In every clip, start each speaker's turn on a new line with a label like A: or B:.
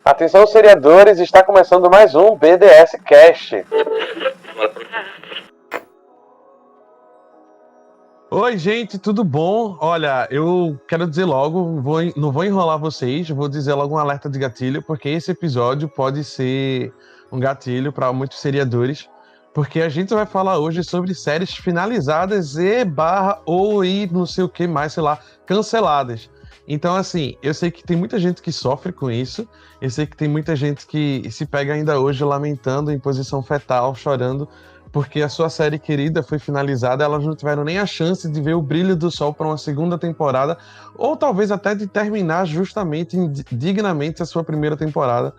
A: Atenção, seriadores, está começando mais um BDS Cast. Oi, gente, tudo bom? Olha, eu quero dizer logo, não vou enrolar vocês, vou dizer logo um alerta de gatilho, porque esse episódio pode ser um gatilho para muitos seriadores, porque a gente vai falar hoje sobre séries finalizadas e não sei o que mais, sei lá, canceladas. Então, assim, eu sei que tem muita gente que sofre com isso, eu sei que tem muita gente que se pega ainda hoje lamentando em posição fetal, chorando, porque a sua série querida foi finalizada, elas não tiveram nem a chance de ver o brilho do sol para uma segunda temporada, ou talvez até de terminar justamente, dignamente, a sua primeira temporada.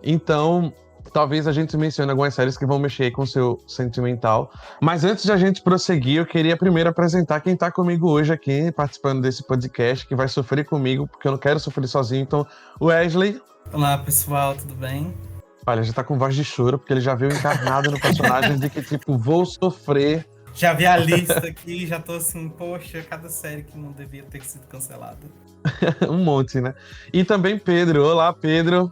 A: Então, talvez a gente mencione algumas séries que vão mexer com o seu sentimental. Mas antes de a gente prosseguir, eu queria primeiro apresentar quem está comigo hoje aqui, participando desse podcast, que vai sofrer comigo, porque eu não quero sofrer sozinho. Então, Wesley.
B: Olá, pessoal, tudo bem?
A: Olha, já tá com voz de choro, porque ele já viu encarnado no personagem de que, tipo, vou sofrer.
B: Já vi a lista aqui, já tô assim, poxa, cada série que não devia ter sido cancelada.
A: Um monte, né? E também Pedro. Olá, Pedro.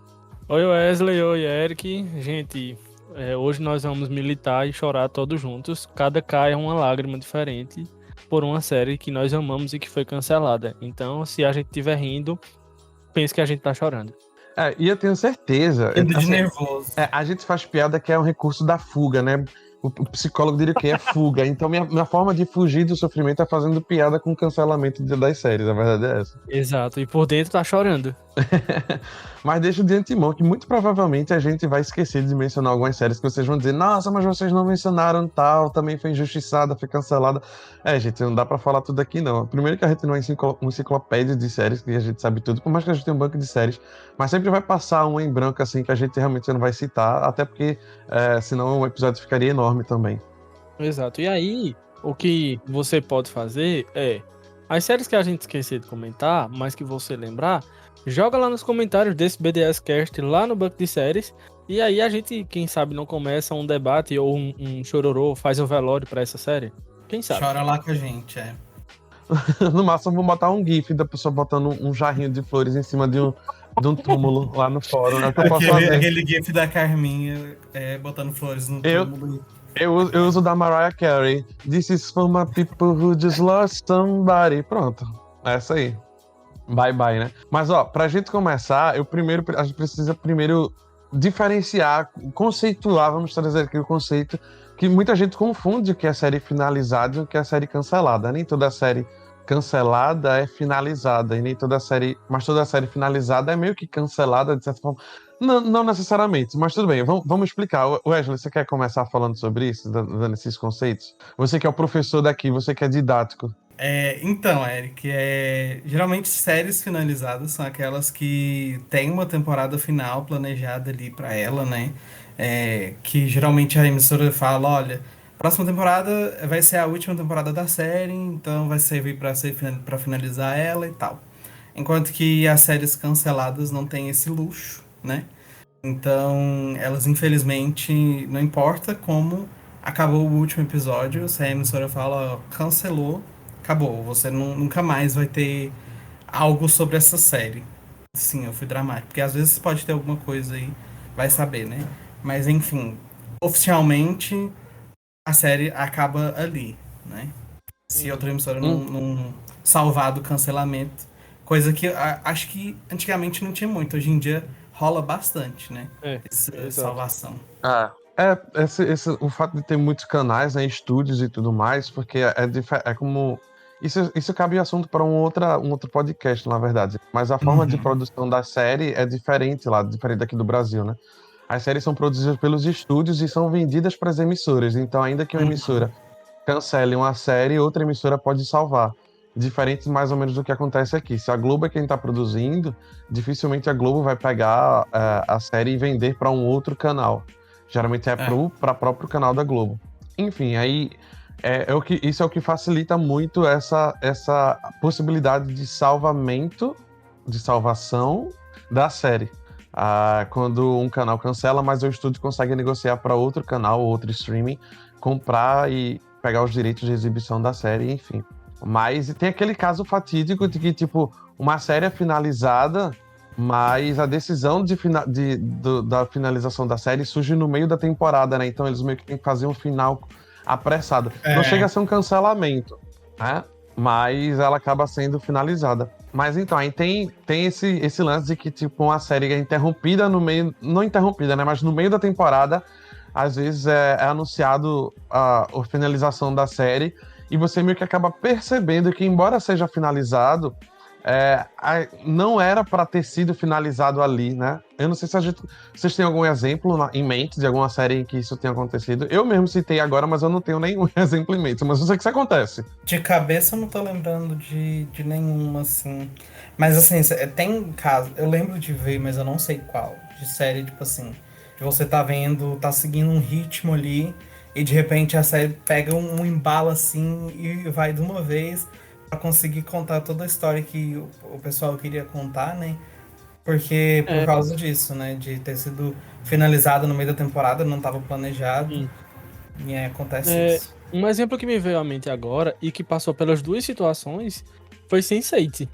C: Oi, Wesley. Oi, Eric. Gente, hoje nós vamos militar e chorar todos juntos. Cada cai é uma lágrima diferente por uma série que nós amamos e que foi cancelada. Então, se a gente estiver rindo, pense que a gente tá chorando.
A: E eu tenho certeza.
B: Rindo de nervoso.
A: A gente faz piada que é um recurso da fuga, né? O psicólogo diria que é fuga. Então, minha forma de fugir do sofrimento é fazendo piada com o cancelamento das séries. A verdade é essa.
C: Exato. E por dentro tá chorando.
A: Mas deixo de antemão que muito provavelmente a gente vai esquecer de mencionar algumas séries que vocês vão dizer: nossa, mas vocês não mencionaram tal, também foi injustiçada, foi cancelada. Gente, não dá pra falar tudo aqui não. Primeiro que a gente não é uma enciclopédia de séries, que a gente sabe tudo, por mais que a gente tenha um banco de séries, mas sempre vai passar um em branco assim que a gente realmente não vai citar, até porque senão o episódio ficaria enorme também.
C: Exato. E aí, o que você pode fazer é, as séries que a gente esqueceu de comentar, mas que você lembrar, joga lá nos comentários desse BDS Cast, lá no banco de séries, e aí a gente, quem sabe, não começa um debate ou um chororô, faz um velório pra essa série. Quem sabe?
B: Chora lá com a gente,
A: No máximo, vou botar um gif da pessoa botando um jarrinho de flores em cima de um túmulo lá no fórum, né? Que eu posso fazer.
B: Aquele gif da Carminha botando flores no túmulo.
A: Eu uso da Mariah Carey. This is for my people who just lost somebody. Pronto. Essa aí. Bye, bye, né? Mas, pra gente começar, a gente precisa primeiro diferenciar, conceituar, vamos trazer aqui o conceito, que muita gente confunde o que é série finalizada e o que é série cancelada. Nem toda série cancelada é finalizada, e nem toda série... Mas toda série finalizada é meio que cancelada, de certa forma. Não necessariamente, mas tudo bem, vamos explicar. Wesley, você quer começar falando sobre isso, dando esses conceitos? Você que é o professor daqui, você que é didático.
B: Então, Eric, geralmente séries finalizadas são aquelas que tem uma temporada final planejada ali pra ela, né? Que geralmente a emissora fala, olha, próxima temporada vai ser a última temporada da série, então vai servir pra finalizar ela e tal. Enquanto que as séries canceladas não têm esse luxo, né? Então, elas infelizmente, não importa como acabou o último episódio, se a emissora fala, ó, cancelou, acabou, você nunca mais vai ter algo sobre essa série. Sim, eu fui dramático, porque às vezes pode ter alguma coisa aí, vai saber, né? Mas enfim, oficialmente a série acaba ali, né? Se outra emissora não salvar do cancelamento, coisa que acho que antigamente não tinha muito, hoje em dia rola bastante, né? Essa salvação.
A: O fato de ter muitos canais, né, estúdios e tudo mais, porque é como... Isso cabe assunto para um outro podcast, na verdade. Mas a forma de produção da série é diferente daqui do Brasil, né? As séries são produzidas pelos estúdios e são vendidas para as emissoras. Então, ainda que uma emissora cancele uma série, outra emissora pode salvar. Diferente mais ou menos do que acontece aqui. Se a Globo é quem está produzindo, dificilmente a Globo vai pegar a série e vender para um outro canal. Geralmente para o próprio canal da Globo. Enfim, aí isso é o que facilita muito essa possibilidade de salvação da série. Quando um canal cancela, mas o estúdio consegue negociar para outro canal, outro streaming, comprar e pegar os direitos de exibição da série, enfim. Mas tem aquele caso fatídico de que, tipo, uma série é finalizada, Mas a decisão da finalização da série surge no meio da temporada, né? Então eles meio que têm que fazer um final apressado. Não chega a ser um cancelamento, né? Mas ela acaba sendo finalizada. Mas então, aí tem esse lance de que, tipo, uma série é interrompida no meio... Não interrompida, né? Mas no meio da temporada, às vezes é anunciado a finalização da série e você meio que acaba percebendo que, embora seja finalizado, não era para ter sido finalizado ali, né? Eu não sei se vocês têm algum exemplo em mente de alguma série em que isso tenha acontecido. Eu mesmo citei agora, mas eu não tenho nenhum exemplo em mente. Mas eu sei que isso acontece.
B: De cabeça eu não tô lembrando de nenhuma, assim. Mas assim, tem caso, eu lembro de ver, mas eu não sei qual. De série, tipo assim, de você tá vendo, tá seguindo um ritmo ali, e de repente a série pega um embalo assim e vai de uma vez pra conseguir contar toda a história que o pessoal queria contar, né? Porque por causa disso, né? De ter sido finalizado no meio da temporada, não estava planejado.
C: Sim.
B: E aí acontece isso.
C: Um exemplo que me veio à mente agora e que passou pelas duas situações foi Sense8.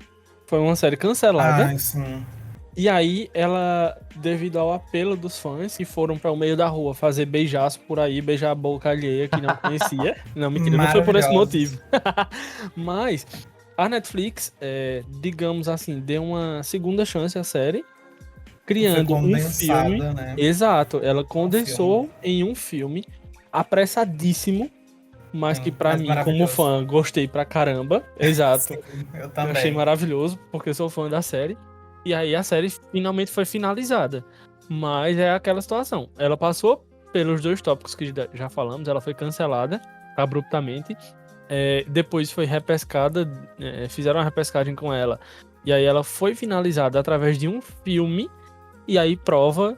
C: Foi uma série cancelada.
B: Ah, sim.
C: E aí ela, devido ao apelo dos fãs que foram para o meio da rua fazer beijaço por aí, beijar a boca alheia que não conhecia. Não, mentira, não foi por esse motivo. Mas a Netflix, digamos assim, deu uma segunda chance à série, criando um filme.
B: Né?
C: Exato, ela condensou em um filme apressadíssimo, mas que pra mim, como fã, gostei pra caramba. Exato.
B: Sim, eu também.
C: Eu achei maravilhoso, porque eu sou fã da série. E aí a série finalmente foi finalizada. Mas é aquela situação. Ela passou pelos dois tópicos que já falamos. Ela foi cancelada abruptamente. Depois foi repescada. Fizeram uma repescagem com ela. E aí ela foi finalizada através de um filme. E aí prova.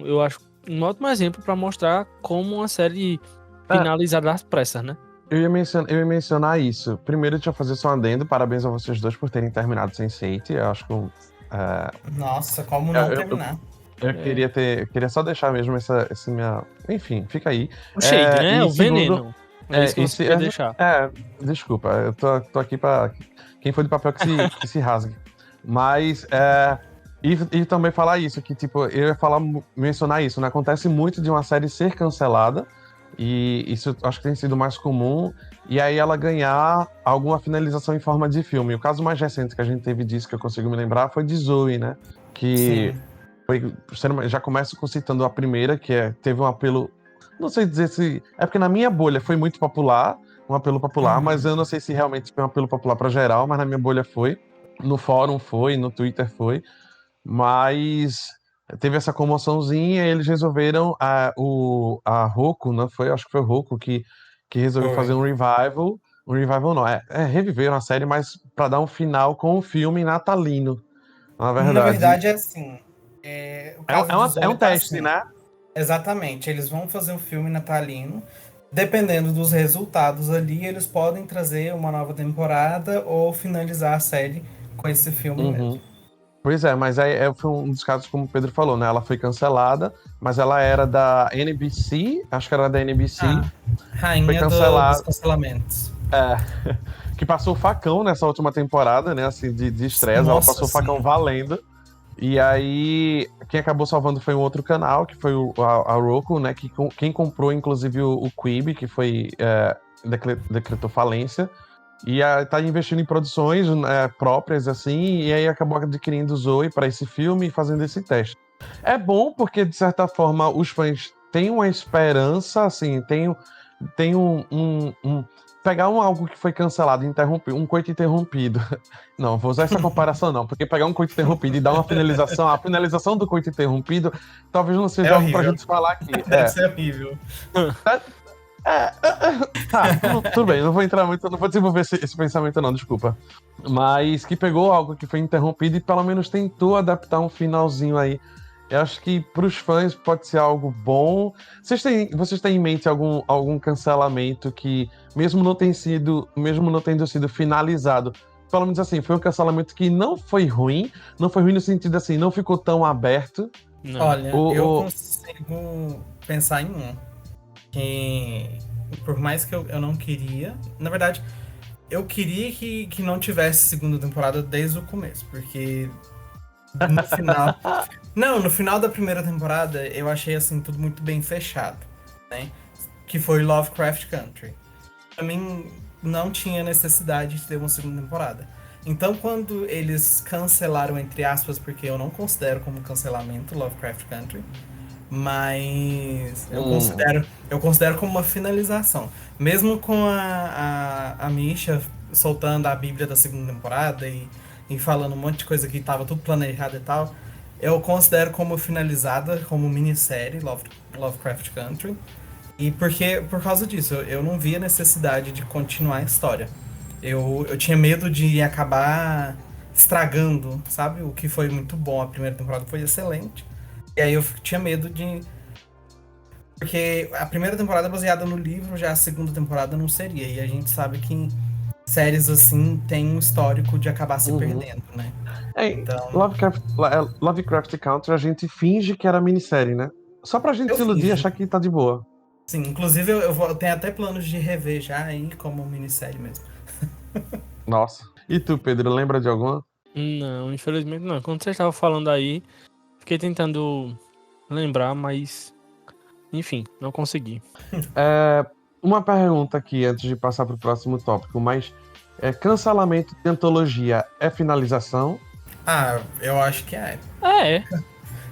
C: Eu acho um ótimo exemplo pra mostrar como uma série finalizada às pressas, né?
A: Eu ia mencionar isso. Primeiro, deixa eu fazer só um adendo. Parabéns a vocês dois por terem terminado Sense8. Eu acho que...
B: Nossa, como não terminar?
A: Eu queria só deixar mesmo essa minha... Enfim, fica aí.
C: O shade, né? O veneno. É isso que você queria deixar.
A: Desculpa. Eu tô aqui pra... Quem for de papel que se rasgue. Mas... E também falar isso, que tipo, eu ia mencionar isso, né? Acontece muito de uma série ser cancelada, e isso acho que tem sido mais comum, e aí ela ganhar alguma finalização em forma de filme. O caso mais recente que a gente teve disso, que eu consigo me lembrar, foi de Zoe, né? Que foi, já começo citando a primeira, que teve um apelo, não sei dizer se... É porque na minha bolha foi muito popular, um apelo popular, mas eu não sei se realmente foi um apelo popular para geral, mas na minha bolha foi, no fórum foi, no Twitter foi. Mas teve essa comoçãozinha e eles resolveram a Roku, não foi? Acho que foi o Roku que resolveu fazer um revival. Um revival não, reviver a série, mas para dar um final com um filme natalino. Na verdade
B: é assim. É
A: um teste, assim, né?
B: Exatamente. Eles vão fazer um filme natalino. Dependendo dos resultados ali, eles podem trazer uma nova temporada ou finalizar a série com esse filme mesmo.
A: Pois é, mas aí foi um dos casos, como o Pedro falou, né? Ela foi cancelada, mas ela era da NBC, acho que era da NBC.
B: Rainha
A: foi cancelada,
B: dos cancelamentos.
A: Que passou o facão nessa última temporada, né? Assim, de estresse, ela passou o facão valendo. E aí, quem acabou salvando foi um outro canal, que foi a Roku, né? Quem comprou, inclusive, o Quibi, que foi decretou falência. E tá investindo em produções próprias, assim, e aí acabou adquirindo Zoe para esse filme e fazendo esse teste. É bom porque, de certa forma, os fãs têm uma esperança, assim, tem pegar algo que foi cancelado, um coito interrompido. Não, vou usar essa comparação não, porque pegar um coito interrompido e dar uma finalização, a finalização do coito interrompido, talvez não seja algo pra gente falar aqui.
B: Deve ser horrível.
A: Tudo bem, não vou entrar muito, não vou desenvolver esse pensamento não, desculpa. Mas que pegou algo que foi interrompido e pelo menos tentou adaptar um finalzinho aí. Eu acho que pros fãs pode ser algo bom. Vocês têm em mente algum cancelamento que, mesmo não tendo sido finalizado, pelo menos assim, foi um cancelamento que não foi ruim no sentido assim, não ficou tão aberto?
B: Não. Olha, eu consigo pensar em um. Que, por mais que eu não queria, na verdade, eu queria que não tivesse segunda temporada desde o começo, porque No final. Não, no final da primeira temporada, eu achei, assim, tudo muito bem fechado, né? Que foi Lovecraft Country. Pra mim, não tinha necessidade de ter uma segunda temporada. Então, quando eles cancelaram, entre aspas, porque eu não considero como cancelamento Lovecraft Country, mas
A: Hum,
B: eu considero como uma finalização. Mesmo com a Misha soltando a Bíblia da segunda temporada e falando um monte de coisa que estava tudo planejado e tal, eu considero como finalizada, como minissérie Lovecraft Country. E por causa disso, eu não via necessidade de continuar a história. Eu tinha medo de acabar estragando, sabe? O que foi muito bom. A primeira temporada foi excelente. E aí eu tinha medo de. Porque a primeira temporada é baseada no livro, já a segunda temporada não seria. E a gente sabe que séries assim tem um histórico de acabar se
A: uhum.
B: perdendo, né?
A: É,
B: Então,
A: Lovecraft Country a gente finge que era minissérie, né? Só pra gente
B: eu
A: se iludir e
B: finjo.
A: achar que tá de boa.
B: Sim, inclusive eu tenho até planos de rever já aí como minissérie mesmo.
A: Nossa. E tu, Pedro, lembra de alguma?
C: Não, infelizmente não. Quando você estava falando aí, fiquei tentando lembrar, mas enfim, não consegui.
A: É, uma pergunta aqui antes de passar pro próximo tópico, mas cancelamento de antologia é finalização?
B: Ah, eu acho que é.
C: É,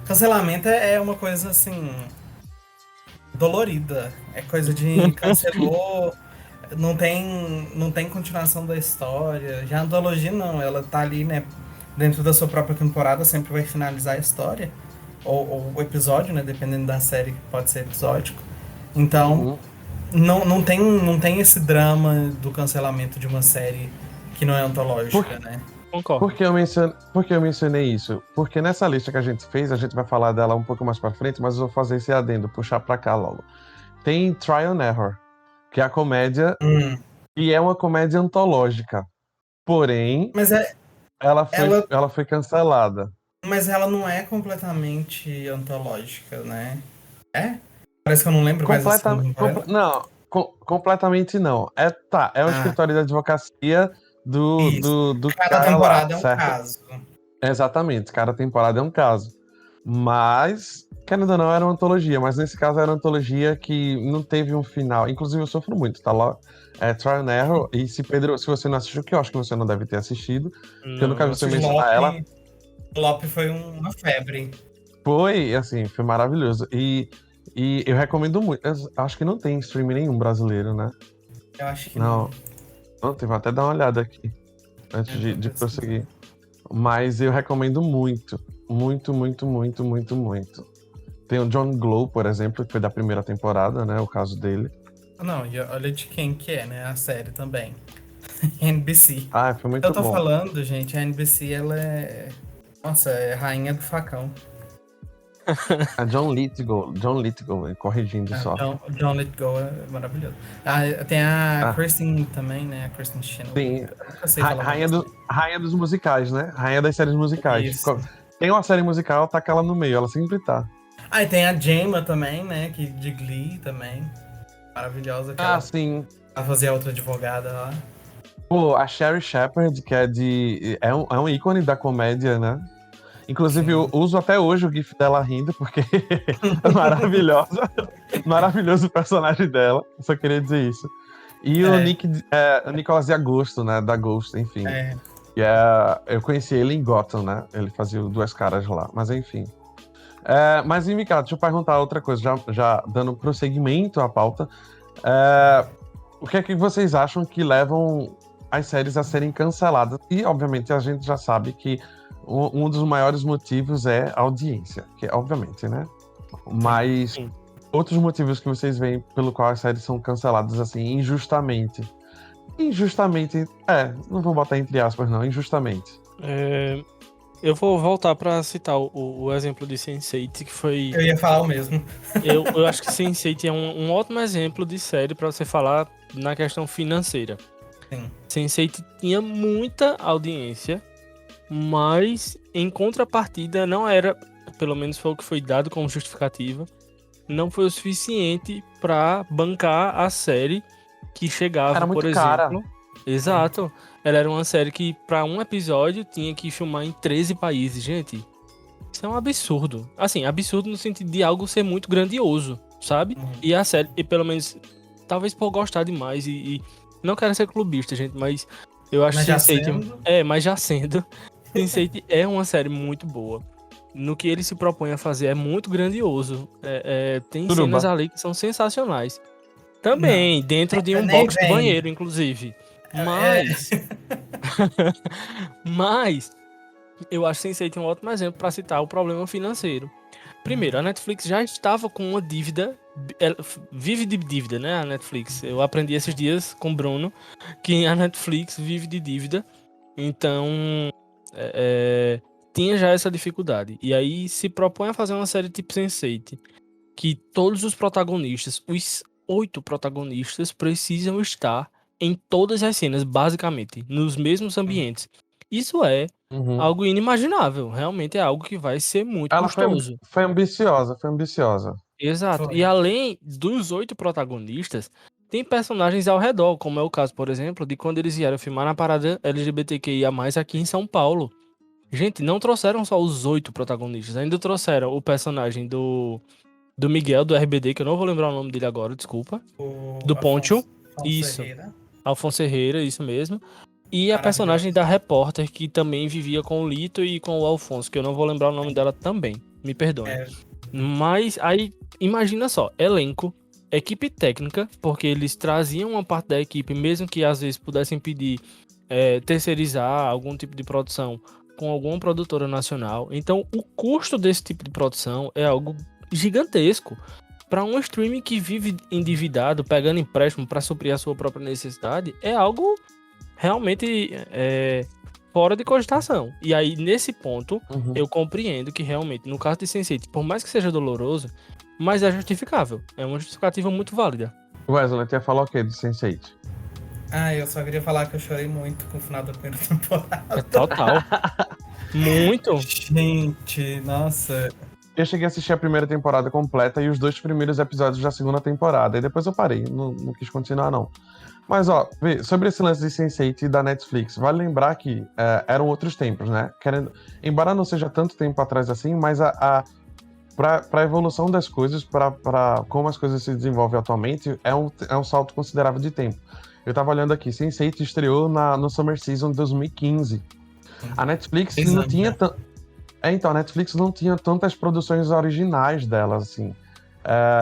B: Cancelamento é uma coisa assim, dolorida. É coisa de cancelou, não tem continuação da história. Já a antologia não, ela tá ali, né, dentro da sua própria temporada, sempre vai finalizar a história. Ou o episódio, né, dependendo da série, pode ser episódico. Então,
A: Uhum.
B: não tem esse drama do cancelamento de uma série que não é
A: Por,
B: antológica, né?
C: concordo.
A: por que eu mencionei isso? Porque nessa lista que a gente fez, a gente vai falar dela um pouco mais pra frente, mas eu vou fazer esse adendo, puxar pra cá logo. Tem Trial and Error, que é a comédia,
B: Hum.
A: e é uma comédia antológica. Porém,
B: Mas é, ela,
A: ela foi cancelada.
B: mas ela não é completamente antológica, né? É? Parece que eu não lembro mais da segunda temporada.
A: Não, completamente não. É um
B: Ah,
A: escritório de advocacia
B: isso.
A: do
B: Cada
A: cara lá,
B: temporada é um
A: certo?
B: caso.
A: Exatamente, cada temporada é um caso. Mas, querendo ou não, era uma antologia, mas nesse caso era uma antologia que não teve um final. Inclusive, eu sofro muito, tá lá? É Trial and Error, e se Pedro, se você não assistiu, que eu acho que você não deve ter assistido, porque eu nunca
C: Não
A: vi você
B: O
C: assisti.
A: mencionar ela,
B: Lope foi uma febre.
A: foi, assim, foi maravilhoso. E eu recomendo muito. Eu acho que não tem streaming nenhum brasileiro, né?
B: Eu acho que não.
A: Não, não tem, vou até dar uma olhada aqui antes
B: Eu tô
A: de
B: pesquisando.
A: prosseguir. Mas eu recomendo muito. Muito, muito, muito, muito, muito. Tem o John Glow, por exemplo, que foi da primeira temporada, né? O caso dele.
B: Não, e olha de quem que é, né? A série também. NBC.
A: Ah, foi
B: Eu
A: muito
B: tô
A: bom.
B: falando, gente, a NBC, ela é. Nossa, é rainha do facão.
A: A John Lithgow, corrigindo
B: Ah,
A: só.
B: John Let Go é maravilhoso. Ah, tem a
A: Ah,
B: Kristen também, né? A Kristen Chenoweth.
A: sim.
B: Eu nunca sei falar o nome dessa.
A: Rainha dos musicais, né? Rainha das séries musicais.
B: Isso.
A: Tem uma série musical, taca ela no meio, ela sempre tá.
B: Ah, e tem a Gemma também, né? Que de Glee também. Maravilhosa, que
A: Ah,
B: ela
A: sim.
B: fazia outra advogada lá.
A: Pô, a Sherry Shepherd, que é um ícone da comédia, né? Inclusive, eu
B: Sim.
A: uso até hoje o GIF dela rindo, porque é maravilhosa. Maravilhoso o personagem dela. Só queria dizer isso. E
B: É,
A: o Nicolas de Agosto, né? Da Ghost, enfim.
B: é.
A: Eu conheci ele em Gotham, né? Ele fazia o Duas Caras lá. Mas enfim. Mas, Mika, deixa eu perguntar outra coisa, já dando prosseguimento à pauta. O que é que vocês acham que levam as séries a serem canceladas? E, obviamente, a gente já sabe que um dos maiores motivos é a audiência, que obviamente, né?
B: Sim.
A: Mas
C: Sim.
A: outros motivos que vocês veem pelo qual as séries são canceladas, assim, injustamente. Injustamente, não vou botar entre aspas, não, injustamente.
C: É, eu vou voltar pra citar o exemplo de Sense8, que foi.
B: Eu ia falar o mesmo.
C: Eu acho que Sense8 é um ótimo exemplo de série pra você falar na questão financeira.
B: Sim.
C: Sense8 tinha muita audiência, mas em contrapartida não era, pelo menos foi o que foi dado como justificativa, não foi o suficiente pra bancar a série que
A: Era
C: chegava, por
A: muito cara.
C: exemplo. Exato. Ela era uma série que pra um episódio tinha que filmar em 13 países, gente. Netflix é um absurdo. Assim, absurdo no sentido de algo ser muito grandioso, sabe? E a série, e pelo menos, talvez por gostar demais e não quero ser clubista, gente, mas eu acho
B: Mas já
C: Sense8...
B: sendo.
C: Mas já sendo, Sense8 é uma série muito boa. No que ele se propõe a fazer é muito grandioso. Tem
A: Suruba.
C: cenas ali que são sensacionais. Também, dentro de um
B: nem
C: box de
B: vem.
C: banheiro, inclusive. Mas eu acho Sense8 um ótimo exemplo para citar o problema financeiro. Primeiro, a Netflix já estava com uma dívida, ela vive de dívida, né, a Netflix. Eu aprendi esses dias com o Bruno que a Netflix vive de dívida, então tinha já essa dificuldade. E aí se propõe a fazer uma série tipo Sense8, que todos os protagonistas, os 8 protagonistas, precisam estar em todas as cenas, basicamente, nos mesmos ambientes. Isso é algo inimaginável. Realmente é algo que vai ser muito
A: Ela
C: custoso.
A: foi ambiciosa.
C: Exato.
B: Foi.
C: E além dos 8 protagonistas, tem personagens ao redor, como é o caso, por exemplo, de quando eles vieram filmar na parada LGBTQIA+, aqui em São Paulo. Gente, não trouxeram só os 8 protagonistas, ainda trouxeram o personagem do Miguel, do RBD, que eu não vou lembrar o nome dele agora, desculpa. Do Poncho. Isso. Alfonso Herrera, isso mesmo. E a personagem da repórter, que também vivia com o Lito e com o Alfonso, que eu não vou lembrar o nome dela também. Me perdoe. Mas aí, imagina só, elenco, equipe técnica, porque eles traziam uma parte da equipe, mesmo que às vezes pudessem pedir terceirizar algum tipo de produção com alguma produtora nacional. Então, o custo desse tipo de produção é algo gigantesco. Para um streaming que vive endividado, pegando empréstimo para suprir a sua própria necessidade, é algo realmente fora de cogitação. E aí, nesse ponto, eu compreendo que realmente, no caso de Sense8, por mais que seja doloroso, mas é justificável. É uma justificativa muito válida.
A: Wesley, tu ia falar o quê de Sense8?
B: Eu só queria falar que eu chorei muito com o final da primeira temporada.
C: Total. Muito.
B: Gente, nossa.
A: Eu cheguei a assistir a primeira temporada completa e os 2 primeiros episódios da segunda temporada. E depois eu parei, não quis continuar, não. Mas, vê, sobre esse lance de Sense8 e da Netflix, vale lembrar que eram outros tempos, né? Embora não seja tanto tempo atrás assim, mas para a evolução das coisas, para como as coisas se desenvolvem atualmente, é um salto considerável de tempo. Eu tava olhando aqui, Sense8 estreou no Summer Season de 2015. A Netflix não tinha então, a Netflix não tinha tantas produções originais dela, assim.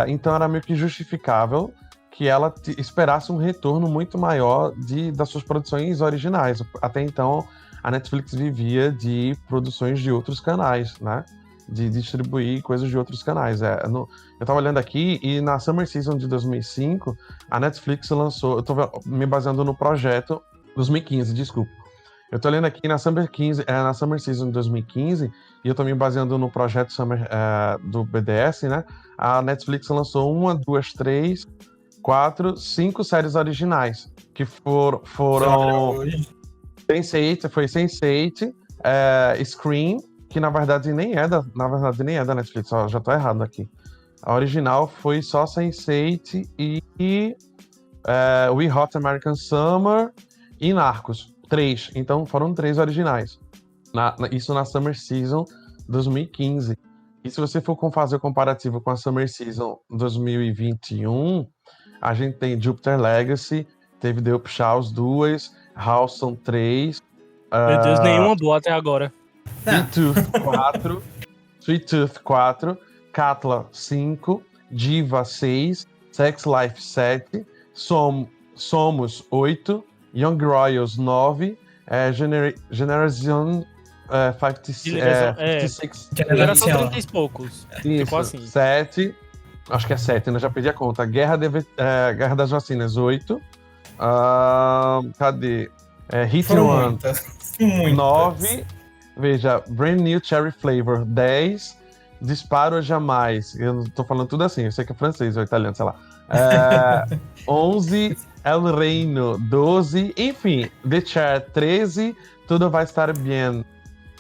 A: Então era meio que justificável que ela esperasse um retorno muito maior das suas produções originais. Até então, a Netflix vivia de produções de outros canais, né? De distribuir coisas de outros canais. Eu tava olhando aqui e na Summer Season de 2005, a Netflix lançou... Eu tô me baseando no projeto... 2015, desculpa. Eu tô lendo aqui na Summer Season de 2015 e eu tô me baseando no projeto Summer do BDS, né? A Netflix lançou 1, 2, 3, 4, 5 séries originais que foram Sense8, Scream, que na verdade nem é da Netflix, já tô errado aqui. A original foi só Sense8 e We Hot American Summer e Narcos. 3. Então foram 3 originais. Isso na Summer Season 2015. E se você for fazer o comparativo com a Summer Season 2021, a gente tem Jupiter Legacy, teve The Upshaws 2, Halston 3.
C: Meu Deus, nenhuma boa até agora.
A: Sweet Tooth 4, Katla 5, Diva 6, Sex Life 7, Somos 8, Young Royals 9, Generation 56.
C: Geração 30 e poucos.
A: Isso,
C: assim.
A: 7. Acho que é 7, né? Já perdi a conta. Guerra das Vacinas 8. Cadê? Hit One 9. Veja, Brand New Cherry Flavor 10. Disparo Jamais. Eu não tô falando tudo assim, eu sei que é francês ou italiano, sei lá. 11. El Reino 12. Enfim, The Chair 13. Tudo Vai Estar Bien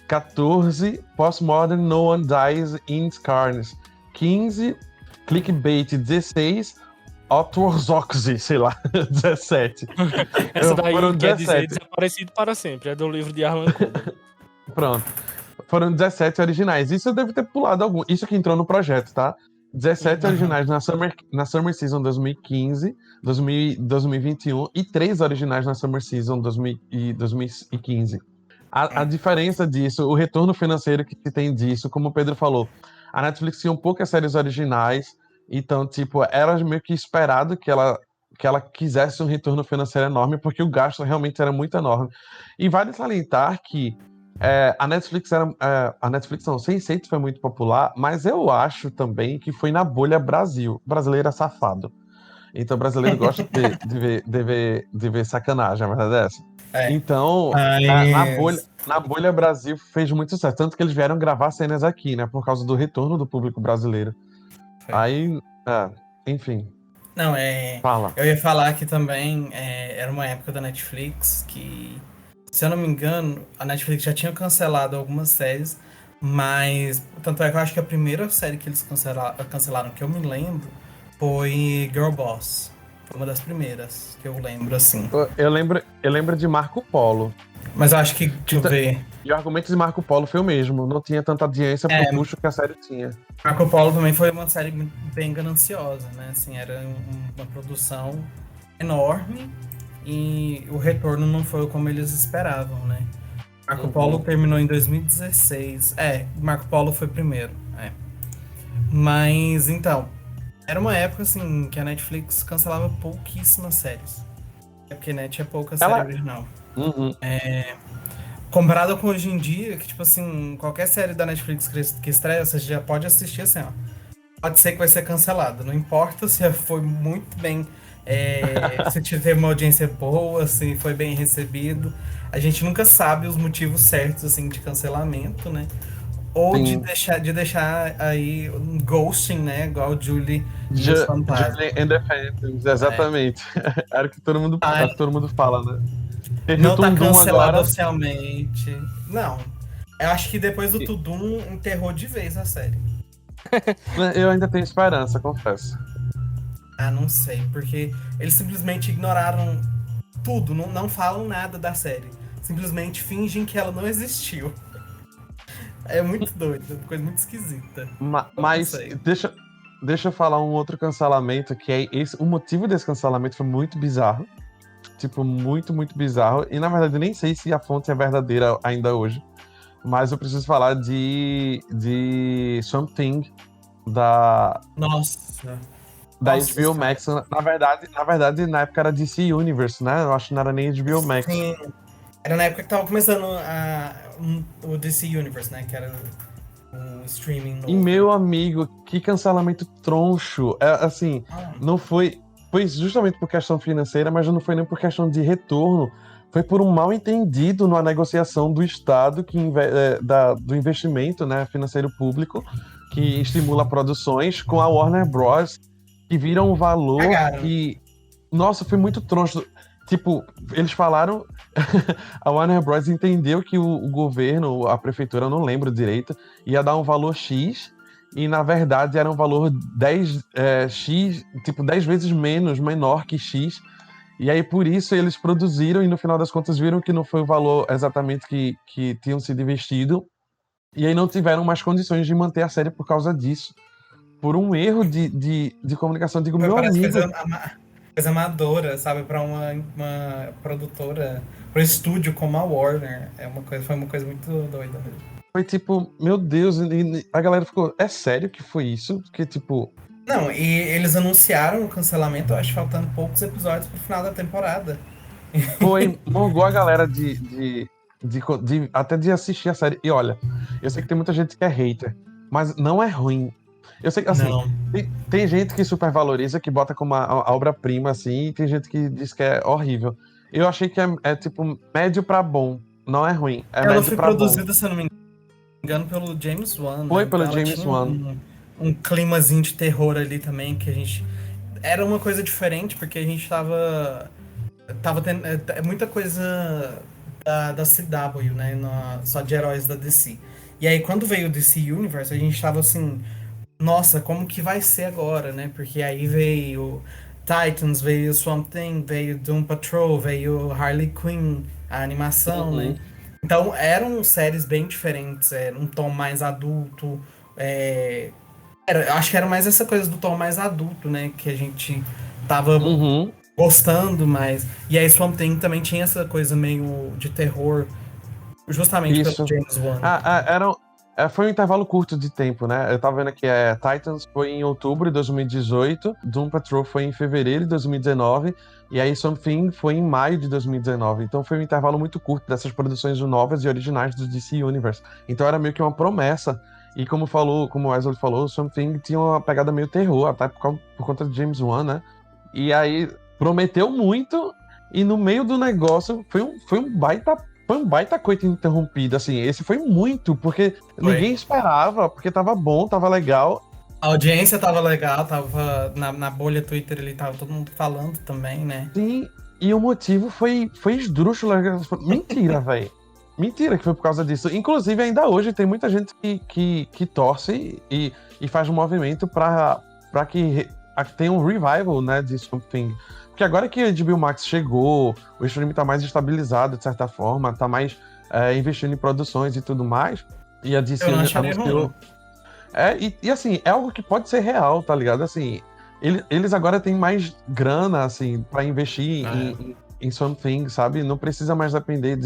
A: 14. Postmodern No One Dies in Scarnes 15. Clickbait 16. Orthodoxy, sei lá, 17.
C: Essa daí quer dizer Desaparecido para Sempre, é do livro de Arlan Coben.
A: Pronto. Foram 17 originais. Isso eu devo ter pulado algum. Isso que entrou no projeto, tá? 17 originais na Summer Season 2015, 2021 e 3 originais na Summer Season 2015. A diferença disso, o retorno financeiro que tem disso, como o Pedro falou, a Netflix tinha poucas séries originais, então, tipo, era meio que esperado que ela quisesse um retorno financeiro enorme, porque o gasto realmente era muito enorme. E vale salientar que a Netflix a Netflix não, Sense8 foi muito popular, mas eu acho também que foi na bolha Brasil. O brasileiro é safado. Então o brasileiro gosta de ver sacanagem, a verdade é essa. Então, na bolha Brasil fez muito sucesso. Tanto que eles vieram gravar cenas aqui, né? Por causa do retorno do público brasileiro. Aí, enfim.
B: Não,
A: Fala.
B: eu ia falar que também era uma época da Netflix que, se eu não me engano, a Netflix já tinha cancelado algumas séries, mas tanto é que eu acho que a primeira série que eles cancelaram, que eu me lembro, foi Girl Boss. Foi uma das primeiras que eu lembro, assim.
A: Eu lembro de Marco Polo.
B: Mas eu acho que, deixa eu ver.
A: E o argumento de Marco Polo foi o mesmo. Não tinha tanta audiência pro custo que a série tinha.
B: Marco Polo também foi uma série bem gananciosa, né? Assim, era uma produção enorme e o retorno não foi como eles esperavam, né? Marco Polo terminou em 2016. Marco Polo foi primeiro. Mas, então, era uma época, assim, que a Netflix cancelava pouquíssimas séries. Porque, né, tinha pouca série original. Comparado com hoje em dia, que, tipo assim, qualquer série da Netflix que estreia, você já pode assistir assim, ó. Pode ser que vai ser cancelado. Não importa se foi muito bem... se tiver uma audiência boa, se foi bem recebido. A gente nunca sabe os motivos certos, assim, de cancelamento, né? Ou de deixar aí um ghosting, né? Igual o Julie
A: Julie and the Phantoms, exatamente. Era o que todo mundo fala, né?
B: Não tá cancelado oficialmente. Não. Eu acho que depois do Tudum enterrou de vez a série.
A: Eu ainda tenho esperança, confesso.
B: Não sei, porque eles simplesmente ignoraram tudo, não falam nada da série. Simplesmente fingem que ela não existiu. É muito doido, coisa muito esquisita.
A: Mas deixa eu falar um outro cancelamento, que é esse. O motivo desse cancelamento foi muito bizarro. Tipo, muito, muito bizarro. E, na verdade, eu nem sei se a fonte é verdadeira ainda hoje. Mas eu preciso falar de Swamp Thing da HBO Max. Na verdade, na época era DC Universe, né? Eu acho que não era nem HBO Max.
B: Sim. Era na época que tava começando o DC Universe, né? Que era o streaming novo.
A: E, meu amigo, que cancelamento troncho. Assim, não foi... Foi justamente por questão financeira, mas não foi nem por questão de retorno. Foi por um mal entendido na negociação do Estado, do investimento, né, financeiro público, que estimula produções, com a Warner Bros., que viram um valor que... Nossa, foi muito troncho. Tipo, eles falaram... a Warner Bros. Entendeu que o governo, a prefeitura, eu não lembro direito, ia dar um valor X... E, na verdade, era um valor 10 vezes menor que X. E aí, por isso, eles produziram e, no final das contas, viram que não foi o valor exatamente que tinham sido investido. E aí não tiveram mais condições de manter a série por causa disso. Por um erro de comunicação. Digo, meu amigo...
B: Coisa amadora, sabe? Para uma produtora, para um estúdio como a Warner. Foi uma coisa muito doida mesmo.
A: Foi tipo, meu Deus, e a galera ficou, é sério que foi isso? Porque, tipo...
B: Não, e eles anunciaram o cancelamento, eu acho, faltando poucos episódios pro final da temporada.
A: Foi, morgou a galera até de assistir a série. E olha, eu sei que tem muita gente que é hater, mas não é ruim. Eu sei que, assim, tem gente que supervaloriza, que bota como a obra-prima, assim, e tem gente que diz que é horrível. Eu achei que é tipo, médio pra bom, não é ruim, é
B: Ela
A: médio
B: foi
A: pra
B: produzida,
A: bom.
B: se eu não me engano, pelo James Wan.
A: Foi
B: né?
A: pelo
B: Então
A: James Wan.
B: Um climazinho de terror ali também, que a gente... Era uma coisa diferente, porque a gente tava tendo muita coisa da CW, né? Só de heróis da DC. E aí, quando veio o DC Universe, a gente tava assim... Nossa, como que vai ser agora, né? Porque aí veio Titans, veio Swamp Thing, veio Doom Patrol, veio Harley Quinn, a animação, né? Então eram séries bem diferentes, era um tom mais adulto. Acho que era mais essa coisa do tom mais adulto, né? Que a gente tava
A: Uhum.
B: gostando mais. E aí Swamp Thing também tinha essa coisa meio de terror, justamente pelo
A: Isso.
B: James Wan.
A: Foi um intervalo curto de tempo, né? Eu tava vendo aqui, Titans foi em outubro de 2018, Doom Patrol foi em fevereiro de 2019, e aí Something foi em maio de 2019. Então foi um intervalo muito curto dessas produções novas e originais do DC Universe. Então era meio que uma promessa. E como o Wesley falou, Something tinha uma pegada meio terror, até por conta de James Wan, né? E aí prometeu muito, e no meio do negócio foi um baita coisa interrompida, assim. Esse foi muito, porque ninguém esperava, porque tava bom, tava legal.
B: A audiência tava legal, tava na bolha Twitter, ele tava todo mundo falando também, né?
A: Sim, e o motivo foi esdrúxulo. Mentira, velho. Mentira que foi por causa disso. Inclusive, ainda hoje tem muita gente que torce e faz um movimento pra que tenha um revival, né, de Something. Porque agora que a HBO Max chegou, o streaming tá mais estabilizado, de certa forma, tá mais investindo em produções e tudo mais. E a DC
B: Eu não acharia
A: anunciou.
B: ruim.
A: Assim, é algo que pode ser real, tá ligado? Assim, eles agora têm mais grana, assim, pra investir em something, sabe? Não precisa mais depender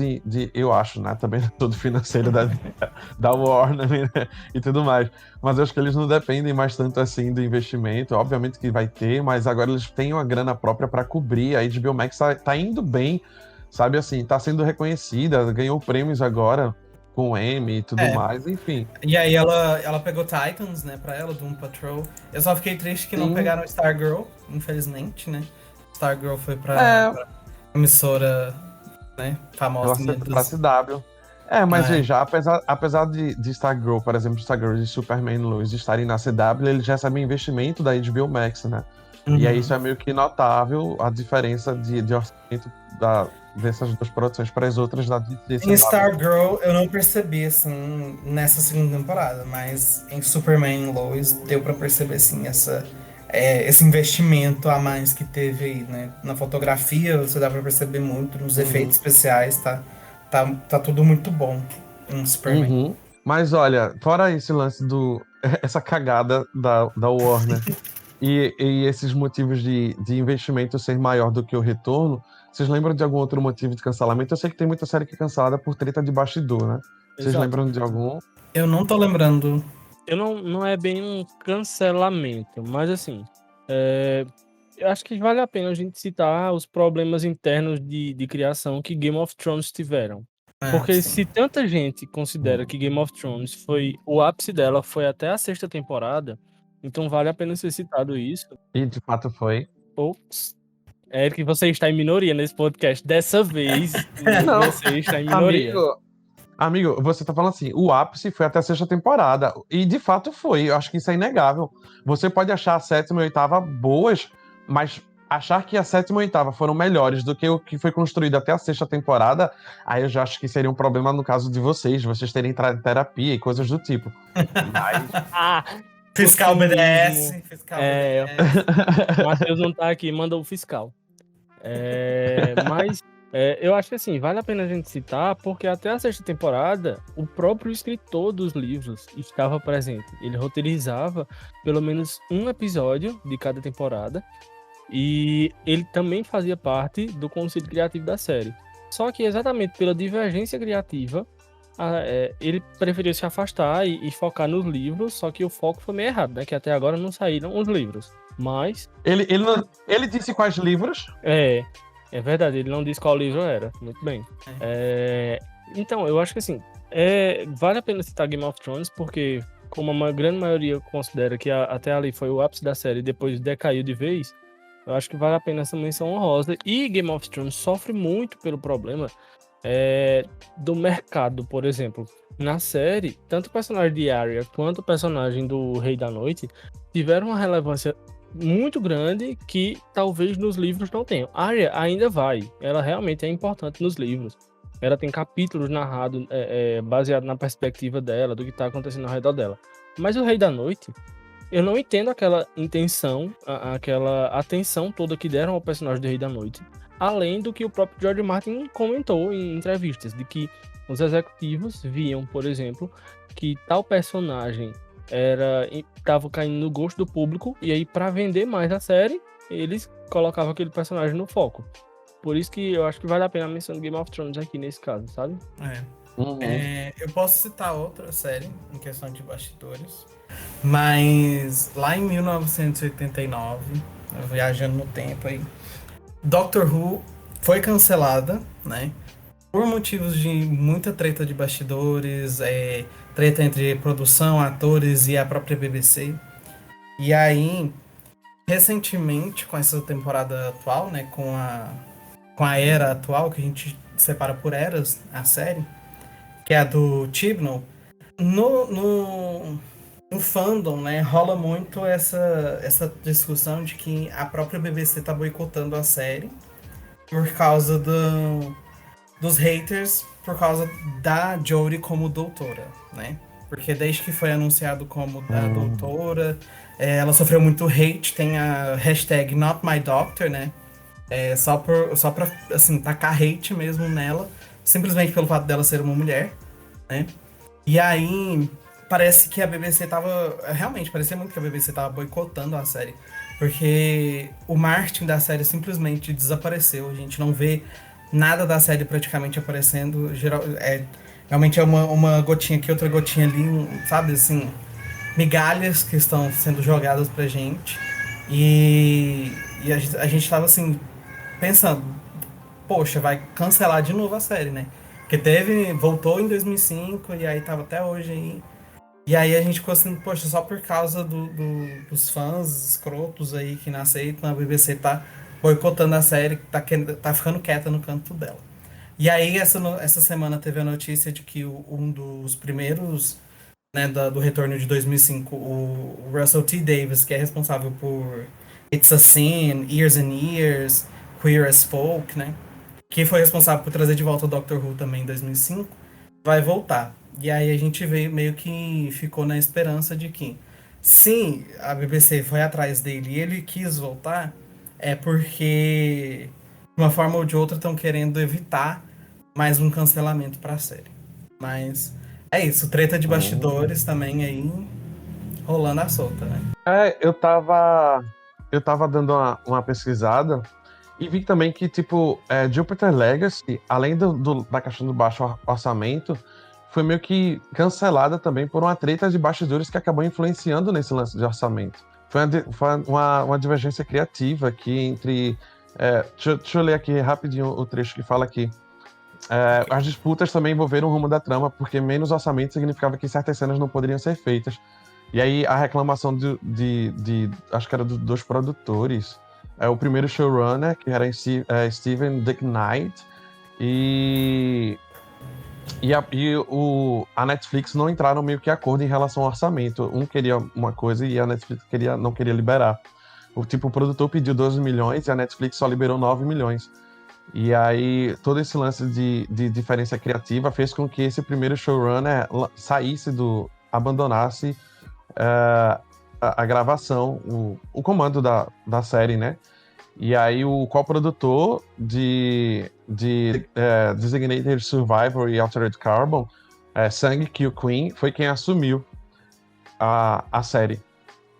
A: eu acho, né? Também todo financeiro da Warner, né? E tudo mais. Mas eu acho que eles não dependem mais tanto, assim, do investimento. Obviamente que vai ter, mas agora eles têm uma grana própria pra cobrir. A HBO Max tá indo bem, sabe? Assim, tá sendo reconhecida, ganhou prêmios agora com o Emmy e tudo mais, enfim.
B: E aí ela pegou Titans, né, pra ela, Doom Patrol. Eu só fiquei triste que não
A: Sim.
B: pegaram Stargirl, infelizmente, né? Stargirl foi pra emissora, né, famosa
A: Pra CW. Mas veja, apesar de Stargirl, por exemplo, Stargirl e Superman Lois estarem na CW, eles recebem investimento da HBO Max, né? E aí isso é meio que notável, a diferença de orçamento dessas duas produções para as outras da DC.
B: Em Stargirl eu não percebi, assim, nessa segunda temporada, mas em Superman e Lois deu pra perceber, assim, esse investimento a mais que teve aí, né? Na fotografia você dá pra perceber muito, nos efeitos especiais, tá tudo muito bom em Superman.
A: Uhum. Mas olha, fora esse lance essa cagada da Warner e esses motivos de investimento ser maior do que o retorno, vocês lembram de algum outro motivo de cancelamento? Eu sei que tem muita série que é cancelada por treta de bastidor, né? Vocês
C: Exato.
A: lembram de algum?
B: Eu não tô lembrando.
C: Eu não é bem um cancelamento, mas assim, eu acho que vale a pena a gente citar os problemas internos de criação que Game of Thrones tiveram. Porque
B: Sim.
C: se tanta gente considera que Game of Thrones foi o ápice dela, foi até a 6ª temporada, então vale a pena ser citado isso.
A: E de fato foi.
C: Ops. Eric, você está em minoria nesse podcast. Dessa vez,
A: Não,
C: você está em minoria.
A: Amigo, você tá falando assim, o ápice foi até a 6ª temporada. E de fato foi, eu acho que isso é inegável. Você pode achar a 7ª e a 8ª boas, mas achar que a 7ª e a 8ª foram melhores do que o que foi construído até a 6ª temporada, aí eu já acho que seria um problema no caso de vocês terem entrado em terapia e coisas do tipo. Mas...
B: Fiscal BDS.
C: O Matheus não tá aqui, manda o fiscal. Mas eu acho que assim, vale a pena a gente citar, porque até a 6ª temporada, o próprio escritor dos livros estava presente. Ele roteirizava pelo menos um episódio de cada temporada, e ele também fazia parte do conceito criativo da série. Só que exatamente pela divergência criativa, ele preferiu se afastar e focar nos livros, só que o foco foi meio errado, né? Que até agora não saíram os livros. Mas...
A: Ele disse quais livros?
C: É verdade, ele não disse qual livro era. Muito bem. Então, eu acho que assim, vale a pena citar Game of Thrones, porque como uma grande maioria considera que até ali foi o ápice da série e depois decaiu de vez, eu acho que vale a pena essa menção honrosa. E Game of Thrones sofre muito pelo problema do mercado, por exemplo. Na série, tanto o personagem de Arya quanto o personagem do Rei da Noite tiveram uma relevância muito grande que talvez nos livros não tenham. Arya ainda vai, ela realmente é importante nos livros. Ela tem capítulos narrados baseados na perspectiva dela, do que está acontecendo ao redor dela. Mas o Rei da Noite, eu não entendo aquela intenção, aquela atenção toda que deram ao personagem do Rei da Noite, além do que o próprio George Martin comentou em entrevistas, de que Os executivos viam, por exemplo, que tal personagem tava caindo no gosto do público, e aí para vender mais a série, eles colocavam aquele personagem no foco. Por isso que eu acho que vale a pena mencionar Game of Thrones aqui nesse caso, sabe?
B: Eu posso citar outra série em questão de bastidores, mas lá em 1989, viajando no tempo aí, Doctor Who foi cancelada, né? Por motivos de muita treta de bastidores, treta entre produção, atores e a própria BBC. E aí, recentemente, com essa temporada atual, né, com a era atual, que a gente separa por eras, a série, que é a do Chibnall, no fandom, né, rola muito essa discussão de que a própria BBC tá boicotando a série por causa dos haters, por causa da Jodie como doutora, né? Porque desde que foi anunciado como da doutora, ela sofreu muito hate, tem a hashtag #NotMyDoctor, né? Só pra, assim, tacar hate mesmo nela, simplesmente pelo fato dela ser uma mulher, né? E aí, parece que a BBC tava... Realmente, parecia muito que a BBC tava boicotando a série, porque o marketing da série simplesmente desapareceu, a gente não vê nada da série praticamente aparecendo, realmente é uma gotinha aqui, outra gotinha ali, sabe, assim, migalhas que estão sendo jogadas pra gente, e a gente tava assim, pensando, poxa, vai cancelar de novo a série, né? Porque voltou em 2005 e aí tava até hoje aí. E aí a gente ficou assim, poxa, só por causa dos fãs escrotos aí que não aceitam, a BBC tá boicotando a série, tá ficando quieta no canto dela. E aí essa semana teve a notícia de que um dos primeiros, né, do retorno de 2005, o Russell T. Davies, que é responsável por It's a Sin, Years and Years, Queer as Folk, né? Que foi responsável por trazer de volta o Doctor Who também em 2005, vai voltar. E aí a gente meio que ficou na esperança de que, sim, a BBC foi atrás dele e ele quis voltar, é porque, de uma forma ou de outra, estão querendo evitar mais um cancelamento para a série. Mas é isso, treta de bastidores também aí, rolando à solta, né?
A: Eu tava dando uma pesquisada e vi também que, tipo, Jupiter Legacy, além da questão do baixo orçamento, foi meio que cancelada também por uma treta de bastidores que acabou influenciando nesse lance de orçamento. Foi uma divergência criativa aqui entre... deixa eu ler aqui rapidinho o trecho que fala aqui. As disputas também envolveram o rumo da trama, porque menos orçamento significava que certas cenas não poderiam ser feitas. E aí a reclamação acho que era dos produtores, o primeiro showrunner, que era Steven DeKnight, a Netflix não entraram meio que acordo em relação ao orçamento. Um queria uma coisa e a Netflix não queria liberar. O produtor pediu 12 milhões e a Netflix só liberou 9 milhões. E aí todo esse lance de diferença criativa fez com que esse primeiro showrunner abandonasse a gravação, o comando da série, né? E aí o co-produtor de Designated Survivor e Altered Carbon, Sang Kyu Queen, foi quem assumiu a série.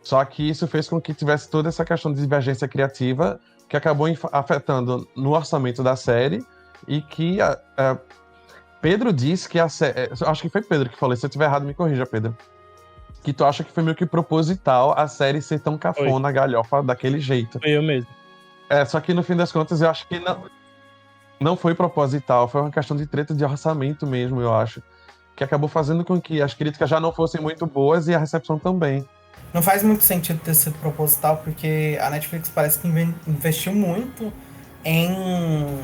A: Só que isso fez com que tivesse toda essa questão de divergência criativa que acabou afetando no orçamento da série e que Pedro disse que acho que foi Pedro que falou, se eu estiver errado me corrija, Pedro, que tu acha que foi meio que proposital a série ser tão cafona, galhofa, daquele jeito.
C: Foi eu mesmo.
A: Só que no fim das contas eu acho que não foi proposital, foi uma questão de treta de orçamento mesmo, eu acho, que acabou fazendo com que as críticas já não fossem muito boas e a recepção também.
B: Não faz muito sentido ter sido proposital, porque a Netflix parece que investiu muito em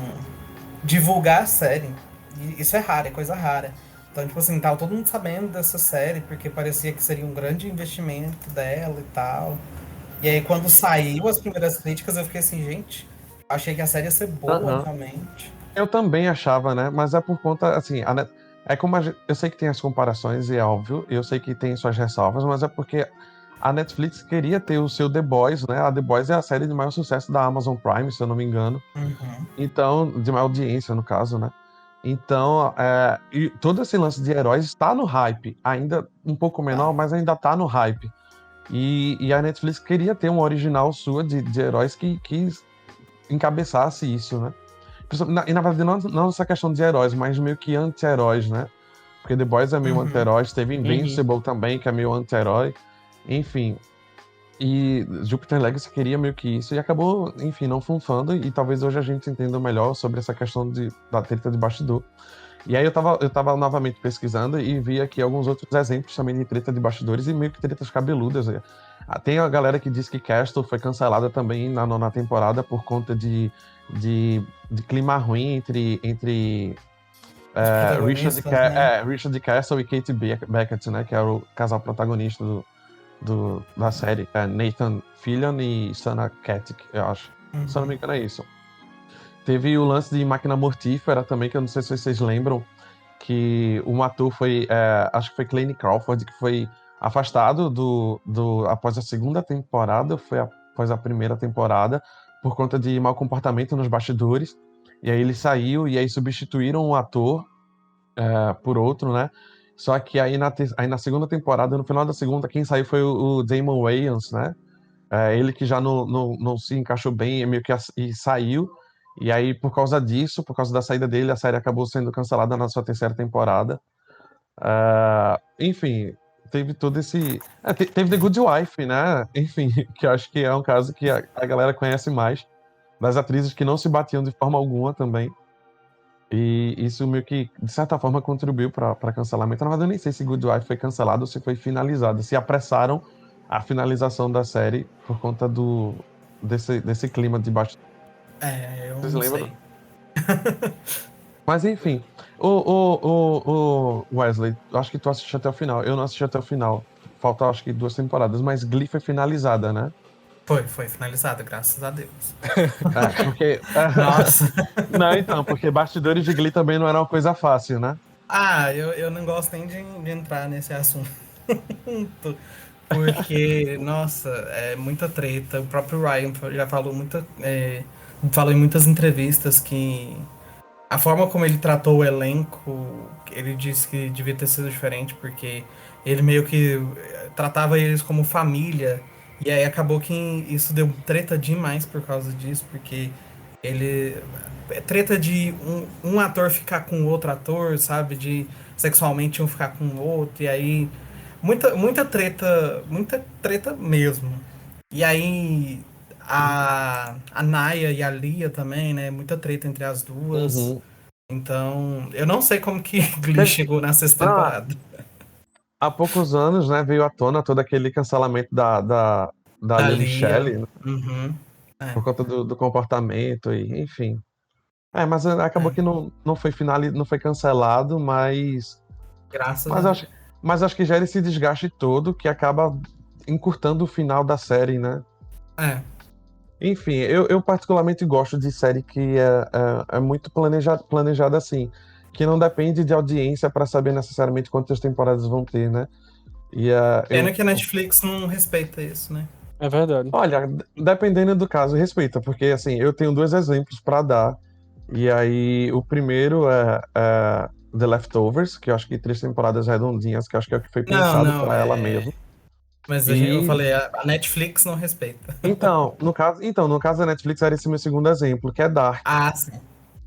B: divulgar a série. E isso é raro, é coisa rara. Então, tipo assim, tava todo mundo sabendo dessa série, porque parecia que seria um grande investimento dela e tal. E aí, quando saiu as primeiras críticas, eu fiquei assim, gente, achei que a série ia ser boa, realmente.
A: Eu também achava, né? Mas é por conta, assim, como eu sei que tem as comparações, e é óbvio, eu sei que tem suas ressalvas, mas é porque a Netflix queria ter o seu The Boys, né? A The Boys é a série de maior sucesso da Amazon Prime, se eu não me engano.
B: Uhum.
A: Então, de maior audiência, no caso, né? Então, e todo esse lance de heróis está no hype, ainda um pouco menor, mas ainda está no hype. E a Netflix queria ter uma original sua de heróis que encabeçasse isso, né? E na verdade, não essa questão de heróis, mas meio que anti-heróis, né? Porque The Boys é meio anti-herói, teve Invincible também, que é meio anti-herói. Enfim, e Jupiter Legacy queria meio que isso, e acabou, enfim, não funfando, e talvez hoje a gente entenda melhor sobre essa questão da treta de bastidor. E aí eu tava novamente pesquisando e vi aqui alguns outros exemplos também de treta de bastidores e meio que tretas cabeludas. Tem a galera que diz que Castle foi cancelada também na 9ª temporada por conta de clima ruim entre Richard Castle e Kate Beckett, né, que era o casal protagonista da série. Nathan Fillion e Sana Katic, eu acho. Se eu não me engano, é isso. Teve o lance de Máquina Mortífera também, que eu não sei se vocês lembram, que um ator foi, acho que foi Clancy Crawford, que foi afastado após a 2ª temporada, foi após a 1ª temporada, por conta de mau comportamento nos bastidores. E aí ele saiu, e aí substituíram um ator por outro, né? Só que aí na 2ª temporada, no final da 2ª, quem saiu foi o Damon Wayans, né? Ele que já não se encaixou bem, meio que e saiu. E aí, por causa disso, por causa da saída dele, a série acabou sendo cancelada na sua 3ª temporada. Enfim, teve todo esse... teve The Good Wife, né? Enfim, que eu acho que é um caso que a galera conhece mais, das atrizes que não se batiam de forma alguma também. E isso meio que, de certa forma, contribuiu para cancelamento. Na verdade, eu nem sei se Good Wife foi cancelado ou se foi finalizado. Se apressaram a finalização da série por conta desse clima de baixo.
B: Eu
A: Vocês
B: não
A: lembram?
B: sei.
A: Mas enfim, o Wesley, acho que tu assistiu até o final. Eu não assisti até o final. Falta, acho que 2 temporadas, mas Glee foi finalizada, né?
B: Foi finalizada, graças a Deus.
A: Porque...
B: Nossa.
A: Não, então, porque bastidores de Glee também não era uma coisa fácil, né?
B: Eu não gosto nem de entrar nesse assunto. Porque, nossa, é muita treta. O próprio Ryan já falou em muitas entrevistas que a forma como ele tratou o elenco, ele disse que devia ter sido diferente, porque ele meio que tratava eles como família. E aí acabou que isso deu treta demais por causa disso, porque ele. É treta de um ator ficar com outro ator, sabe? De sexualmente um ficar com o outro, e aí. Muita treta mesmo. E aí. A Naya e a Lia também, né? Muita treta entre as duas.
A: Uhum.
B: Então, eu não sei como que Glee
A: Teve-
B: chegou na 6ª
A: Ah,
B: temporada.
A: há poucos anos, né, veio à tona todo aquele cancelamento da
B: Da
A: Lea
B: Lia.
A: Michele, né,
B: Uhum.
A: por conta do comportamento, e enfim. Mas acabou
B: É.
A: que não foi não foi cancelado,
B: Graças
A: mas
B: a
A: acho,
B: Deus.
A: mas acho que gera esse desgaste todo que acaba encurtando o final da série, né?
B: É.
A: Enfim, eu particularmente gosto de série que é muito planejada assim, que não depende de audiência para saber necessariamente quantas temporadas vão ter, né? E
B: Pena que a Netflix não respeita isso, né?
C: É verdade.
A: olha, dependendo do caso, respeita, porque assim, eu tenho 2 exemplos para dar. E aí, o primeiro é The Leftovers, que eu acho que 3 temporadas redondinhas, que eu acho que é o que foi pensado
B: Não,
A: para ela mesmo.
B: Mas eu
A: E
B: falei, a Netflix não respeita.
A: no caso da Netflix era esse meu segundo exemplo, que é Dark.
B: Ah, sim.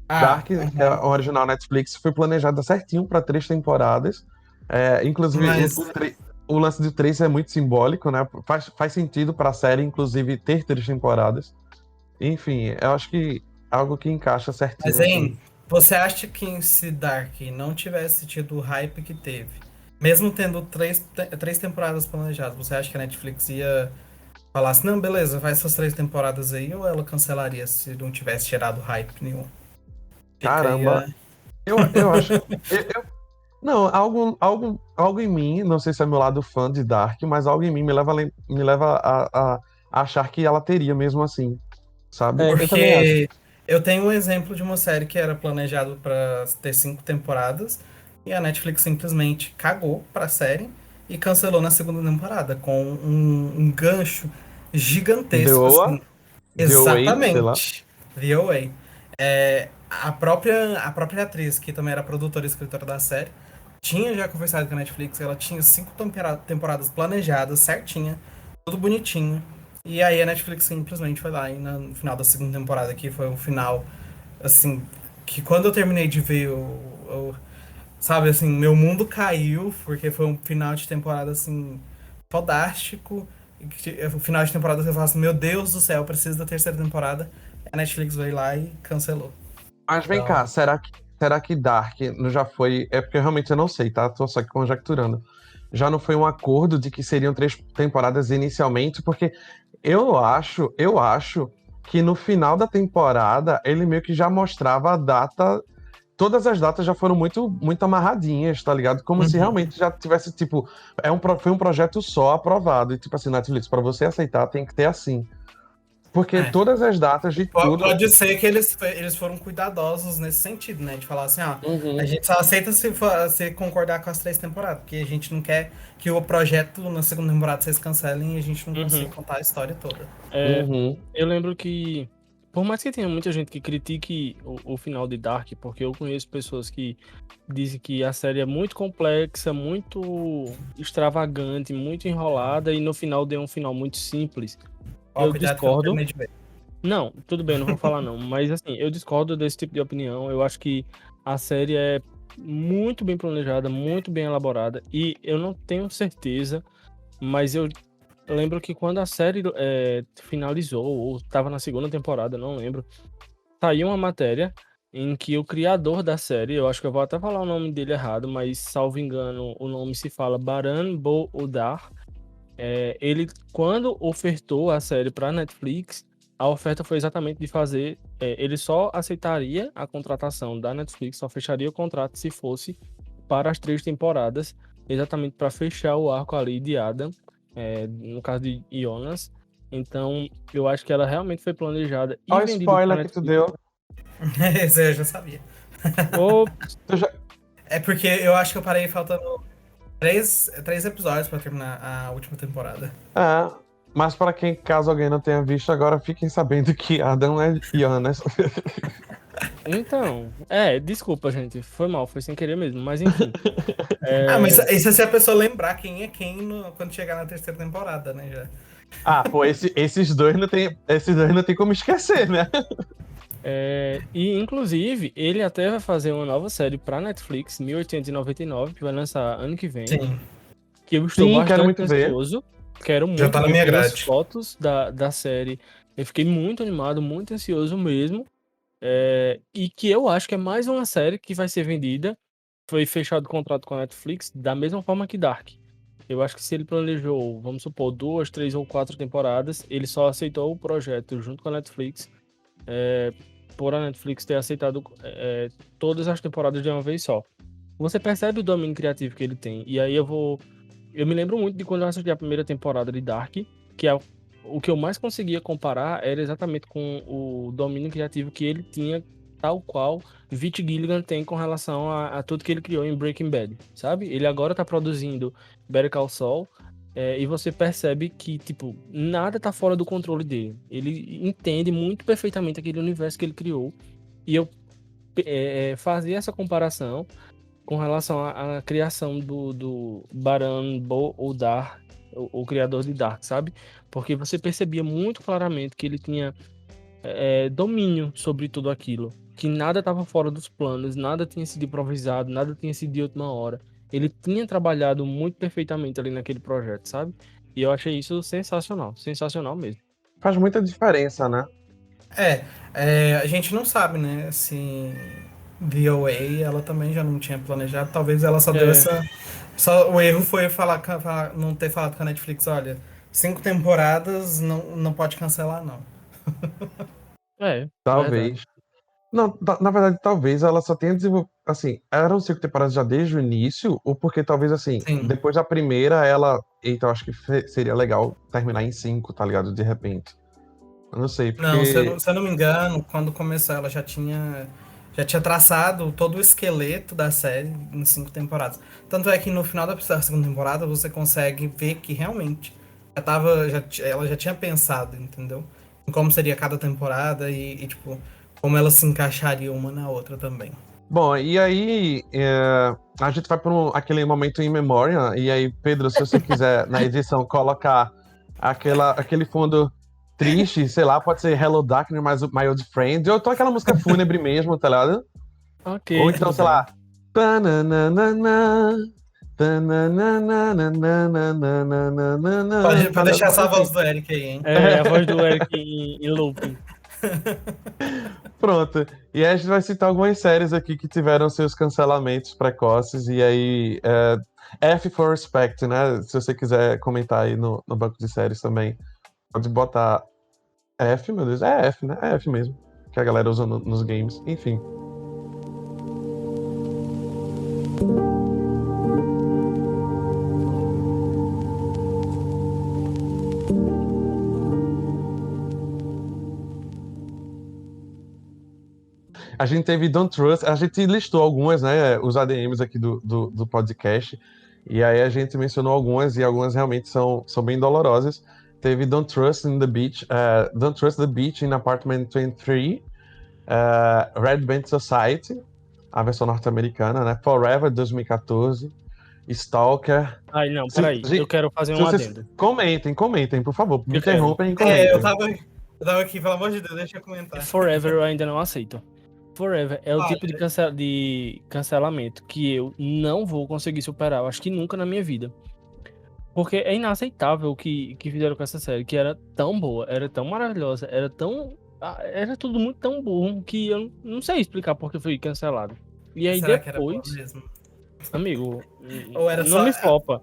A: Dark,
B: Ah,
A: que é
B: uhum.
A: a original Netflix, foi planejada certinho para 3 temporadas. Inclusive,
B: Mas,
A: o lance de 3 é muito simbólico, né? Faz sentido para a série, inclusive, ter 3 temporadas. Enfim, eu acho que é algo que encaixa certinho, assim.
B: hein, você acha que se Dark não tivesse tido o hype que teve, mesmo tendo três temporadas planejadas, você acha que a Netflix ia falar assim, não, beleza, faz essas 3 temporadas aí, ou ela cancelaria se não tivesse gerado hype nenhum? Fica aí
A: Caramba, eu acho. Não, algo em mim, não sei se é meu lado fã de Dark, mas algo em mim me leva a achar que ela teria mesmo assim, sabe?
C: Eu também acho.
B: Porque eu tenho um exemplo de uma série que era planejado para ter 5 temporadas e a Netflix simplesmente cagou pra série e cancelou na 2ª temporada com um gancho gigantesco,
A: VOA?
B: assim.
A: VOA, sei lá.
B: Exatamente. VOA. a própria atriz, que também era produtora e escritora da série, tinha já conversado com a Netflix, ela tinha 5 temporadas planejadas, certinha, tudo bonitinho. E aí a Netflix simplesmente foi lá e no final da segunda temporada, que foi um final, assim, que quando eu terminei de ver sabe, assim, meu mundo caiu, porque foi um final de temporada, assim, fodástico. O final de temporada você fala assim, meu Deus do céu, eu preciso da terceira temporada. A Netflix veio lá e cancelou.
A: Mas vem cá,
B: Então,
A: será que Dark não já foi. É porque realmente eu não sei, tá? Tô só aqui conjecturando. Já não foi um acordo de que seriam 3 temporadas inicialmente, porque eu acho que no final da temporada ele meio que já mostrava a data. Todas as datas já foram muito, muito amarradinhas, tá ligado? Como se
B: uhum.
A: realmente já tivesse, tipo, foi um projeto só aprovado. E, tipo assim, Netflix, pra você aceitar, tem que ter assim. Porque
B: É.
A: todas as datas de tudo.
B: Pode ser que eles foram cuidadosos nesse sentido, né? De falar assim, ó, a
A: Uhum,
B: gente só aceita se concordar com as 3 temporadas, porque a gente não quer que o projeto na segunda temporada vocês cancelem e a gente não consiga
C: Uhum.
B: contar a história toda.
C: É,
A: uhum.
C: eu lembro que, por mais que tenha muita gente que critique o final de Dark, porque eu conheço pessoas que dizem que a série é muito complexa, muito extravagante, muito enrolada, e no final deu um final muito simples.
B: Ó,
C: Eu
B: cuidado que eu não
C: discordo.
B: terminei de ver.
C: Não, tudo bem, não vou falar não, mas assim, eu discordo desse tipo de opinião. Eu acho que a série é muito bem planejada, muito bem elaborada, e eu não tenho certeza, mas eu lembro que quando a série finalizou, ou estava na segunda temporada, não lembro, saiu uma matéria em que o criador da série, eu acho que eu vou até falar o nome dele errado, mas salvo engano, o nome se fala Baran Bo Udar. Ele, quando ofertou a série para Netflix, a oferta foi exatamente de fazer. Ele só aceitaria a contratação da Netflix, só fecharia o contrato se fosse para as 3 temporadas, exatamente para fechar o arco ali de Adam, no caso de Jonas. Então, eu acho que ela realmente foi planejada e
A: Olha o
C: vendida para
A: spoiler que tu
C: Netflix.
A: deu.
B: Esse eu já sabia.
C: Ou,
A: Tu já...
B: É porque eu acho que eu parei faltando três episódios pra terminar a última temporada.
A: É, mas para quem, caso alguém não tenha visto, agora fiquem sabendo que Adam é Jonas.
C: então, desculpa, gente, foi mal, foi sem querer mesmo, mas enfim.
B: Ah, mas
C: É,
B: isso é se a pessoa lembrar quem é quem quando chegar na terceira temporada, né? Já.
A: Ah, pô, esses dois não tem como esquecer, né?
C: e inclusive, ele até vai fazer uma nova série pra Netflix, 1899, que vai lançar ano que vem.
B: Sim,
C: Que eu estou
A: Sim, quero
C: bastante
A: muito ver.
C: ansioso. Quero
B: já
C: muito
B: tá na
C: ver. Eu
B: minha
C: vi as
B: grade.
C: fotos da série. Eu fiquei muito animado, muito ansioso mesmo. E que eu acho que é mais uma série que vai ser vendida. Foi fechado o contrato com a Netflix da mesma forma que Dark. Eu acho que se ele planejou, vamos supor, 2, 3 ou 4 temporadas, ele só aceitou o projeto junto com a Netflix, por a Netflix ter aceitado todas as temporadas de uma vez só. Você percebe o domínio criativo que ele tem. E aí eu me lembro muito de quando eu assisti a primeira temporada de Dark, que o que eu mais conseguia comparar era exatamente com o domínio criativo que ele tinha, tal qual Vince Gilligan tem com relação a tudo que ele criou em Breaking Bad, sabe? Ele agora tá produzindo Better Call Saul, e você percebe que, tipo, nada tá fora do controle dele. Ele entende muito perfeitamente aquele universo que ele criou. E eu fazia essa comparação com relação à criação do Baran Bo Odar, o criador de Dark, sabe? Porque você percebia muito claramente que ele tinha domínio sobre tudo aquilo, que nada estava fora dos planos, nada tinha sido improvisado, nada tinha sido de última hora. Ele tinha trabalhado muito perfeitamente ali naquele projeto, sabe? E eu achei isso sensacional, sensacional mesmo.
A: Faz muita diferença, né?
B: A gente não sabe, né, se VOA ela também já não tinha planejado, talvez ela só deu
C: É,
B: essa. Só o erro foi não ter falado com a Netflix, olha, 5 temporadas não pode cancelar, não.
C: verdade.
A: Talvez. Não, na verdade, talvez ela só tenha desenvolvido. Assim, eram 5 temporadas já desde o início, ou porque talvez, assim,
B: Sim.
A: depois da primeira, ela. Eita, eu acho que seria legal terminar em 5, tá ligado? De repente. Eu não sei,
B: Não,
A: porque.
B: se eu não me engano, quando começou ela já tinha traçado todo o esqueleto da série em 5 temporadas. Tanto é que no final da segunda temporada você consegue ver que realmente ela já tinha pensado, entendeu? Em como seria cada temporada tipo, como elas se encaixariam uma na outra também.
A: Bom, e aí a gente vai para aquele momento em memória, e aí, Pedro, se você quiser na edição colocar aquele fundo triste, sei lá, pode ser Hello Darkness, My Old Friend, ou então aquela música fúnebre mesmo, tá ligado?
C: Ok,
A: Ou então,
C: tudo
A: sei
C: bem.
A: lá. Tananana, tananana,
B: Pode deixar essa
A: enfim.
B: voz do Eric aí, hein?
C: É, a voz do Eric em looping.
A: Pronto. E aí a gente vai citar algumas séries aqui que tiveram seus cancelamentos precoces. E aí, F for Respect, né? Se você quiser comentar aí no banco de séries também, pode botar F, meu Deus. É F, né? É F mesmo. Que a galera usa nos games. Enfim. A gente teve Don't Trust, a gente listou algumas, né? Os ADMs aqui do podcast. E aí a gente mencionou algumas, e algumas realmente são bem dolorosas. Teve Don't Trust in the Beach, Don't Trust the Beach in Apartment 23, Red Band Society, a versão norte-americana, né? Forever, 2014, Stalker.
C: Ai, não, peraí. Eu quero fazer
A: Se
C: um
A: vocês
C: adendo.
A: comentem, por favor. Me
C: Eu quero.
A: interrompem e comentem.
B: Eu tava aqui, pelo amor de Deus, deixa eu comentar.
C: Forever eu ainda não aceito. Forever é o tipo de cancelamento que eu não vou conseguir superar. Eu acho que nunca na minha vida. Porque é inaceitável o que fizeram com essa série, que era tão boa, era tão maravilhosa, era tão. Era tudo muito tão bom que eu não sei explicar porque foi cancelado. E aí
B: Será que era boa
C: depois,
B: mesmo?
C: amigo,
B: Ou era
C: não
B: só...
C: me flopa.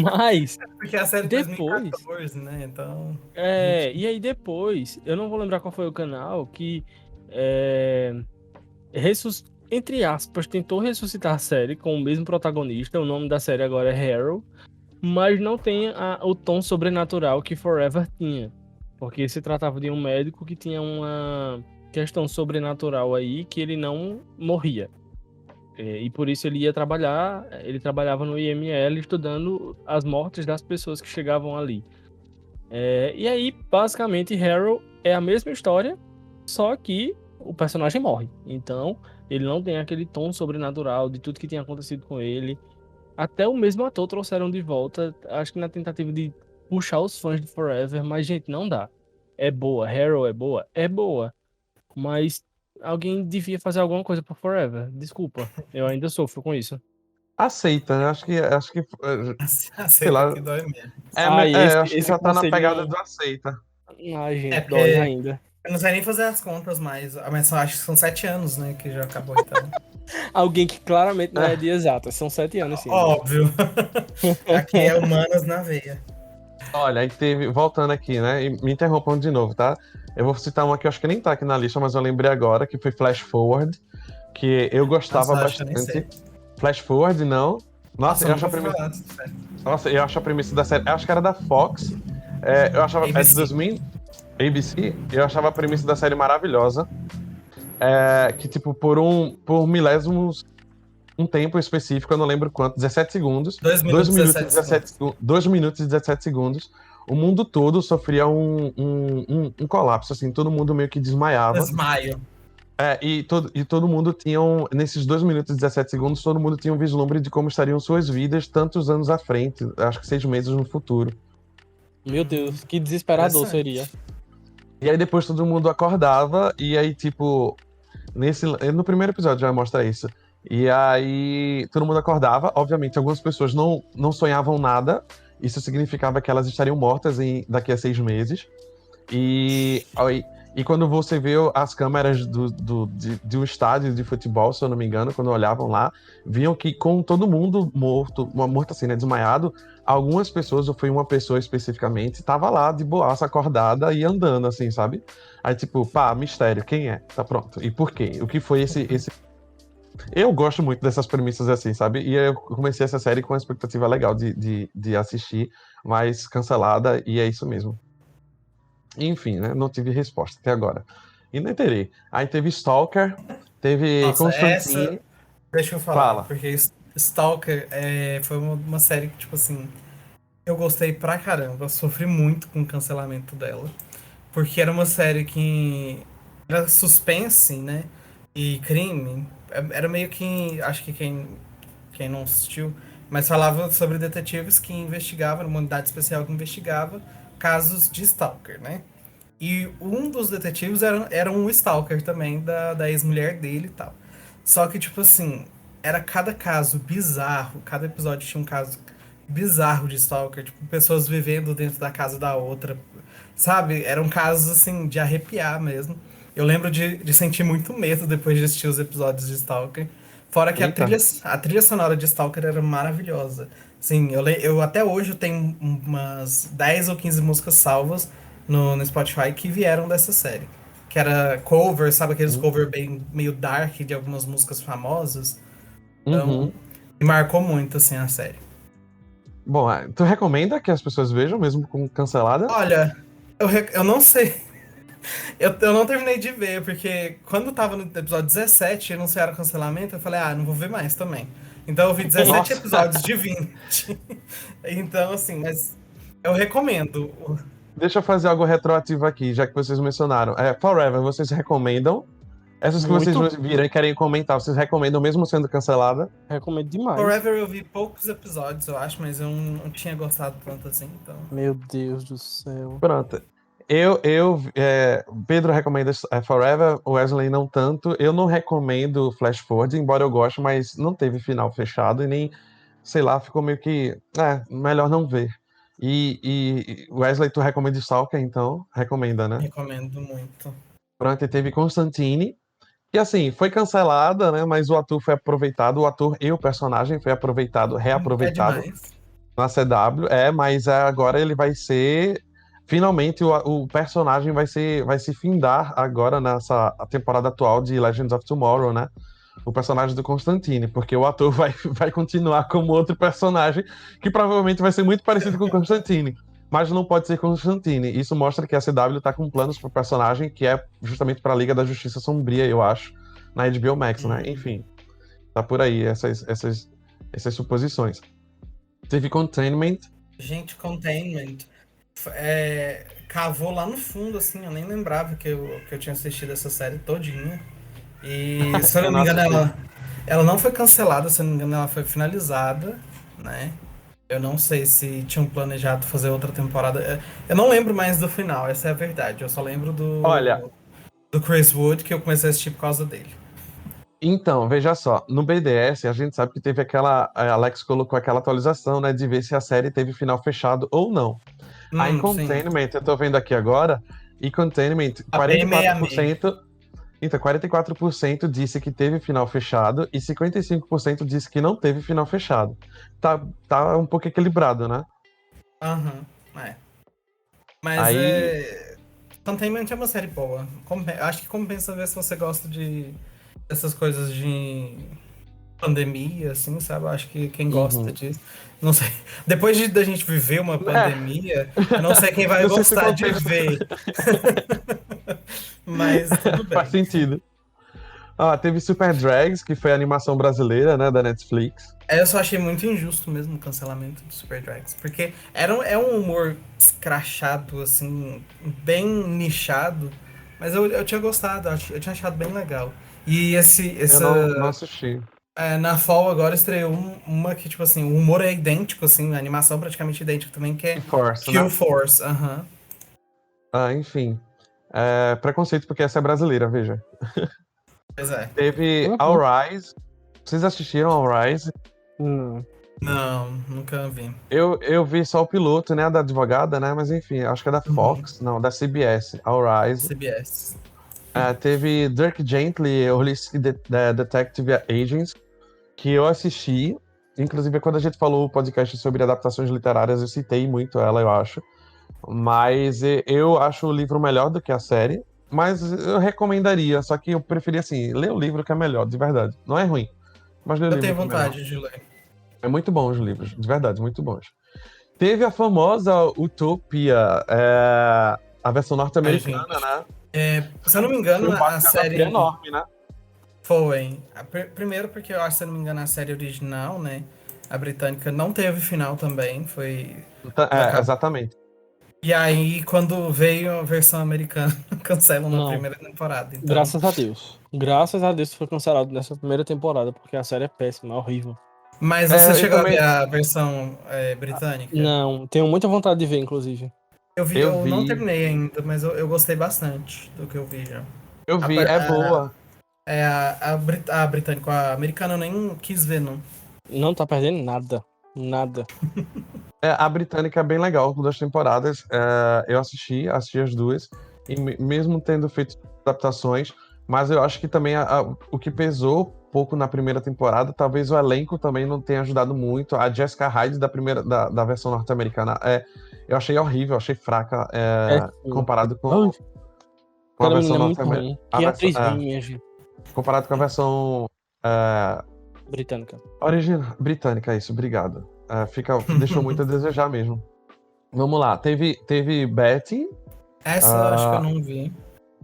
C: Mas
B: Porque a série de
C: depois.
B: 2014, né? Então...
C: E aí depois, eu não vou lembrar qual foi o canal que, entre aspas, tentou ressuscitar a série com o mesmo protagonista. O nome da série agora é Harrow, mas não tem o tom sobrenatural que Forever tinha. Porque se tratava de um médico que tinha uma questão sobrenatural aí que ele não morria. E por isso ele trabalhava no IML estudando as mortes das pessoas que chegavam ali. E aí, basicamente, Harrow é a mesma história, só que o personagem morre. Então, ele não tem aquele tom sobrenatural de tudo que tinha acontecido com ele. Até o mesmo ator trouxeram de volta, acho que na tentativa de puxar os fãs de Forever, mas, gente, não dá. É boa, Harrow é boa? É boa. Mas alguém devia fazer alguma coisa por Forever. Desculpa, eu ainda sofro com isso.
A: Aceita, né? Acho que sei
B: Aceita
A: lá.
B: que dói mesmo.
A: Acho que
C: Esse
A: já tá na pegada
C: conselhinho...
A: do aceita.
C: Ai, gente,
B: Porque
C: dói ainda.
B: eu não sei nem fazer as contas mais. Mas eu acho que são 7 anos, né? Que já acabou, então.
C: Alguém que claramente não é de exatas. São 7 anos, sim.
B: Óbvio. Aqui é humanas na veia.
A: Olha, aí teve, voltando aqui, né? E me interrompam de novo, tá? Eu vou citar uma que eu acho que nem tá aqui na lista, mas eu lembrei agora, que foi Flash Forward, que eu gostava
B: Nossa, acho que eu nem
A: bastante.
B: sei.
A: Flash Forward, não. Nossa, eu
B: eu
A: acho a
B: nunca ouvi
A: premissa.
B: falar, sério.
A: Nossa, eu acho a premissa da série. Eu acho que era da Fox. Eu achava. É de
B: ABC.
A: 2000. ABC. Eu achava a premissa da série maravilhosa. Que, tipo, por milésimos. Um tempo específico, eu não lembro quanto, 17 segundos.
B: 2 minutos e 17
A: segundos. 2 minutos e 17 segundos. O mundo todo sofria um colapso, assim, todo mundo meio que desmaiava.
B: Desmaio.
A: E todo mundo tinha, nesses 2 minutos e 17 segundos, todo mundo tinha um vislumbre de como estariam suas vidas tantos anos à frente, acho que 6 meses no futuro.
C: Meu Deus, que desesperador seria.
A: E aí depois todo mundo acordava, e aí, tipo, no primeiro episódio já mostra isso. E aí todo mundo acordava, obviamente algumas pessoas não sonhavam nada, isso significava que elas estariam mortas daqui a 6 meses. E quando você vê as câmeras de um estádio de futebol, se eu não me engano, quando olhavam lá, viam que com todo mundo morto assim, né, desmaiado, algumas pessoas, ou foi uma pessoa especificamente, estava lá de boaça, acordada e andando, assim, sabe? Aí tipo, pá, mistério, quem é? Tá pronto. E por quê? O que foi esse... Eu gosto muito dessas premissas assim, sabe? E eu comecei essa série com uma expectativa legal de assistir, mas cancelada, e é isso mesmo. Enfim, né? Não tive resposta até agora. E nem terei. Aí teve Stalker, teve
B: Nossa,
A: Constantine.
B: deixa eu falar,
A: Fala.
B: porque Stalker foi uma série que, tipo assim, eu gostei pra caramba, eu sofri muito com o cancelamento dela, porque era uma série que era suspense, né? E crime. Era meio que, acho que quem não assistiu, mas falava sobre detetives que investigavam, uma unidade especial que investigava casos de stalker, né? E um dos detetives era um stalker também, da ex-mulher dele e tal. Só que, tipo assim, era cada caso bizarro, cada episódio tinha um caso bizarro de stalker, tipo, pessoas vivendo dentro da casa da outra, sabe? Eram casos, assim, de arrepiar mesmo. Eu lembro de sentir muito medo depois de assistir os episódios de Stalker. Fora que
A: Eita.
B: a trilha sonora de Stalker era maravilhosa. Sim, eu até hoje eu tenho umas 10 ou 15 músicas salvas no Spotify que vieram dessa série. Que era cover, sabe aqueles cover bem meio dark de algumas músicas famosas? Então,
A: Uhum.
B: me marcou muito, assim, a série.
A: Bom, tu recomenda que as pessoas vejam mesmo com cancelada?
B: Olha, eu não sei. Eu não terminei de ver, porque quando tava no episódio 17 e anunciaram o cancelamento, eu falei, não vou ver mais também. Então eu vi 17
A: Nossa.
B: episódios de 20. Então, assim, mas eu recomendo.
A: Deixa eu fazer algo retroativo aqui, já que vocês mencionaram. Forever, vocês recomendam? Essas que vocês
C: Muito.
A: viram e querem comentar, vocês recomendam mesmo sendo cancelada?
C: Recomendo demais.
B: Forever eu vi poucos episódios, eu acho, mas eu não tinha gostado tanto assim, então.
C: Meu Deus do céu.
A: Pronto. Pedro recomenda Forever, o Wesley não tanto. Eu não recomendo Flash Forward, embora eu goste, mas não teve final fechado e nem, sei lá, ficou meio que. Melhor não ver. E Wesley, tu recomenda Stalker, então? Recomenda, né?
B: Recomendo muito.
A: Pronto, e teve Constantine, que assim, foi cancelada, né? Mas o ator foi aproveitado, o ator e o personagem foi aproveitado,
B: É
A: reaproveitado
B: demais.
A: na CW, mas agora ele vai ser. Finalmente o personagem vai se findar agora nessa a temporada atual de Legends of Tomorrow, né? O personagem do Constantine, porque o ator vai continuar como outro personagem que provavelmente vai ser muito parecido com o Constantine, mas não pode ser Constantine. Isso mostra que a CW tá com planos pro personagem que é justamente pra Liga da Justiça Sombria, eu acho, na HBO Max, né? Enfim, tá por aí essas suposições. Teve Containment.
B: Gente, Containment cavou lá no fundo, assim, eu nem lembrava que eu tinha assistido essa série todinha. E, se eu
A: Eu
B: não me
A: não
B: engano,
A: assisti.
B: ela não foi cancelada, se eu não me engano, ela foi finalizada, né? Eu não sei se tinham planejado fazer outra temporada. Eu não lembro mais do final, essa é a verdade. Eu só lembro
A: Olha,
B: do Chris Wood, que eu comecei a assistir por causa dele.
A: então, veja só, no BDS a gente sabe que teve a Alex colocou aquela atualização, né, de ver se a série teve final fechado ou não. Aí
B: Sim.
A: Containment, eu tô vendo aqui agora, e Containment,
B: A bem meia meia.
A: 44% disse que teve final fechado e 55% disse que não teve final fechado. Tá um pouco equilibrado, né?
B: Aham, é. Mas
A: Aí,
B: Containment é uma série boa. Acho que compensa ver se você gosta dessas coisas de pandemia, assim, sabe? Eu acho que quem gosta
A: uhum.
B: disso. Não sei. Depois da gente viver uma
A: É,
B: pandemia, eu não sei quem vai
A: não sei se
B: gostar de
A: compensa.
B: ver. Mas tudo
A: Faz
B: bem.
A: sentido. Teve Super Drags, que foi a animação brasileira, né, da Netflix.
B: Eu só achei muito injusto mesmo o cancelamento do Super Drags, porque é um humor escrachado, assim, bem nichado, mas eu tinha gostado, eu tinha achado bem legal. E
A: Eu não assisti.
B: na Fall agora estreou uma que, tipo assim, o humor é idêntico, assim, a animação praticamente idêntica também, que é
A: Force,
B: Kill
A: né?
B: Force, aham.
A: Enfim. Preconceito porque essa é brasileira, veja.
B: Pois é.
A: Teve All
C: Uhum.
A: Rise. Vocês assistiram All Rise?
C: Não.
B: Não, nunca vi.
A: Eu vi só o piloto, né, da advogada, né, mas enfim, acho que é da
B: Uhum.
A: Fox, não, da CBS, All Rise.
B: CBS.
A: Teve Dirk Gently, Holistic Detective Agents, que eu assisti. Inclusive, quando a gente falou o podcast sobre adaptações literárias, eu citei muito ela, eu acho. Mas eu acho o livro melhor do que a série. Mas eu recomendaria, só que eu preferia, assim, ler o livro que é melhor, de verdade. Não é ruim, mas ler o
B: Eu
A: livro
B: tenho
A: que é melhor.
B: vontade de ler.
A: É muito bom os livros, de verdade, muito bons. Teve a famosa Utopia, a versão
B: Ai,
A: norte-americana,
B: gente.
A: né?
B: Se eu não me
A: Foi
B: engano,
A: um
B: a
A: baque de desafio
B: série
A: enorme, né?
B: foi. Primeiro porque eu acho, se eu não me engano, a série original, né? A britânica não teve final também. Foi.
A: Então,
B: Acabou.
A: exatamente.
B: E aí, quando veio a versão americana, cancelam na
C: Não.
B: primeira temporada. Então,
C: Graças a Deus. Graças a Deus foi cancelado nessa primeira temporada, porque a série é péssima, é horrível.
B: mas você
A: Eu
B: chegou a ver
A: também.
B: a versão britânica?
C: Não, tenho muita vontade de ver, inclusive.
A: Eu
B: Eu não
A: vi.
B: terminei ainda, mas eu gostei bastante do que eu vi já.
A: Eu
B: A,
A: vi,
B: par-
A: é boa.
B: a britânica, a americana eu nem quis ver, não.
C: Não tá perdendo nada. Nada.
A: A britânica é bem legal, com 2 temporadas. Eu assisti as duas, e mesmo tendo feito adaptações, mas eu acho que também o que pesou pouco na primeira temporada, talvez o elenco também não tenha ajudado muito. A Jessica Hyde da versão norte-americana, eu achei horrível, achei fraca,
C: É sim.
A: comparado
C: Ai,
A: com a
C: aquela
A: versão
C: menina é muito
A: norte-americana.
C: ruim. Que atriz ruim, minha gente.
A: Comparado com a versão
C: Britânica.
A: original britânica, isso, obrigado. Deixou muito a desejar mesmo. Vamos lá, teve Betty,
B: Essa eu acho que eu
A: ah,
B: não vi.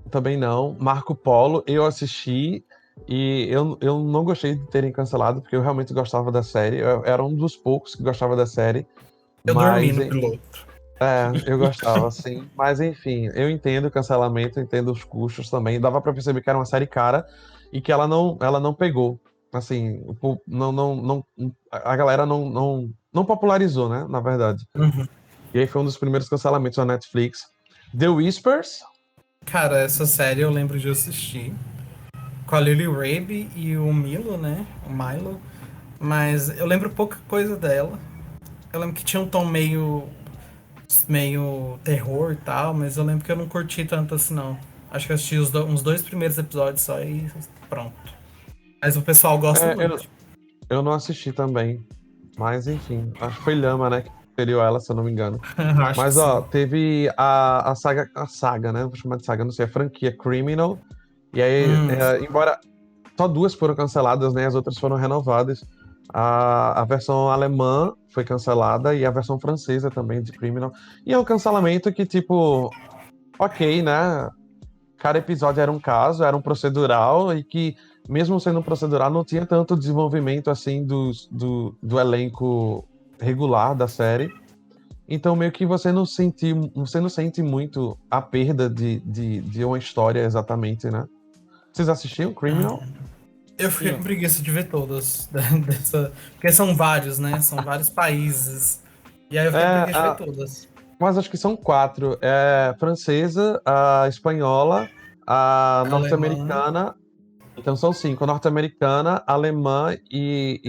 A: também não. Marco Polo, eu assisti e eu não gostei de terem cancelado, porque eu realmente gostava da série. Eu era um dos poucos que gostava da série,
B: Eu dormi
A: mas
B: no piloto.
A: eu gostava, sim. Mas enfim, eu entendo o cancelamento, entendo os custos também. Dava pra perceber que era uma série cara e que ela não pegou. Assim, a galera não popularizou, né? Na verdade.
B: Uhum.
A: E aí foi um dos primeiros cancelamentos da Netflix. The Whispers.
B: Cara, essa série eu lembro de assistir. Com a Lily Rabe e o Milo, né? O Milo. Mas eu lembro pouca coisa dela. Eu lembro que tinha um tom meio terror e tal, mas eu lembro que eu não curti tanto assim, não. Acho que eu assisti uns 2 primeiros episódios só e pronto. Mas o pessoal gosta
A: É, eu,
B: muito.
A: eu não assisti também. Mas enfim, acho que foi Lama, né? Que feriu ela, se eu não me engano.
B: Acho que
A: Mas ó,
B: sim.
A: teve a saga, né? Vou chamar de saga, não sei, a franquia Criminal. E aí,
B: Hum,
A: embora só 2 foram canceladas, né? As outras foram renovadas. A versão alemã foi cancelada e a versão francesa também de Criminal. E é um cancelamento que, tipo, ok, né? Cada episódio era um caso, era um procedural, e que, mesmo sendo um procedural, não tinha tanto desenvolvimento assim do elenco regular da série. Então, meio que você não sente muito a perda de uma história exatamente, né? Vocês assistiam Criminal?
B: eu fiquei com
C: Não.
B: preguiça de ver todas dessa. Porque são vários, né? São vários países. E aí eu fiquei com
A: É,
B: preguiça de ver todas.
A: mas acho que são 4. A francesa, a espanhola, a
B: Alemã.
A: norte-americana. Então são 5. A norte-americana, a alemã e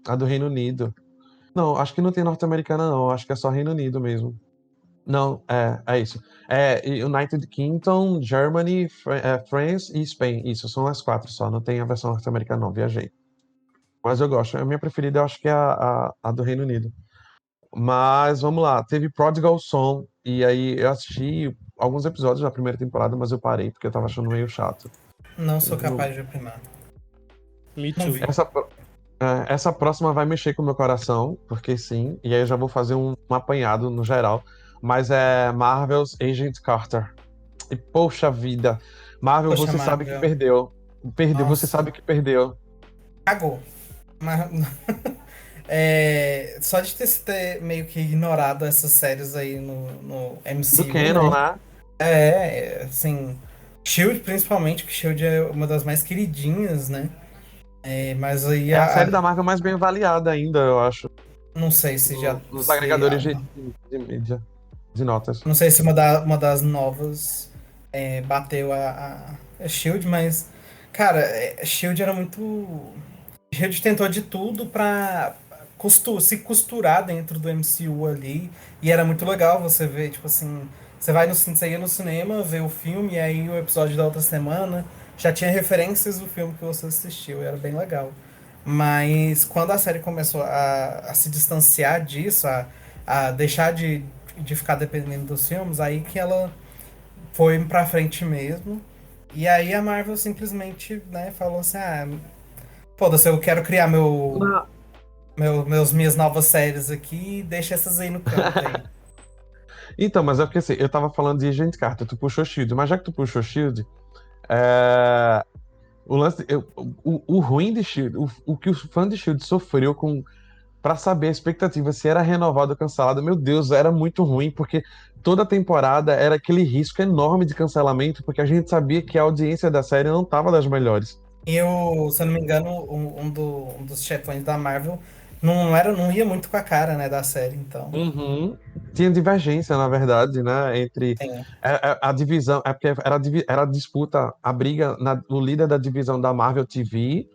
A: a do Reino Unido. Não, acho que não tem norte-americana, não. Acho que é só Reino Unido mesmo. Não, é isso. United Kingdom, Germany, France e Spain. Isso, são as 4 só. Não tem a versão norte-americana, não. Viajei. Mas eu gosto. A minha preferida, eu acho que é a do Reino Unido. Mas vamos lá. Teve Prodigal Son. E aí eu assisti alguns episódios da primeira temporada, mas eu parei porque eu tava achando meio chato.
B: Não sou
C: No-
B: capaz de opinar.
C: Me
B: Não
C: too.
B: vi.
A: Essa próxima vai mexer com o meu coração, porque sim. E aí eu já vou fazer um apanhado no geral. Mas é Marvel's Agent Carter. E poxa vida, Marvel,
B: Poxa,
A: você sabe que
B: Marvel.
A: perdeu. Perdeu, você
B: Nossa.
A: sabe que perdeu.
B: Cagou. Mas, só de ter meio que ignorado essas séries aí no
A: Do
B: MCU,
A: Canon,
B: né?
A: né?
B: Assim. Shield, principalmente, que Shield é uma das mais queridinhas, né? Mas aí
A: É a série da Marvel mais bem avaliada ainda, eu acho.
B: não sei se já.
A: Nos agregadores de mídia, de notas.
B: Não sei se uma das novas bateu a Shield, mas. Cara, Shield era muito. Shield tentou de tudo pra se costurar dentro do MCU ali. E era muito legal você ver, tipo assim. Você ia no cinema, ver o filme, e aí o episódio da outra semana já tinha referências do filme que você assistiu. E era bem legal. Mas quando a série começou a se distanciar disso, a deixar de ficar dependendo dos filmes, aí que ela foi pra frente mesmo. E aí a Marvel simplesmente, né, falou assim, foda-se, eu quero criar
A: Não.
B: minhas novas séries aqui e deixa essas aí no canto aí.
A: Então, mas é porque assim, eu tava falando de Agent Carter, tu puxou Shield, mas já que tu puxou Shield, é, o lance, o ruim de Shield, o que o fã de Shield sofreu com pra saber a expectativa se era renovado ou cancelado, meu Deus, era muito ruim, porque toda temporada era aquele risco enorme de cancelamento, porque a gente sabia que a audiência da série não tava das melhores.
B: E eu, se eu não me engano, um dos chefões da Marvel não ia muito com a cara, né, da série, então.
A: Uhum. Tinha divergência, na verdade, né, entre
B: Sim.
A: a divisão, é porque era a disputa, a briga, o líder da divisão da Marvel TV,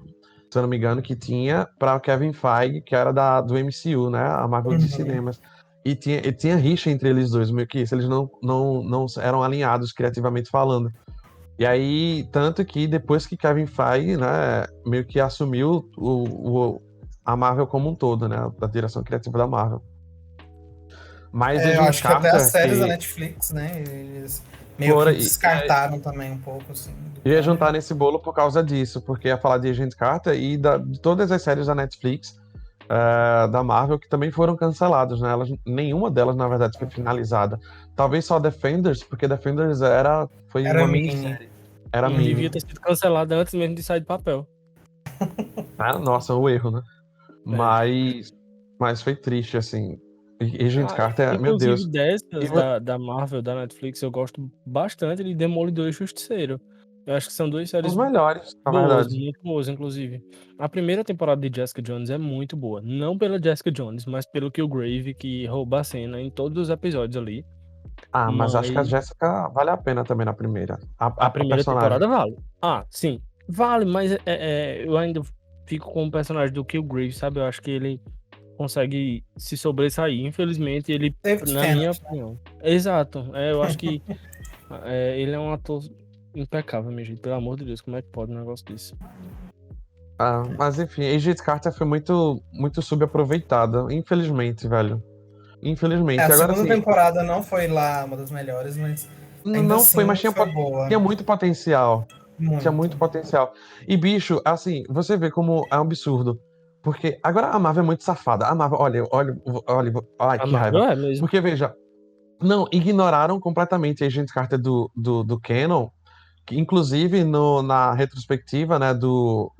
A: se eu não me engano, que tinha para o Kevin Feige, que era do MCU, né, a Marvel de
B: Uhum.
A: cinemas. E tinha rixa entre eles dois, meio que isso, eles não eram alinhados criativamente falando. E aí, tanto que depois que Kevin Feige, né, meio que assumiu a Marvel como um todo, né, a direção criativa da Marvel. Mas
B: Eu
A: Agent
B: acho que até as
A: Carter,
B: séries da
A: que
B: Netflix, né, eles meio que
A: fora,
B: descartaram também um pouco, assim, do
A: ia
B: plano.
A: juntar nesse bolo por causa disso, porque ia falar de Agent Carter e de todas as séries da Netflix, da Marvel, que também foram canceladas, né? Nenhuma delas, na verdade, foi finalizada. Talvez só Defenders, porque Defenders foi
B: Era
A: uma
B: mini.
A: minissérie. Era
C: Devia
A: mini.
C: ter sido cancelada antes mesmo de sair do papel.
A: Ah, nossa, o erro, né?
C: É.
A: Mas foi triste, assim. E Agent Carter, meu
C: Inclusive
A: Deus.
C: dessas
A: E
C: da Marvel, da Netflix, eu gosto bastante de Demolidor e Justiceiro. Eu acho que são duas
A: os
C: séries
A: melhores, na
C: boas,
A: verdade.
C: muito boas, inclusive. A primeira temporada de Jessica Jones é muito boa. Não pela Jessica Jones, mas pelo Killgrave, que rouba a cena em todos os episódios ali.
A: Ah, mas acho que a
C: Mas
A: Jessica vale a pena também na primeira.
C: a
A: A
C: primeira
A: personagem.
C: temporada vale. Ah, sim, vale, mas eu ainda fico com o personagem do Killgrave, sabe? Eu acho que ele consegue se sobressair. Infelizmente, ele,
B: David
C: na minha
B: Tennant, né?
C: opinião. Exato. Eu acho que ele é um ator impecável, meu gente. Pelo amor de Deus, como é que pode um negócio desse?
A: Ah, mas enfim, Agent Carter foi muito, muito subaproveitada, infelizmente, velho.
B: A
A: Infelizmente. Agora,
B: segunda
A: assim,
B: temporada não foi lá uma das melhores, mas ainda
A: não foi, mas
B: assim foi boa.
A: tinha muito potencial. Tinha
B: Muito.
A: muito potencial. E, bicho, assim, você vê como é um absurdo. Porque agora a Marvel é muito safada. A Marvel, olha, ai,
C: A
A: que raiva.
C: Marvel é mesmo.
A: Porque, veja, não, ignoraram completamente a Agent Carter do Canon, que inclusive na retrospectiva, né, do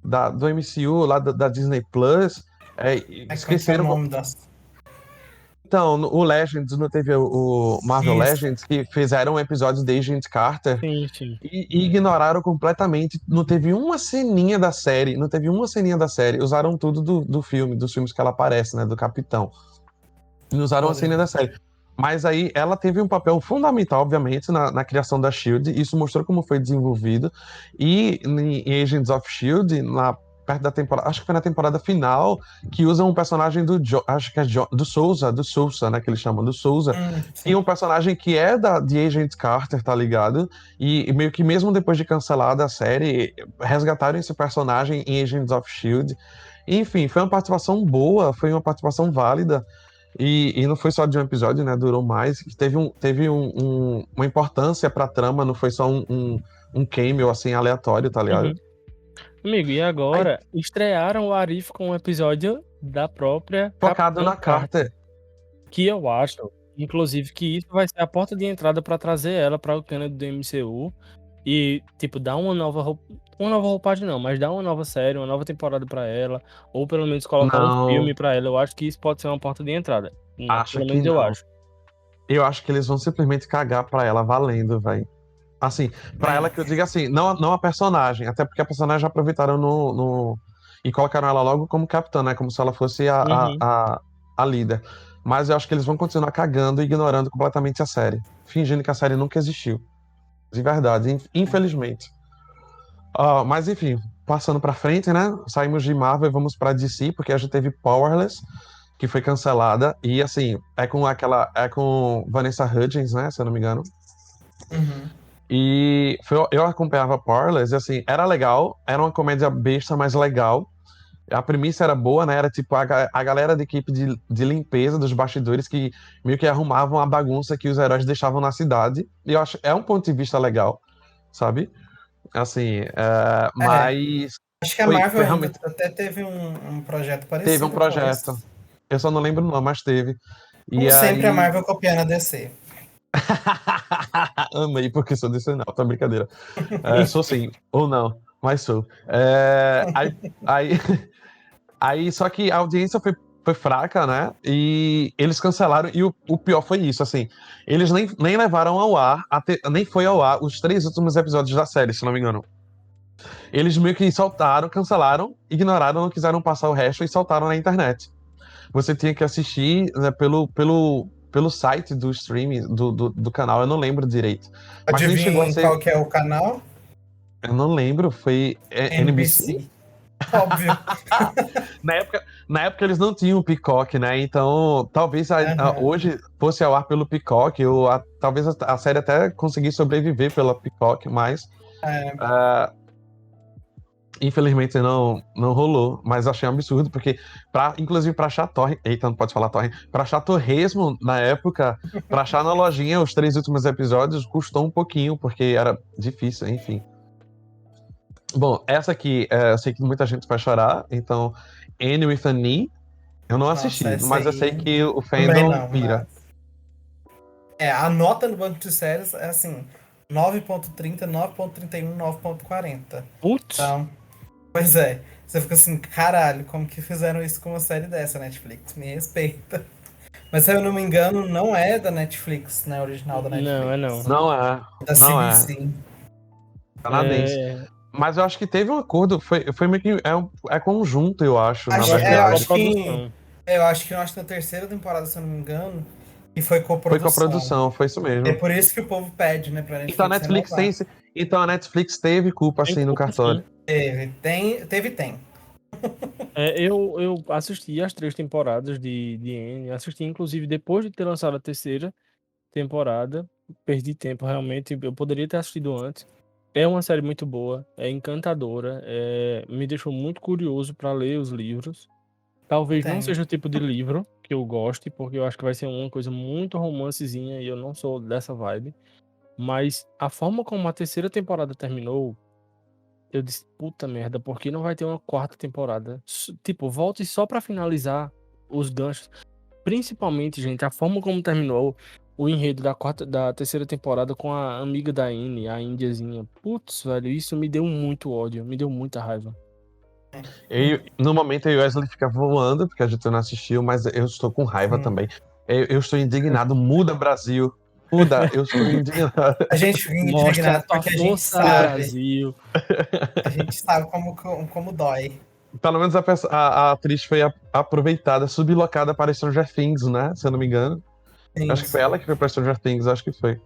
A: MCU, lá da Disney Plus,
B: Como que é o
A: esqueceram.
B: nome das.
A: Então, o Legends, não teve o Marvel
B: Isso.
A: Legends, que fizeram episódios de Agent Carter
C: Sim, sim.
A: e ignoraram completamente. Não teve uma ceninha da série, não teve uma ceninha da série. Usaram tudo do filme, dos filmes que ela aparece, né, do Capitão. Não usaram a ceninha da série. Mas aí ela teve um papel fundamental, obviamente, na criação da Shield. Isso mostrou como foi desenvolvido. E em Agents of Shield, perto da temporada, acho que foi na temporada final, que usam um personagem acho que é do Sousa, né, que eles chamam, do Sousa. E
B: Sim.
A: um personagem que é de Agent Carter, tá ligado? E meio que mesmo depois de cancelada a série, resgataram esse personagem em Agents of Shield. Enfim, foi uma participação boa, foi uma participação válida. E não foi só de um episódio, né? Durou mais. Teve uma importância pra trama, não foi só um cameo assim aleatório, tá ligado?
C: Uhum. Amigo, e
A: Aí,
C: agora estrearam o Arif com um episódio da própria
A: focado
C: Capitã
A: na
C: Carter,
A: Carter.
C: que eu acho, inclusive, que isso vai ser a porta de entrada pra trazer ela para o canon do MCU e, tipo, dar uma nova roupagem não, mas dar uma nova série, uma nova temporada pra ela, ou pelo menos colocar um
A: Não,
C: filme pra ela. Eu acho que isso pode ser uma porta de entrada.
A: acho
C: Pelo
A: que
C: menos eu
A: não.
C: acho.
A: Eu acho que eles vão simplesmente cagar pra ela valendo, velho. Assim, pra ela que eu digo assim, não a personagem, até porque a personagem já aproveitaram e colocaram ela logo como capitã, né? Como se ela fosse
C: Uhum.
A: a líder. Mas eu acho que eles vão continuar cagando e ignorando completamente a série. Fingindo que a série nunca existiu. De verdade, infelizmente. Mas enfim, passando pra frente, né? Saímos de Marvel e vamos pra DC, porque a gente teve Powerless, que foi cancelada. E assim, é com Vanessa Hudgens, né? Se eu não me engano.
B: Uhum.
A: E eu acompanhava Powerless, e assim, era legal, era uma comédia besta, mas legal. A premissa era boa, né? Era tipo a galera da equipe de limpeza dos bastidores que meio que arrumavam a bagunça que os heróis deixavam na cidade. E eu acho é um ponto de vista legal, sabe? Assim,
B: É,
A: mas
B: acho que a
A: foi
B: Marvel
A: realmente.
B: até teve um projeto
A: Teve um
B: parecido com
A: projeto.
B: esse.
A: Eu só não lembro o nome, mas teve. E
B: Como sempre, a
A: aí.
B: Marvel copiando a DC.
A: Amei, porque sou desse não, tá brincadeira. Sou sim, ou não, mas sou. Aí, Aí, só que a audiência foi fraca, né? E eles cancelaram, e o pior foi isso, assim. Eles nem levaram ao ar, nem foi ao ar os 3 últimos episódios da série, se não me engano. Eles meio que soltaram, cancelaram, ignoraram, não quiseram passar o resto e soltaram na internet. Você tinha que assistir, né, pelo site do streaming, do canal, eu não lembro direito. Mas nem chegou a
B: Adivinha
A: ser.
B: qual que é o canal?
A: Eu não lembro, foi NBC?
B: Óbvio.
A: Na época eles não tinham o Peacock, né? Então, talvez hoje fosse ao ar pelo Peacock, ou talvez a série até conseguisse sobreviver pela Peacock, mas infelizmente não rolou. Mas achei um absurdo, porque inclusive pra achar torrent, eita, não pode falar torrent, pra achar torresmo na época, pra achar na lojinha os 3 últimos episódios, custou um pouquinho, porque era difícil, enfim. Bom, essa aqui, eu sei que muita gente vai chorar, então, Anne with an E, eu não assisti, mas eu sei que o fandom pira.
B: A nota no banco de séries é assim, 9.30, 9.31, 9.40.
C: Putz!
B: Então, pois é, você fica assim, caralho, como que fizeram isso com uma série dessa, Netflix? Me respeita. Mas se eu não me engano, não é da Netflix, né? Original da Netflix.
C: Não, é não.
A: Não é.
B: Da
A: não
B: CBC.
A: Canadense. Mas eu acho que teve um acordo, foi meio que. É conjunto, eu acho, na
B: Eu
A: verdade.
B: acho que na terceira temporada, se eu não me engano, e foi coprodução.
A: Foi coprodução, foi isso mesmo.
B: É por isso que o povo pede, né, pra Netflix.
A: Então a Netflix teve culpa, assim, no cartório.
B: Tem.
C: Eu assisti as 3 temporadas de Anne, assisti inclusive depois de ter lançado a terceira temporada, perdi tempo realmente, eu poderia ter assistido antes. É uma série muito boa, é encantadora, me deixou muito curioso para ler os livros. Talvez não seja o tipo de livro que eu goste, porque eu acho que vai ser uma coisa muito romancezinha e eu não sou dessa vibe. Mas a forma como a terceira temporada terminou, eu disse, puta merda, por que não vai ter uma 4ª temporada? Tipo, volte só pra finalizar os ganchos. Principalmente, gente, a forma como terminou o enredo da terceira temporada com a amiga da Anne, a índiazinha. Putz, velho, isso me deu muito ódio, me deu muita raiva.
A: No momento, o Wesley fica voando, porque a gente não assistiu, mas eu estou com raiva também. Eu estou indignado. Muda, Brasil. Muda, eu estou indignado.
B: A gente fica indignado porque a gente sabe. Brasil. A gente sabe como dói.
A: Pelo menos a atriz foi aproveitada, sublocada para Stranger Things, né? Se eu não me engano. Sim, acho que foi ela que foi para Stranger Things, acho que foi.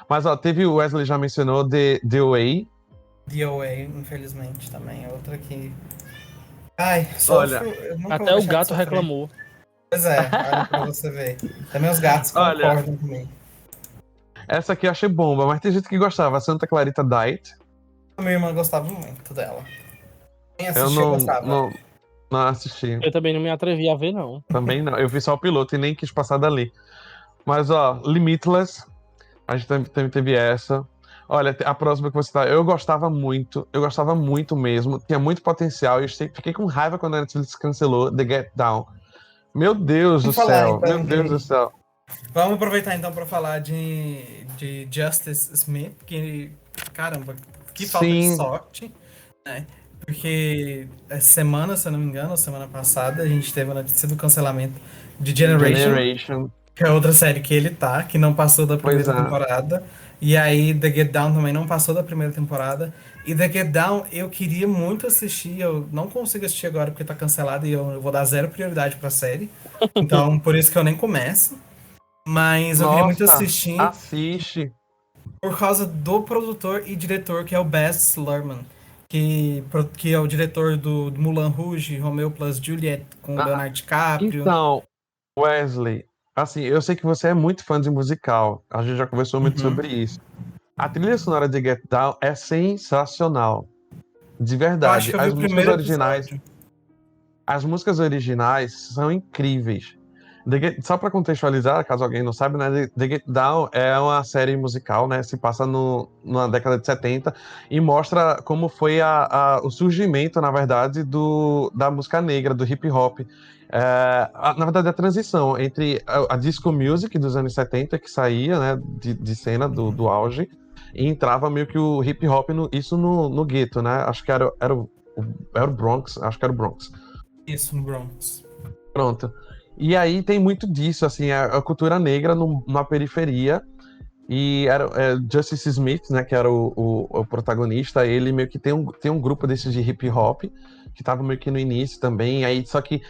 A: Mas, ó, teve o Wesley já mencionou The Way.
B: The Way, infelizmente, também. Outra que... Ai,
A: olha,
C: até o gato reclamou.
B: Pois é, olha pra você ver. Também os gatos concordam comigo.
A: Essa aqui eu achei bomba, mas tem gente que gostava. Santa Clarita Diet.
B: A minha irmã gostava muito dela. Quem
A: assistiu, gostava. Não assisti.
C: Eu também não me atrevi a ver, não.
A: Também não. Eu vi só o piloto e nem quis passar dali. Mas, ó, Limitless. A gente também teve essa. Olha, a próxima que você tá. Eu gostava muito mesmo. Tinha muito potencial. Eu fiquei com raiva quando a Netflix cancelou The Get Down. Meu Deus do céu. Então, meu Deus do céu.
B: Vamos aproveitar então para falar de Justice Smith, que, caramba, que falta de sorte, né? Porque semana, se eu não me engano, semana passada, a gente teve a notícia do cancelamento de Generation, que é outra série que ele tá, que não passou da primeira temporada. E aí The Get Down também não passou da primeira temporada. E The Get Down eu queria muito assistir, eu não consigo assistir agora porque tá cancelado e eu vou dar 0 prioridade pra série. Então, por isso que eu nem começo. Mas eu queria muito assistir.
A: Assiste.
B: Por causa do produtor e diretor, que é o Baz Luhrmann. Que é o diretor do Moulin Rouge, Romeo plus Juliet, com o Leonardo DiCaprio.
A: Então, Wesley, assim, eu sei que você é muito fã de musical. A gente já conversou muito sobre isso. A trilha sonora de Get Down é sensacional. De verdade.
B: Eu acho que eu vi o primeiro episódio.
A: As músicas originais são incríveis. Só para contextualizar, caso alguém não saiba, né, The Get Down é uma série musical, né, se passa na década de 70 e mostra como foi o surgimento, na verdade, da música negra, do hip hop. Na verdade, a transição entre a disco music dos anos 70, que saía, né, de cena do auge, e entrava meio que o hip hop, isso no gueto, né, acho que era o Bronx, acho que era o Bronx.
B: Isso, no Bronx.
A: Pronto. E aí tem muito disso, assim, a cultura negra na periferia. E era Justice Smith, né, que era o protagonista, ele meio que tem um grupo desses de hip hop, que tava meio que no início também, aí só que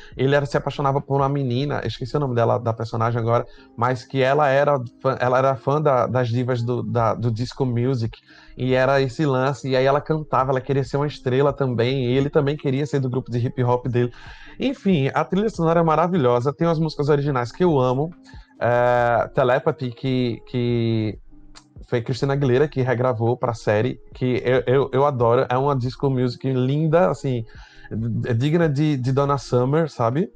A: se apaixonava por uma menina, eu esqueci o nome dela, da personagem agora, mas que ela era fã das divas do disco music, e era esse lance, e aí ela cantava, ela queria ser uma estrela também, e ele também queria ser do grupo de hip hop dele. Enfim, a trilha sonora é maravilhosa, tem umas músicas originais que eu amo, Telepathy, que foi Christina Aguilera que regravou pra série, que eu adoro. É uma disco music linda, assim, digna de Donna Summer, sabe?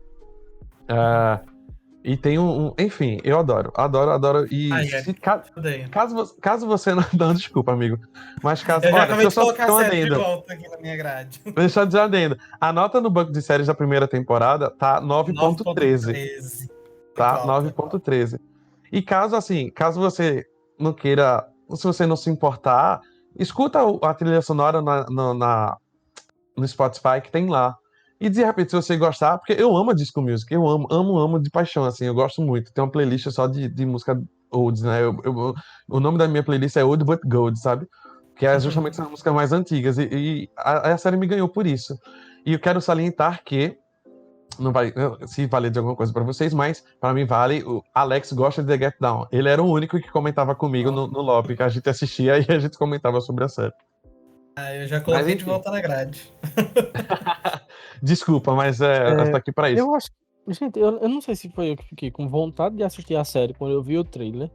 A: E tem enfim, eu adoro, adoro, adoro. E
B: Ai, Eric, odeio.
A: caso você não. Não, desculpa, amigo. Mas
B: Eu já
A: olha,
B: acabei
A: deixa eu
B: de
A: só
B: colocar
A: ter
B: a
A: um
B: série de
A: adendo.
B: volta aqui na minha grade.
A: Deixa eu dizer um adendo. A nota no banco de séries da primeira temporada tá 9.13.
B: 9.13. Muito
A: Tá?
B: alta.
A: 9.13. E caso você não queira, se você não se importar, escuta a trilha sonora no Spotify que tem lá. E de repente, se você gostar, porque eu amo a disco music, eu amo, amo, amo de paixão, assim, eu gosto muito. Tem uma playlist só de música olds, né? O nome da minha playlist é Old But Gold, sabe? Que é justamente essas músicas mais antigas. E a série me ganhou por isso. E eu quero salientar que não vai se valer de alguma coisa pra vocês, mas pra mim vale. O Alex gosta de The Get Down. Ele era o único que comentava comigo no lobby, que a gente assistia e a gente comentava sobre a série.
B: Eu já
A: Mas
B: coloquei de
A: enfim,
B: volta na grade.
A: desculpa, mas eu tô aqui pra isso.
C: Eu acho. Gente, eu não sei se foi eu que fiquei com vontade de assistir a série quando eu vi o trailer,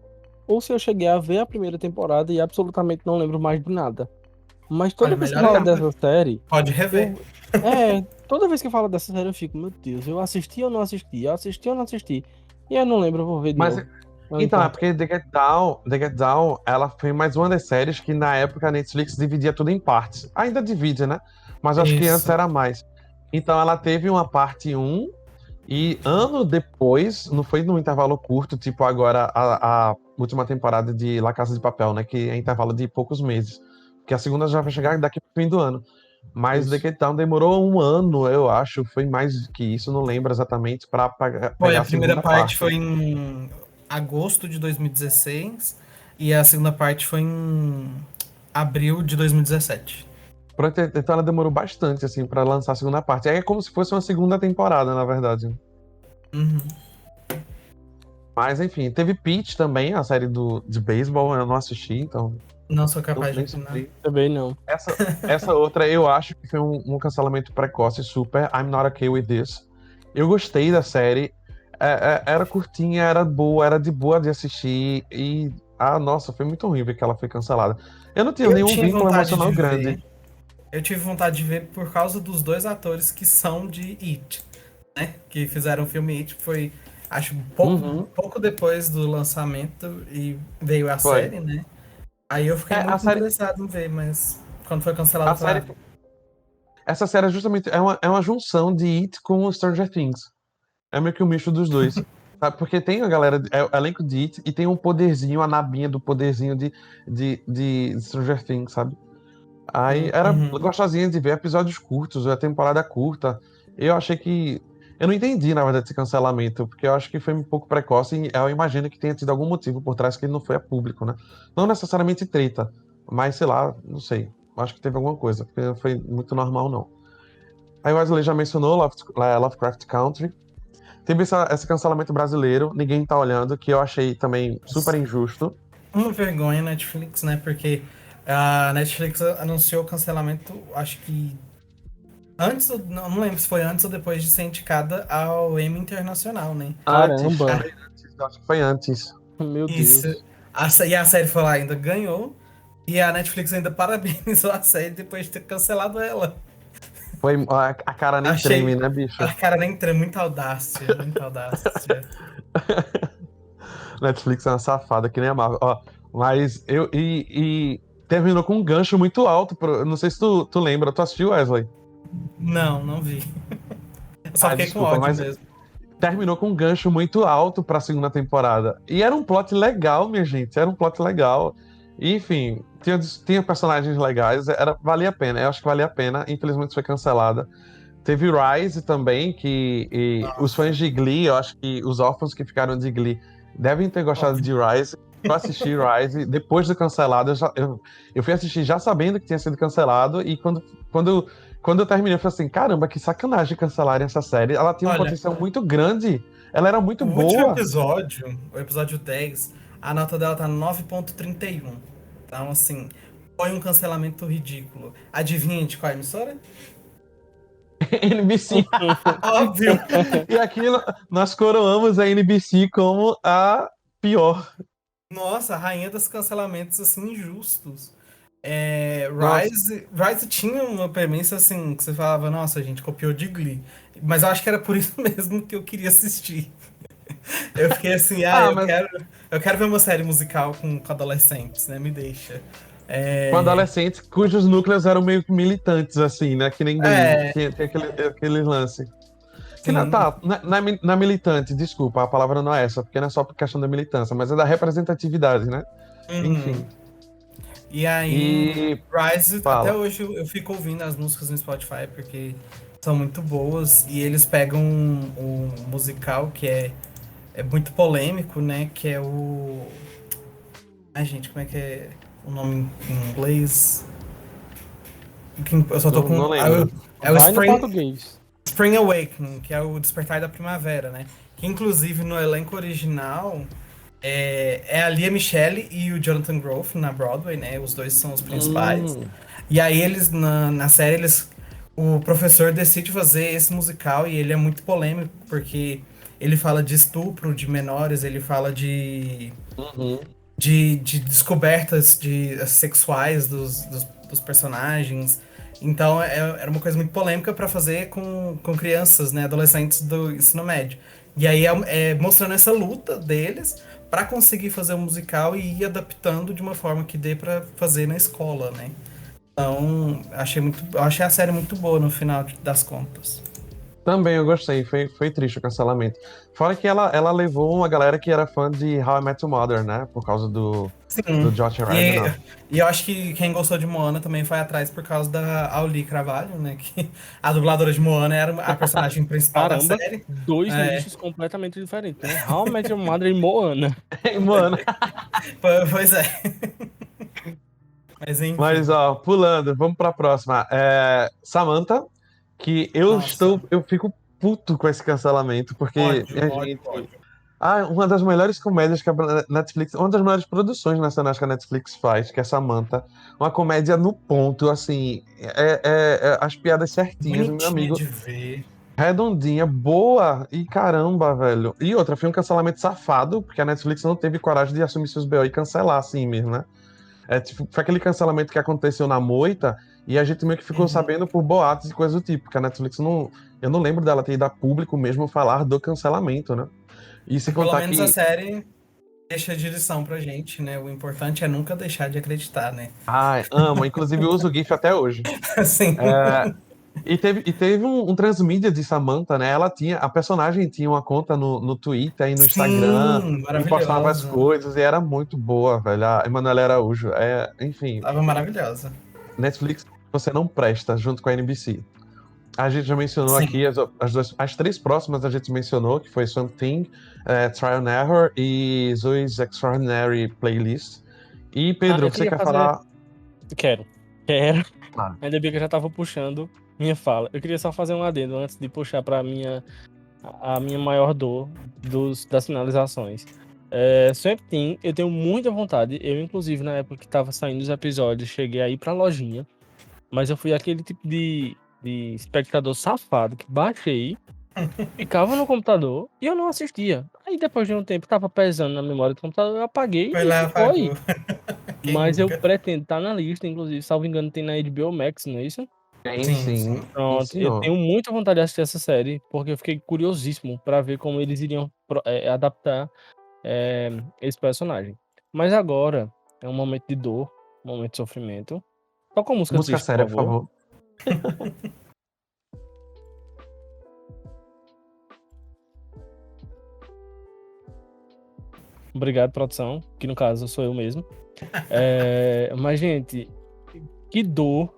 C: ou se eu cheguei a ver a primeira temporada e absolutamente não lembro mais de nada. Mas toda
B: Olha,
C: vez que
B: melhor
C: fala
B: ainda.
C: dessa série,
B: Pode rever.
C: toda vez que fala dessa série eu fico, meu Deus, eu assisti ou não assisti? Eu assisti ou não assisti? E eu não lembro, eu vou ver de
A: Mas
C: novo. Não
A: então, é
C: importa.
A: porque The Get Down, ela foi mais uma das séries que na época a Netflix dividia tudo em partes. Ainda divide, né? Mas acho que antes
B: Isso.
A: era mais. Então ela teve uma parte um e ano depois, não foi num intervalo curto, tipo agora a última temporada de La Casa de Papel, né? Que é intervalo de poucos meses. Que a segunda já vai chegar daqui pro fim do ano. Mas The
C: Isso.
A: Get Down demorou um ano, eu acho. Foi mais que isso, não lembro exatamente, pra
B: Foi,
A: pegar
B: a
A: a
B: primeira
A: segunda
B: parte
A: parte.
B: foi em agosto de 2016 e a segunda parte foi em abril de 2017.
A: Então ela demorou bastante, assim, pra lançar a segunda parte. É como se fosse uma segunda temporada, na verdade.
B: Uhum.
A: Mas, enfim, teve Peach também, a série de beisebol, eu não assisti, então
B: Não sou
A: não,
B: capaz de
A: nem
B: opinar.
A: sofri.
C: Também não.
A: Essa outra eu acho que foi um cancelamento precoce super. I'm not okay with this. Eu gostei da série. Era curtinha, era boa, era de boa de assistir. E, nossa, foi muito ruim ver que ela foi cancelada. Eu não tinha
B: Eu
A: nenhum
B: tinha
A: vínculo
B: vontade de
A: emocional
B: ver.
A: grande.
B: Eu tive vontade de ver por causa dos dois atores que são de It, né? Que fizeram o filme It, foi, acho,
A: Uhum,
B: pouco depois do lançamento e veio a
A: foi.
B: série, né? Aí eu fiquei
A: A
B: muito
A: série,
B: interessado em ver, mas quando foi
A: a
B: cancelado, eu falei,
A: série, essa série é justamente uma junção de It com Stranger Things. É meio que um misto dos dois. Sabe? Porque tem a galera, o elenco de It e tem um poderzinho, a nabinha do poderzinho de Stranger Things, sabe? Aí era
B: Uhum.
A: gostosinha de ver episódios curtos, a temporada curta. Eu achei que. Eu não entendi, na verdade, esse cancelamento, porque eu acho que foi um pouco precoce e eu imagino que tenha tido algum motivo por trás que ele não foi a público, né? Não necessariamente treta, mas sei lá, não sei. Acho que teve alguma coisa, porque não foi muito normal, não. Aí o Wesley já mencionou Lovecraft Country. Teve esse cancelamento brasileiro, ninguém tá olhando, que eu achei também super injusto.
B: Uma vergonha Netflix, né? Porque a Netflix anunciou o cancelamento, acho que antes, não lembro se foi antes ou depois de ser indicada ao Emmy Internacional, né?
A: Antes,
C: Caramba,
A: foi antes, eu acho que foi antes.
C: meu
B: Isso.
C: Deus.
B: E a série foi lá, ainda ganhou. E a Netflix ainda parabenizou a série depois de ter cancelado ela.
A: Foi, a cara nem treme,
B: Achei.
A: né, bicho?
B: A cara nem entra, muita audácia, muita audácia.
A: Netflix é uma safada, que nem a Marvel. Ó, mas terminou com um gancho muito alto. Não sei se tu lembra, tu assistiu, Wesley?
B: Não, não vi. Eu só fiquei com
A: Desculpa,
B: ódio
A: mas
B: mesmo.
A: terminou com um gancho muito alto pra segunda temporada. E era um plot legal, minha gente. Era um plot legal. E, enfim, tinha personagens legais. Valia a pena. Eu acho que valia a pena. Infelizmente foi cancelada. Teve Rise também, que os fãs de Glee, eu acho que os órfãos que ficaram de Glee devem ter gostado de Rise. Eu assisti Rise depois do cancelado. Eu fui assistir já sabendo que tinha sido cancelado. E quando eu terminei, eu falei assim: caramba, que sacanagem cancelarem essa série. Ela tinha um
B: Olha,
A: potencial muito grande. Ela era muito
B: o último
A: boa.
B: episódio, o episódio 10, a nota dela tá 9,31. Então, assim, foi um cancelamento ridículo. Adivinha de qual emissora?
A: NBC.
B: Óbvio!
A: E aqui nós coroamos a NBC como a pior.
B: Nossa, a rainha dos cancelamentos, assim, injustos.
A: Nossa.
B: Rise tinha uma premissa, assim, que você falava, nossa, a gente copiou de Glee. Mas eu acho que era por isso mesmo que eu queria assistir. Eu fiquei assim,
A: Ah, mas
B: eu quero ver uma série musical com adolescentes, né? Me deixa.
A: com
B: É,
A: adolescentes cujos núcleos eram meio que militantes, assim, né? Que nem Glee.
B: é,
A: Tem aquele lance. Que não,
B: sim.
A: tá, na militante, desculpa, a palavra não é essa, porque não é só por questão da militância, mas é da representatividade, né?
B: Uhum.
A: Enfim.
B: E aí,
A: E
B: Rise, até
A: fala.
B: hoje eu fico ouvindo as músicas no Spotify porque são muito boas. E eles pegam um musical que é muito polêmico, né? Que é o. Ai, gente, como é que é o nome em inglês? Eu só tô
A: Não,
B: com.
A: não lembro.
B: É o
C: Vai no português.
B: Spring Awakening, que é o Despertar da Primavera, né? Que inclusive no elenco original é a Lea Michele e o Jonathan Groff na Broadway, né? Os dois são os principais.
A: Hum,
B: E aí eles, na série, o professor decide fazer esse musical e ele é muito polêmico, porque ele fala de estupro de menores, ele fala
A: uhum.
B: de descobertas sexuais dos personagens. Então era uma coisa muito polêmica para fazer com crianças, né, adolescentes do ensino médio. E aí é mostrando essa luta deles para conseguir fazer um musical e ir adaptando de uma forma que dê para fazer na escola, né? Então, eu achei a série muito boa no final das contas.
A: Também eu gostei, foi triste o cancelamento. Fora que ela levou uma galera que era fã de How I Met Your Mother, né? Por causa do
B: Sim.
A: Josh
B: E,
A: Radnor.
B: e eu acho que quem gostou de Moana também foi atrás por causa da Auli Carvalho, né? Que a dubladora de Moana era a personagem principal da
C: Caramba,
B: série.
C: dois
B: É,
C: nichos completamente diferentes, né? How I Met Your Mother e Moana.
A: Mano,
B: pois é. Mas
A: mas
B: enfim.
A: ó, pulando, vamos pra próxima. Samantha, que
B: Nossa,
A: eu fico puto com esse cancelamento, porque,
B: ódio,
A: minha
B: ódio,
A: gente,
B: ódio.
A: uma das melhores comédias que a Netflix, uma das melhores produções nacionais que a Netflix faz, que é Samantha, uma comédia no ponto, assim, as piadas certinhas, meu
B: Bonitinha
A: amigo,
B: de ver.
A: redondinha, boa, e caramba, velho. E outra, foi um cancelamento safado, porque a Netflix não teve coragem de assumir seus BO e cancelar assim mesmo, né? Tipo, foi aquele cancelamento que aconteceu na Moita, e a gente meio que ficou
B: Uhum.
A: sabendo por boatos e coisas do tipo, porque a Netflix não. Eu não lembro dela ter ido a público mesmo falar do cancelamento, né? E se
B: Pelo
A: contar
B: menos a
A: que.
B: série deixa de lição pra gente, né? O importante é nunca deixar de acreditar, né?
A: Ai, amo, inclusive eu uso o GIF até hoje.
B: Assim.
A: E teve um transmídia de Samantha, né? A personagem tinha uma conta no Twitter e no Instagram,
B: Sim,
A: e postava as
B: maravilhosa.
A: coisas, e era muito boa, velho. A Emanuela Araújo. Enfim,
B: Tava maravilhosa.
A: Netflix, você não presta junto com a NBC. A gente já mencionou
B: Sim.
A: aqui as três próximas a gente mencionou, que foi Something, Trial and Error e Zoe's Extraordinary Playlist. E
C: Ah,
A: Pedro,
C: eu
A: você
C: queria
A: quer
C: fazer.
A: falar?
C: Quero.
A: Ah,
C: Ainda bem que eu já tava puxando minha fala. Eu queria só fazer um adendo antes de puxar pra a minha maior dor das finalizações. Sempre tem, eu tenho muita vontade. Eu, inclusive, na época que tava saindo os episódios, cheguei aí pra lojinha. Mas eu fui aquele tipo de espectador safado que baixei, ficava no computador e eu não assistia. Aí depois de um tempo tava pesando na memória do computador, eu apaguei
B: Foi
C: e
B: lá,
C: ficou aí.
B: apagou. Quem
C: Mas eu
B: nunca?
C: pretendo estar na lista, inclusive, salvo engano, tem na HBO Max, não é isso?
A: tem
B: Sim,
A: sim,
B: sim.
A: sim,
C: Pronto, eu
A: senhor.
C: tenho muita vontade de assistir essa série, porque eu fiquei curiosíssimo pra ver como eles iriam adaptar esse personagem. Mas agora é um momento de dor, um momento de sofrimento. Toca uma música
A: Música
C: triste, por
A: séria, por
C: favor.
A: favor.
C: Obrigado, produção, que no caso sou eu mesmo. Mas, gente, que dor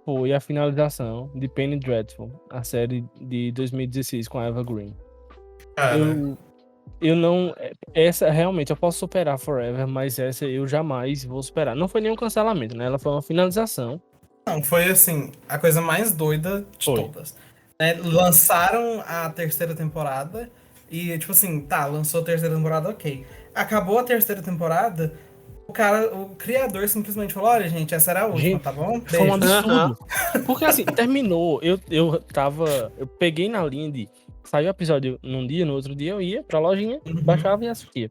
C: foi a finalização de Penny Dreadful, a série de 2016 com a Eva Green. Eu não... Essa, realmente, eu posso superar Forever, mas essa eu jamais vou superar. Não foi nenhum cancelamento, né? Ela foi uma finalização.
B: Não, foi assim, a coisa mais doida de todas. Lançaram a terceira temporada e, tipo assim, tá, lançou a terceira temporada, ok. Acabou a terceira temporada, o criador simplesmente falou, olha, gente, essa era a última,
C: Gente,
B: tá bom?
C: Foi um
B: Beijo.
C: absurdo. Porque assim, terminou. Eu peguei na linha de. Saiu o episódio num dia, no outro dia eu ia pra lojinha, baixava e assistia.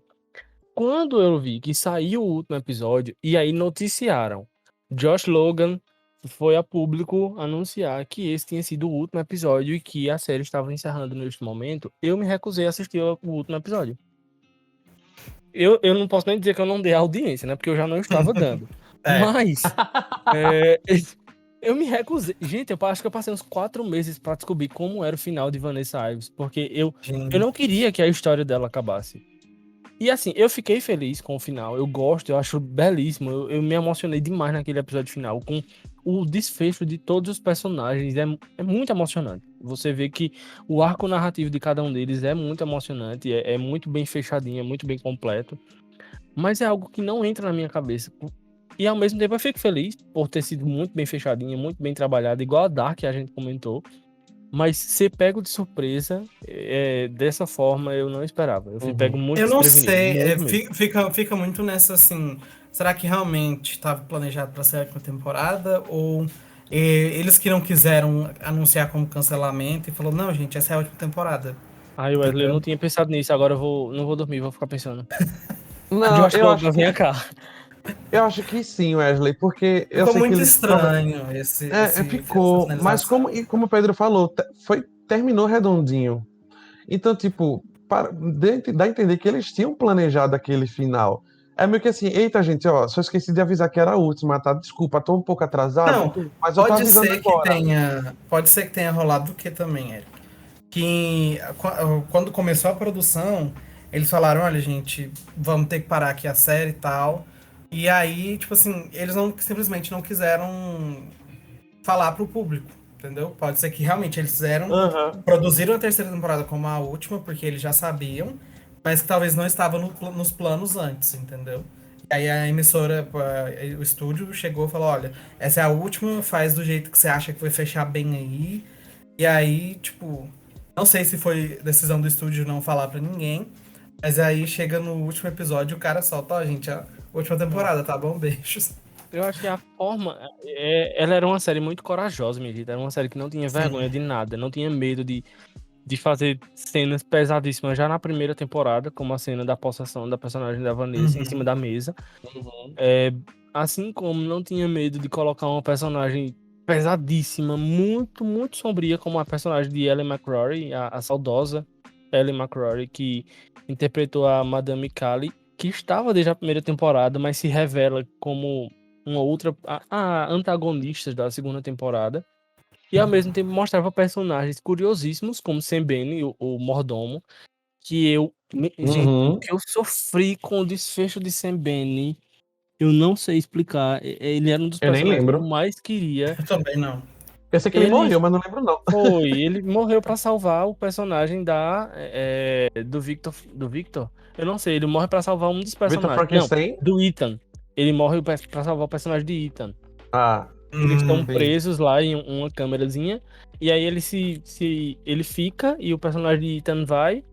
C: Quando eu vi que saiu o último episódio, e aí noticiaram, Josh Logan foi a público anunciar que esse tinha sido o último episódio e que a série estava encerrando neste momento, eu me recusei a assistir o último episódio. Eu não posso nem dizer que eu não dei audiência, né? Porque eu já não estava dando. Mas eu me recusei. Gente, eu acho que eu passei uns 4 meses pra descobrir como era o final de Vanessa Ives, porque eu não queria que a história dela acabasse. E assim, eu fiquei feliz com o final, eu gosto, eu acho belíssimo, eu me emocionei demais naquele episódio final, com o desfecho de todos os personagens, é muito emocionante. Você vê que o arco narrativo de cada um deles é muito emocionante, é muito bem fechadinho, é muito bem completo, mas é algo que não entra na minha cabeça. E ao mesmo tempo eu fico feliz por ter sido muito bem fechadinha, muito bem trabalhada, igual a Dark que a gente comentou. Mas ser pego de surpresa, dessa forma eu não esperava. Eu fui pego muito
B: Eu não
C: desprevenido.
B: sei, fica muito nessa assim, será que realmente estava planejado para ser a última temporada? Ou eles que não quiseram anunciar como cancelamento e falou, não, gente, essa é a última temporada.
C: Ai, Wesley, eu não tinha pensado nisso, agora não vou dormir, vou ficar pensando.
A: Não, eu acho
C: Vem cá.
A: Eu acho que sim, Wesley, porque eu
B: Ficou
A: sei que
B: muito
A: eles
B: estranho
A: ficou, mas como o Pedro falou, terminou redondinho. Então, tipo, dá a entender que eles tinham planejado aquele final. É meio que assim, eita, gente, ó, só esqueci de avisar que era a última, tá? Desculpa, tô um pouco atrasado,
B: Não,
A: mas eu tô avisando agora.
B: pode ser que tenha rolado o que também, Eric? Que quando começou a produção, eles falaram, olha, gente, vamos ter que parar aqui a série e tal. E aí, tipo assim, eles simplesmente não quiseram falar pro público, entendeu? Pode ser que realmente eles produziram a terceira temporada como a última, porque eles já sabiam, mas que talvez não estava nos planos antes, entendeu? E aí a emissora, o estúdio chegou e falou, olha, essa é a última, faz do jeito que você acha que vai fechar bem aí. E aí, tipo, não sei se foi decisão do estúdio não falar pra ninguém, mas aí chega no último episódio o cara solta, ó, gente, a última temporada, tá bom? Beijos.
C: Eu acho que a forma. Ela era uma série muito corajosa, minha gente. Era uma série que não tinha vergonha de nada, não tinha medo de fazer cenas pesadíssimas já na primeira temporada, como a cena da possessão da personagem da Vanessa em cima da mesa. Assim como não tinha medo de colocar uma personagem pesadíssima, muito, muito sombria, como a personagem de Ellen McCrory, a saudosa Ellen McCrory, que interpretou a Madame Kali, que estava desde a primeira temporada, mas se revela como uma outra a antagonista da segunda temporada. E ao mesmo tempo mostrava personagens curiosíssimos, como Sam Bene, o mordomo, que gente, o que eu sofri com o desfecho de Sam Bene, eu não sei explicar. Ele era um dos personagens que eu mais queria.
B: Eu também não.
A: Eu sei que ele morreu, mas não lembro não.
C: Ele morreu pra salvar o personagem do Victor. Eu não sei, ele morre pra salvar um dos personagens. Não, do Ethan. Ele morre pra salvar o personagem de Ethan. Eles estão presos lá em uma câmerazinha. E aí ele fica e o personagem de Ethan vai.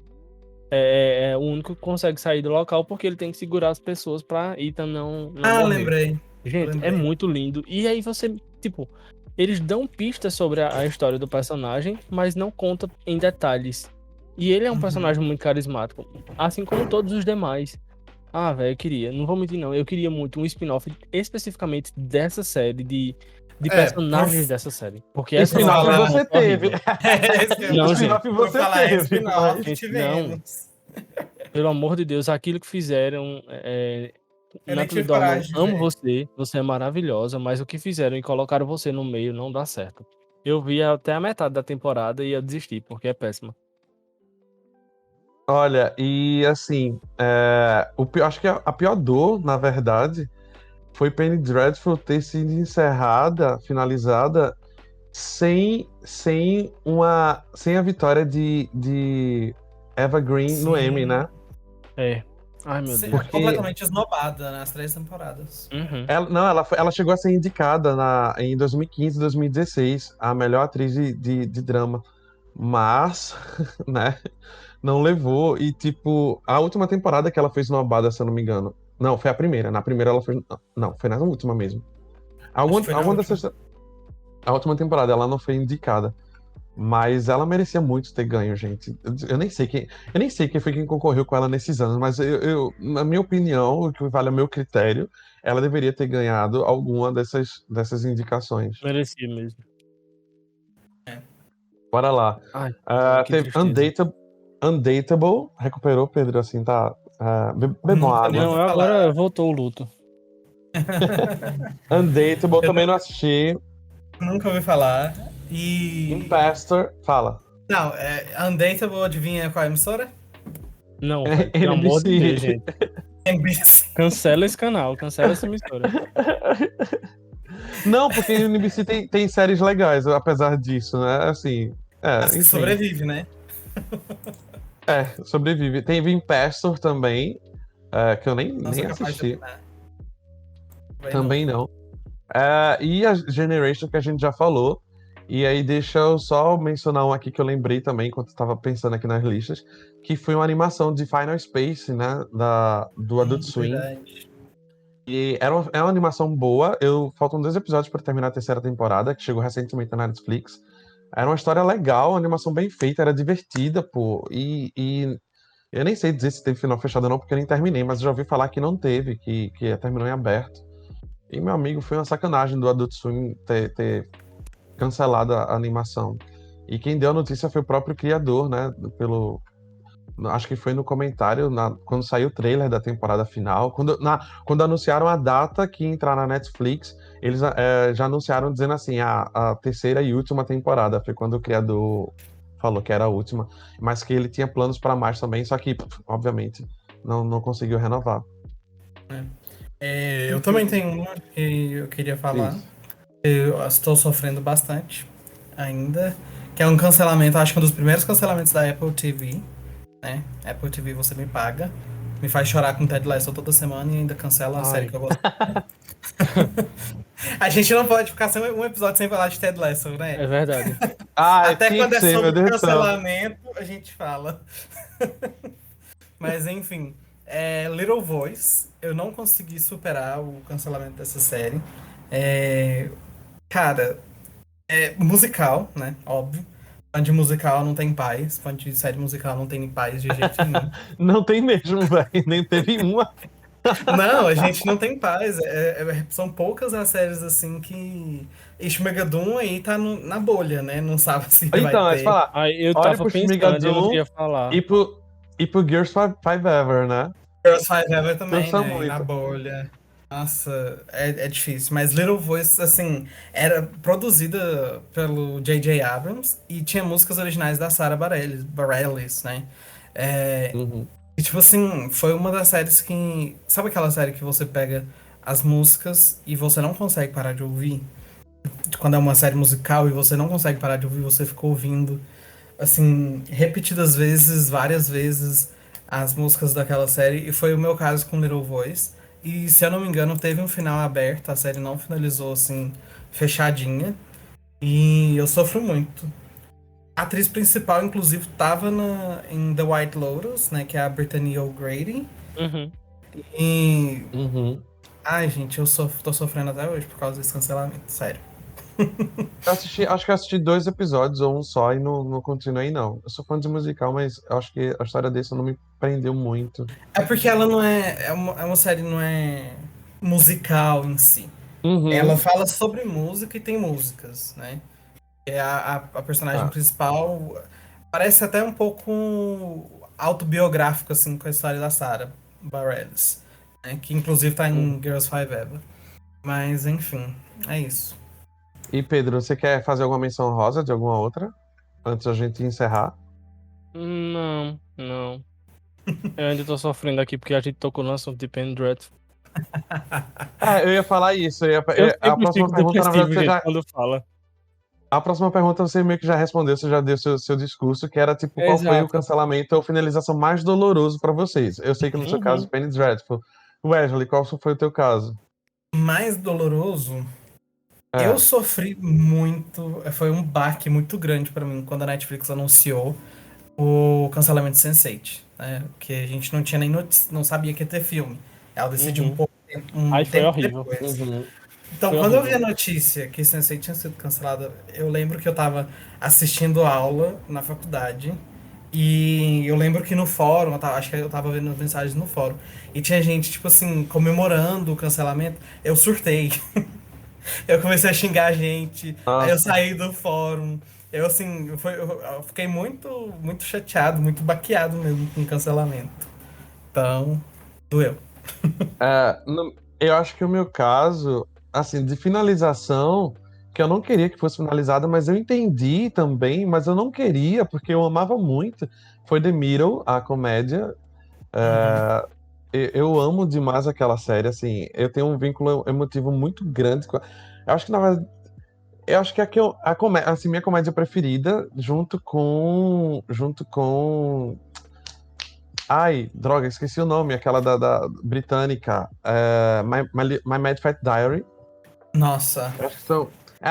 C: É o único que consegue sair do local porque ele tem que segurar as pessoas pra Ethan não morrer.
B: Lembrei.
C: Gente, é muito lindo. E aí você, tipo, eles dão pistas sobre a história do personagem, mas não contam em detalhes. E ele é um personagem muito carismático, assim como todos os demais. Velho, eu queria, não vou mentir não, eu queria muito um spin-off especificamente dessa série, de personagens dessa série. Porque essa
A: spin-off você teve.
C: Não,
A: spin-off você teve.
C: Não, pelo amor de Deus, aquilo que fizeram... Natalie Dormer, amo você é maravilhosa, mas o que fizeram e colocaram você no meio não dá certo. Eu vi até a metade da temporada e eu desisti, porque é péssima.
A: Olha, e assim, acho que a pior dor, na verdade, foi Penny Dreadful ter sido finalizada, sem a vitória de Eva Green no
B: Sim.
A: Emmy, né?
C: Ai, meu
B: Sim,
C: Deus.
B: completamente esnobada nas 3 temporadas.
C: Uhum.
A: Ela chegou a ser indicada em 2015 e 2016 a melhor atriz de drama. Mas, né, não levou. E, tipo, a última temporada que ela fez no Abada, se eu não me engano. Não, foi a primeira. Na primeira ela foi. Não, foi na última mesmo.
B: Acho que foi na
A: Alguma
B: última.
A: dessas. A última temporada ela não foi indicada. Mas ela merecia muito ter ganho, gente. Eu nem sei quem foi quem concorreu com ela nesses anos, mas na minha opinião, o que vale ao meu critério, ela deveria ter ganhado alguma dessas indicações.
C: Merecia mesmo.
A: Bora lá.
C: Ai, que
A: Teve
C: tristeza.
A: Undateable, recuperou, Pedro, assim, tá. Bebam
B: Nunca nem
A: água.
C: Não,
B: ouvi
C: agora
B: falar.
C: voltou o luto.
A: Undateable,
B: Eu
A: também não assisti.
B: nunca ouvi falar. E.
A: Impastor, fala.
B: Não, Undateable, adivinha qual é a emissora?
C: Não, velho. Pelo amor de
A: NBC.
C: Deus, gente.
B: NBC.
C: Cancela esse canal, cancela essa emissora.
A: Não, porque a NBC tem séries legais, apesar disso, né? Assim,
B: As que
A: enfim.
B: sobrevive, né?
A: Sobrevive. Teve Impastor também, que eu nem
B: Não sou capaz de
A: assisti.
B: opinar.
A: Também não. E a Generation, que a gente já falou. E aí deixa eu só mencionar um aqui que eu lembrei também, enquanto eu tava pensando aqui nas listas, que foi uma animação de Final Space, né? Do Adult Swim.
B: Verdade.
A: E é uma animação boa. Faltam 2 episódios para terminar a terceira temporada, que chegou recentemente na Netflix. Era uma história legal, uma animação bem feita, era divertida, pô. E eu nem sei dizer se teve final fechado ou não, porque eu nem terminei, mas eu já ouvi falar que não teve, que terminou em aberto. E, meu amigo, foi uma sacanagem do Adult Swim ter cancelado a animação. E quem deu a notícia foi o próprio criador, né? Acho que foi no comentário, quando saiu o trailer da temporada final. Quando anunciaram a data que ia entrar na Netflix, eles já anunciaram dizendo assim, a terceira e última temporada. Foi quando o criador falou que era a última, mas que ele tinha planos para mais também, só que, obviamente, não conseguiu renovar.
B: Eu também tenho uma que eu queria falar.
A: Isso.
B: Eu estou sofrendo bastante ainda. Que é um cancelamento, acho que um dos primeiros cancelamentos da Apple TV. Né? Apple TV você me paga. Me faz chorar com Ted Lasso toda semana e ainda cancela a série que eu gosto. A gente não pode ficar sem um episódio sem falar de Ted Lasso, né?
C: É verdade.
B: Até
A: tinha
B: quando
A: que
B: é
A: ser, meu
B: sobre
A: Deus do céu.
B: cancelamento, a gente fala. Mas enfim, Little Voice, eu não consegui superar o cancelamento dessa série. Cara, musical, né? Óbvio. Fã de musical não tem paz. Fã de série musical não tem paz de jeito nenhum.
A: Não tem mesmo, velho. Nem teve uma.
B: Não, a gente não tem paz. São poucas as séries assim que. Megadum aí tá na bolha, né? Não sabe se vai
A: Então, mas
B: ter.
A: falar.
C: Aí eu
A: Olha
C: tava
A: pro
C: pensando, eu não
A: Shmigadum
C: queria falar.
A: e pro Girls Five Ever, né?
B: Girls Five Ever também,
A: Cansa
B: né? E na
A: muito.
B: bolha. Nossa, é difícil. Mas Little Voice, assim, era produzida pelo J.J. Abrams e tinha músicas originais da Sarah Bareilles, né?
A: Uhum.
B: E, tipo assim, foi uma das séries que... Sabe aquela série que você pega as músicas e você não consegue parar de ouvir? Quando é uma série musical e você não consegue parar de ouvir, você ficou ouvindo, assim, repetidas vezes, várias vezes, as músicas daquela série. E foi o meu caso com Little Voice. E, se eu não me engano, teve um final aberto. A série não finalizou, assim, fechadinha. E eu sofro muito. A atriz principal, inclusive, tava em The White Lotus, né? Que é a Brittany O'Grady.
C: Uhum.
B: E...
A: Uhum.
B: Ai, gente, tô sofrendo até hoje por causa desse cancelamento, sério.
A: Acho que eu assisti 2 episódios ou um só e não continuei, não. Eu sou fã de musical, mas eu acho que a história desse não me prendeu muito.
B: É porque ela não é uma série, não é musical em si.
A: Uhum.
B: Ela fala sobre música e tem músicas, né? A personagem principal parece até um pouco autobiográfico, assim, com a história da Sarah Bareilles, né? Que inclusive tá em Girls Five Ever. Mas, enfim, é isso.
A: E Pedro, você quer fazer alguma menção rosa de alguma outra? Antes da gente encerrar?
C: Não. Eu ainda tô sofrendo aqui porque a gente tocou no assunto de Penny Dreadful.
A: Eu ia falar isso.
C: Eu
A: A
C: sempre
A: próxima
C: fico
A: pergunta, na verdade,
C: depressivo, gente, quando fala.
A: A próxima pergunta você meio que já respondeu, você já deu seu discurso, que era tipo, qual foi o
C: Exato.
A: cancelamento ou finalização mais doloroso pra vocês? Eu sei que no seu caso,
C: Uhum.
A: Penny Dreadful. Wesley, qual foi o teu caso?
B: Mais doloroso, eu
A: É.
B: sofri muito, foi um baque muito grande pra mim quando a Netflix anunciou o cancelamento de Sense8, né? Que a gente não tinha nem notícia, não sabia que ia ter filme. Ela decidiu
C: Uhum.
B: um
C: Aí foi
B: tempo
C: horrível.
B: depois.
A: Uhum.
B: Então,
C: Foi
B: quando eu vi a
C: horrível.
B: notícia que Sense8 tinha sido cancelada, eu lembro que eu tava assistindo aula na faculdade. E eu lembro que no fórum, acho que eu tava vendo as mensagens no fórum, e tinha gente, tipo assim, comemorando o cancelamento. Eu surtei. Eu comecei a xingar a gente, aí eu
A: Nossa.
B: saí do fórum. Eu, assim, eu fiquei muito chateado, muito baqueado mesmo com o cancelamento. Então, doeu.
A: Eu acho que o meu caso, assim, de finalização, que eu não queria que fosse finalizada, mas eu entendi também, mas eu não queria, porque eu amava muito, foi The Middle, a comédia.
B: Uhum.
A: Eu amo demais aquela série, assim, eu tenho um vínculo emotivo muito grande com. Eu acho que, na verdade, eu acho que assim, minha comédia preferida, junto com. Ai, droga, esqueci o nome, aquela da britânica, My Mad Fat Diary.
B: Nossa,
A: Eu acho que são.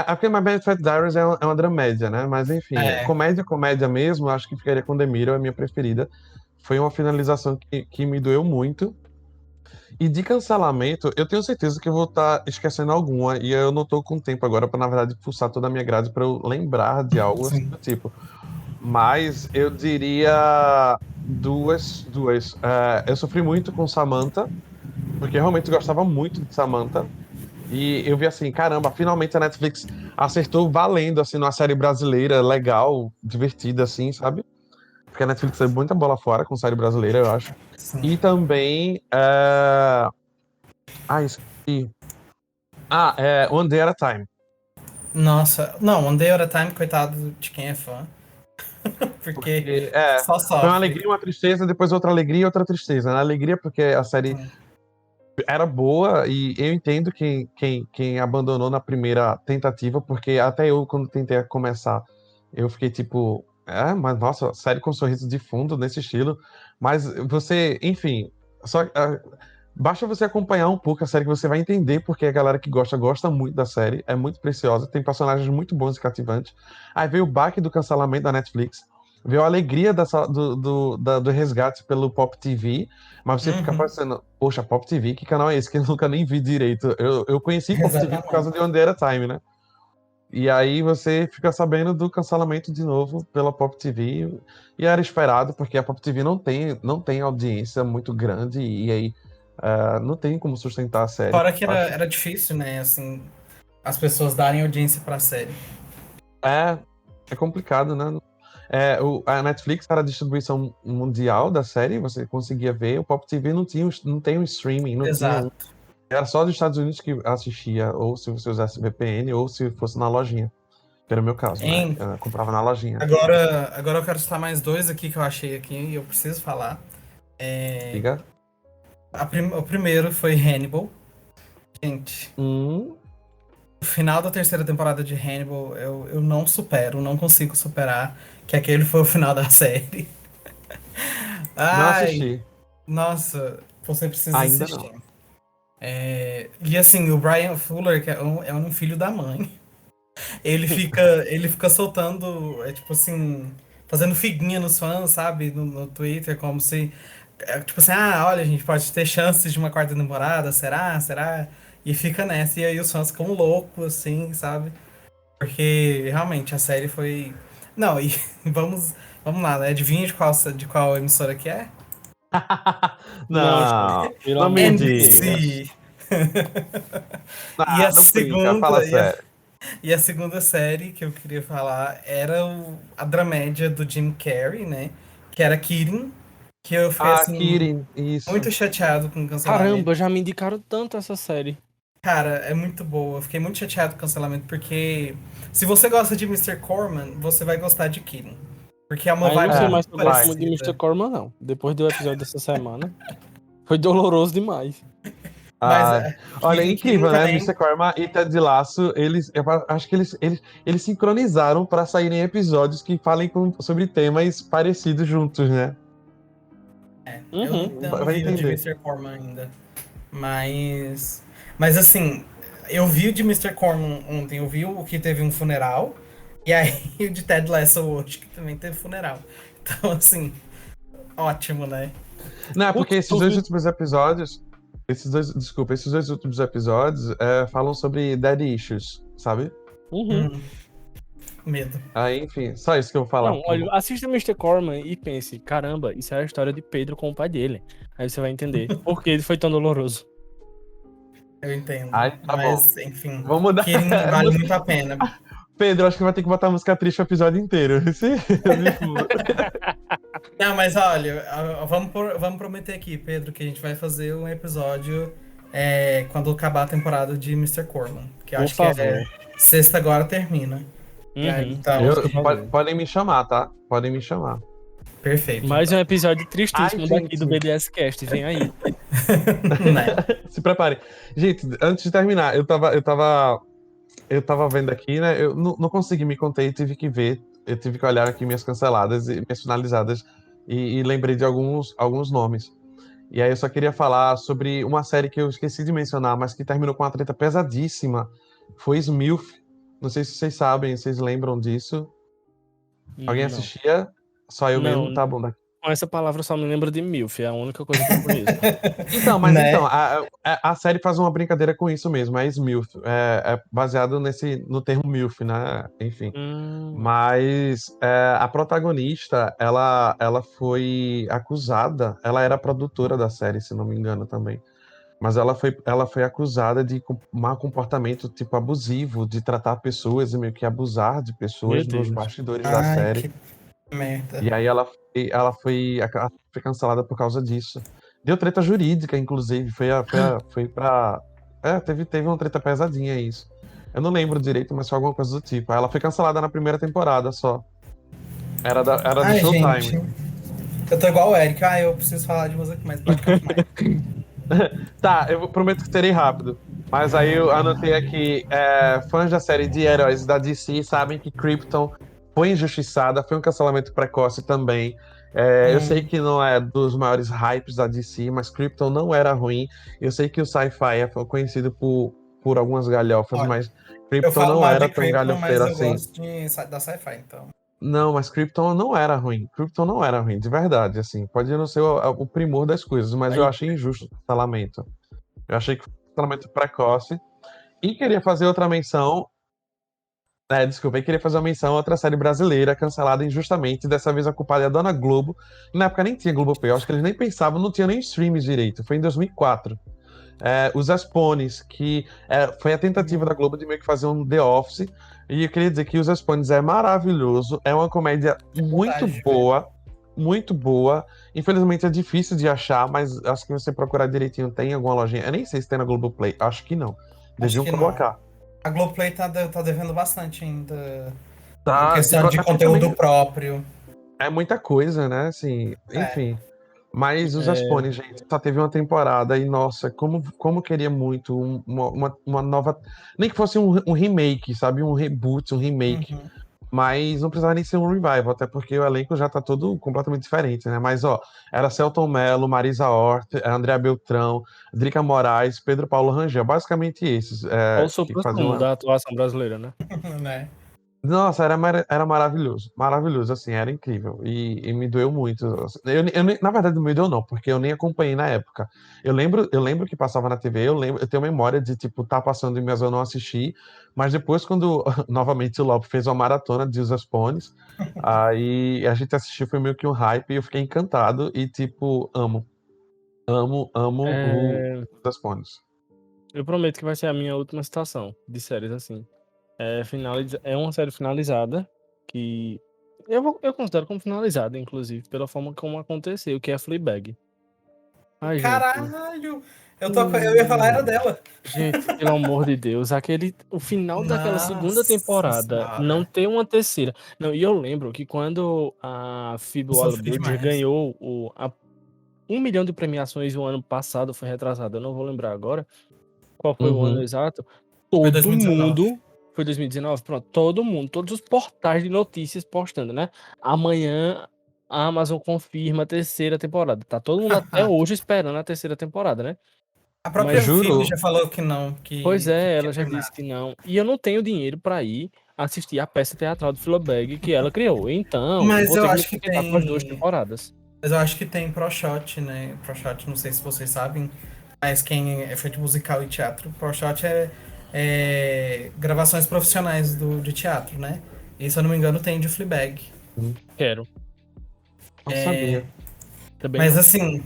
A: Porque My Mad Fat Diaries é uma dramédia, né? Mas enfim,
B: é.
A: comédia mesmo, acho que ficaria com The Mirror, é a minha preferida. Foi uma finalização que me doeu muito. E de cancelamento, eu tenho certeza que eu vou estar esquecendo alguma, e eu não tô com tempo agora para, na verdade, pulsar toda a minha grade para eu lembrar de algo assim
B: Sim.
A: do tipo. Mas eu diria duas. Eu sofri muito com Samantha, porque eu realmente gostava muito de Samantha. E eu vi assim, caramba, finalmente a Netflix acertou valendo, assim, numa série brasileira legal, divertida, assim, sabe? Porque a Netflix é muita bola fora com série brasileira, eu acho.
B: Sim.
A: E também. Esqueci. One Day at a Time.
B: Nossa, não, One Day at a Time, coitado de quem é fã, porque
A: Porque,
B: só
A: foi uma
B: sofre.
A: alegria, uma tristeza, depois outra alegria e outra tristeza. Né? Alegria porque a série
B: Sim.
A: era boa e eu entendo quem abandonou na primeira tentativa, porque até eu, quando tentei começar, eu fiquei tipo, mas nossa, série com sorriso de fundo nesse estilo. Mas você, enfim, só basta você acompanhar um pouco a série que você vai entender porque a galera que gosta muito da série, é muito preciosa, tem personagens muito bons e cativantes. Aí veio o baque do cancelamento da Netflix, veio a alegria do resgate pelo Pop TV, mas você fica
B: Uhum.
A: pensando, poxa, Pop TV, que canal é esse que eu nunca nem vi direito? Eu conheci Pop TV por causa de
B: Exatamente.
A: One Day at a Time, né? E aí você fica sabendo do cancelamento de novo pela Pop TV. E era esperado, porque a Pop TV não tem audiência muito grande, e aí não tem como sustentar a série.
B: Fora que
A: Eu acho.
B: era difícil, né, assim, as pessoas darem audiência pra série.
A: É, é complicado, né? A Netflix era a distribuição mundial da série, você conseguia ver. O Pop TV não tem um streaming, não tinha um.
B: Exato.
A: Era só dos Estados Unidos que assistia, ou se você usasse VPN, ou se fosse na lojinha. Que era o meu caso, né?
B: Hein?
A: Eu comprava na lojinha.
B: Agora eu quero citar mais dois aqui que eu achei aqui e eu preciso falar. É,
A: Liga?
B: o primeiro foi Hannibal. Gente,
A: Hum,
B: o final da terceira temporada de Hannibal eu não supero, não consigo superar que aquele foi o final da série.
A: não
B: Ai,
A: assisti.
B: nossa, você precisa
A: Ainda não.
B: assistir. E assim, o Brian Fuller, que é um filho da mãe. Ele fica soltando, tipo assim, fazendo figuinha nos fãs, sabe? No Twitter, como se. Tipo assim, olha, a gente pode ter chances de uma quarta temporada, será? Será? E fica nessa, e aí os fãs ficam loucos, assim, sabe? Porque realmente a série foi. Não, e vamos lá, né? Adivinha de qual emissora que é?
C: Não, gente,
A: Não,
C: pelo
A: não me
C: amor de
A: diga.
C: Deus.
B: NBC! E
A: Ah,
B: a
A: não brinca,
B: segunda,
A: fala sério.
B: e a segunda série que eu queria falar era a dramédia do Jim Carrey, né? Que era Kidding, que eu fiquei
A: Ah,
B: assim,
A: Kirin, isso.
B: muito chateado com o cancelamento.
C: Caramba, já me indicaram tanto essa série.
B: Cara, é muito boa. Eu fiquei muito chateado com o cancelamento, porque se você gosta de Mr. Corman, você vai gostar de Kidding. Porque é uma
C: Aí eu não
B: vibe
C: sei
A: É,
C: mais
B: muito
C: se eu gosto
A: vai.
C: muito de Mister
B: parecida.
C: Corman, não. Depois do episódio dessa semana. Foi doloroso demais.
B: Mas
A: Olha, é
B: dizem que
A: incrível, né?
B: também.
A: Mr. Corman e Ted Lasso, eu acho que eles sincronizaram para saírem episódios que falem sobre temas parecidos juntos, né?
B: Eu não
A: Vai
B: vi o de
A: entender.
B: Mr. Corman ainda. Mas assim, eu vi o de Mr. Corman ontem, eu vi o que teve um funeral, e aí o de Ted Lasso hoje, que também teve funeral. Então, assim, ótimo, né?
A: Não, é porque
C: Tu viu?
A: esses dois últimos episódios falam sobre daddy issues, sabe?
C: Uhum.
B: Hum, medo.
A: Aí, enfim, só isso que eu vou falar,
C: Não,
A: tá
C: olha,
A: bom?
C: assista Mr. Corman e pense, caramba, isso é a história de Pedro com o pai dele. Aí você vai entender por que ele foi tão doloroso.
B: Eu entendo.
A: Aí, tá bom.
B: Mas, enfim,
A: Vamos mudar.
B: Kirin vale muito a pena.
A: Pedro, acho que vai ter que botar música triste o episódio inteiro.
B: Não, mas olha, vamos prometer aqui, Pedro, que a gente vai fazer um episódio quando acabar a temporada de Mr. Corman. Que eu
C: Por
B: acho que
C: favor.
B: sexta agora termina. E aí,
C: Uhum.
B: então,
C: Por favor.
A: Podem me chamar, tá? Podem me chamar.
B: perfeito,
C: Mais
B: então.
C: um episódio
A: Ai,
C: tristíssimo daqui do
A: gente.
C: BDS Cast, vem aí.
B: Né?
A: Se preparem. Gente, antes de terminar, eu tava vendo aqui, né? Eu não consegui me conter e tive que ver. Eu tive que olhar aqui minhas canceladas e minhas finalizadas e lembrei de alguns nomes. E aí eu só queria falar sobre uma série que eu esqueci de mencionar, mas que terminou com uma treta pesadíssima. Foi Smilf. Não sei se vocês sabem, vocês lembram disso. Alguém
C: Não.
A: assistia? Só eu mesmo?
C: Não,
A: Tá bom.
C: com essa palavra eu só me lembro de MILF, é a única coisa que eu conheço.
A: Então,
B: Né?
A: a série faz uma brincadeira com isso mesmo, é SMILF. É baseado no termo MILF, né? Enfim.
C: Hum,
A: Mas a protagonista, ela foi acusada, ela era produtora da série, se não me engano também. Mas ela foi acusada de mau comportamento, tipo, abusivo, de tratar pessoas e meio que abusar de
C: meu
A: pessoas nos
C: Deus.
A: bastidores da
B: Ai,
A: série.
B: que merda.
A: E aí ela foi cancelada por causa disso. Deu treta jurídica, inclusive. Foi pra. Teve uma treta pesadinha isso. Eu não lembro direito, mas foi alguma coisa do tipo. Ela foi cancelada na primeira temporada só. Era do
B: Ai,
A: Showtime.
B: gente. Eu tô igual o Eric. Ah, eu preciso falar de música, mas pode continuar.
A: Tá, prometo que serei rápido. Mas aí eu anotei aqui: fãs da série de heróis da DC sabem que Krypton foi injustiçada, foi um cancelamento precoce também. Eu sei que não é dos maiores hypes da DC, mas Krypton não era ruim. Eu sei que o sci-fi é conhecido por algumas galhofas,
B: Olha,
A: mas
B: eu
A: Krypton
B: falo
A: não
B: mal de
A: era tão
B: Krypton, mas
A: galhofeiro
B: eu
A: assim.
B: gosto da sci-fi, então.
A: Não, mas Krypton não era ruim. Krypton não era ruim, de verdade, assim. Pode não ser o primor das coisas, mas eu
C: Aí,
A: achei injusto o cancelamento. Eu achei que foi um cancelamento precoce. E queria fazer outra menção. Desculpa, eu queria fazer uma menção a outra série brasileira cancelada injustamente. Dessa vez a culpada é a Dona Globo. Na época nem tinha Globoplay, eu acho que eles nem pensavam, não tinha nem streams direito. Foi em 2004. Os Aspones, que foi a tentativa da Globo de meio que fazer um The Office. E eu queria dizer que Os Aspones é maravilhoso, é uma comédia muito
B: Vontade de ver.
A: boa, muito boa. Infelizmente é difícil de achar, mas acho que você procurar direitinho tem em alguma lojinha. Eu nem sei se tem na Globoplay, acho que não.
B: Acho
A: Deviam
B: que não.
A: colocar.
B: A Globoplay tá devendo bastante ainda. Em
A: Tá,
B: questão de
A: é porque
B: conteúdo
A: também
B: próprio.
A: é muita coisa, né? Assim,
B: É.
A: enfim. Mas os
C: é,
A: Aspones, gente, só teve uma temporada e, nossa, como eu queria muito uma nova. Nem que fosse um remake, sabe? Um reboot, um remake.
B: Uhum.
A: Mas não precisava nem ser um revival, até porque o elenco já tá todo completamente diferente, né? Mas, ó, era Selton Mello, Marisa Hort, Andrea Beltrão, Drica Moraes, Pedro Paulo Rangel, basicamente esses
C: é o
A: que faziam
C: supra-sumo da atuação brasileira, né?
B: Né?
A: Nossa, era maravilhoso, maravilhoso, assim, era incrível, e me doeu muito, assim. Na verdade não me doeu não, porque eu nem acompanhei na época. Eu lembro que passava na TV, eu tenho memória de, tipo, tá passando mas eu não assisti, mas depois quando, novamente, o Lopo fez uma maratona de Os Aspones, aí a gente assistiu, foi meio que um hype, e eu fiquei encantado, e, tipo, amo
C: É,
A: Os Aspones.
C: eu prometo que vai ser a minha última citação de séries assim. É uma série finalizada que eu considero como finalizada, inclusive, pela forma como aconteceu, que é Fleabag. Ai, gente.
B: Caralho! Eu ia falar era dela.
C: Gente, pelo amor de Deus, o final daquela segunda
B: Nossa
C: temporada não
B: senhora.
C: ter uma terceira. Não, e eu lembro que quando a Phoebe
B: Eu sofri
C: Waller-Bridger
B: demais.
C: ganhou 1 milhão de premiações o ano passado, foi retrasado, eu não vou lembrar agora qual foi o
A: Uhum.
C: ano exato.
B: Foi
C: Todo
B: 2019.
C: mundo... Foi 2019? Pronto, todo mundo, todos os portais de notícias postando, né? Amanhã a Amazon confirma a terceira temporada. Tá todo mundo até hoje esperando a terceira temporada, né?
B: A própria
C: Mas
B: Phoebe
A: juro.
B: já falou que não,
C: Pois
B: que
C: é,
B: tinha
C: ela já disse
B: terminado.
C: que não. E eu não tenho dinheiro pra ir assistir a peça teatral do Fleabag que ela criou. Então, eu
B: Mas
C: vou
B: eu
C: ter que me
B: acho que
C: contentar com as 2
B: tem.
C: temporadas.
B: Mas eu acho que tem ProShot, né? ProShot, não sei se vocês sabem, mas quem é feito musical e teatro, ProShot é gravações profissionais de teatro, né? E se eu não me engano tem de Fleabag.
C: Quero.
A: Não sabia.
C: Também
B: Mas
C: não.
B: assim,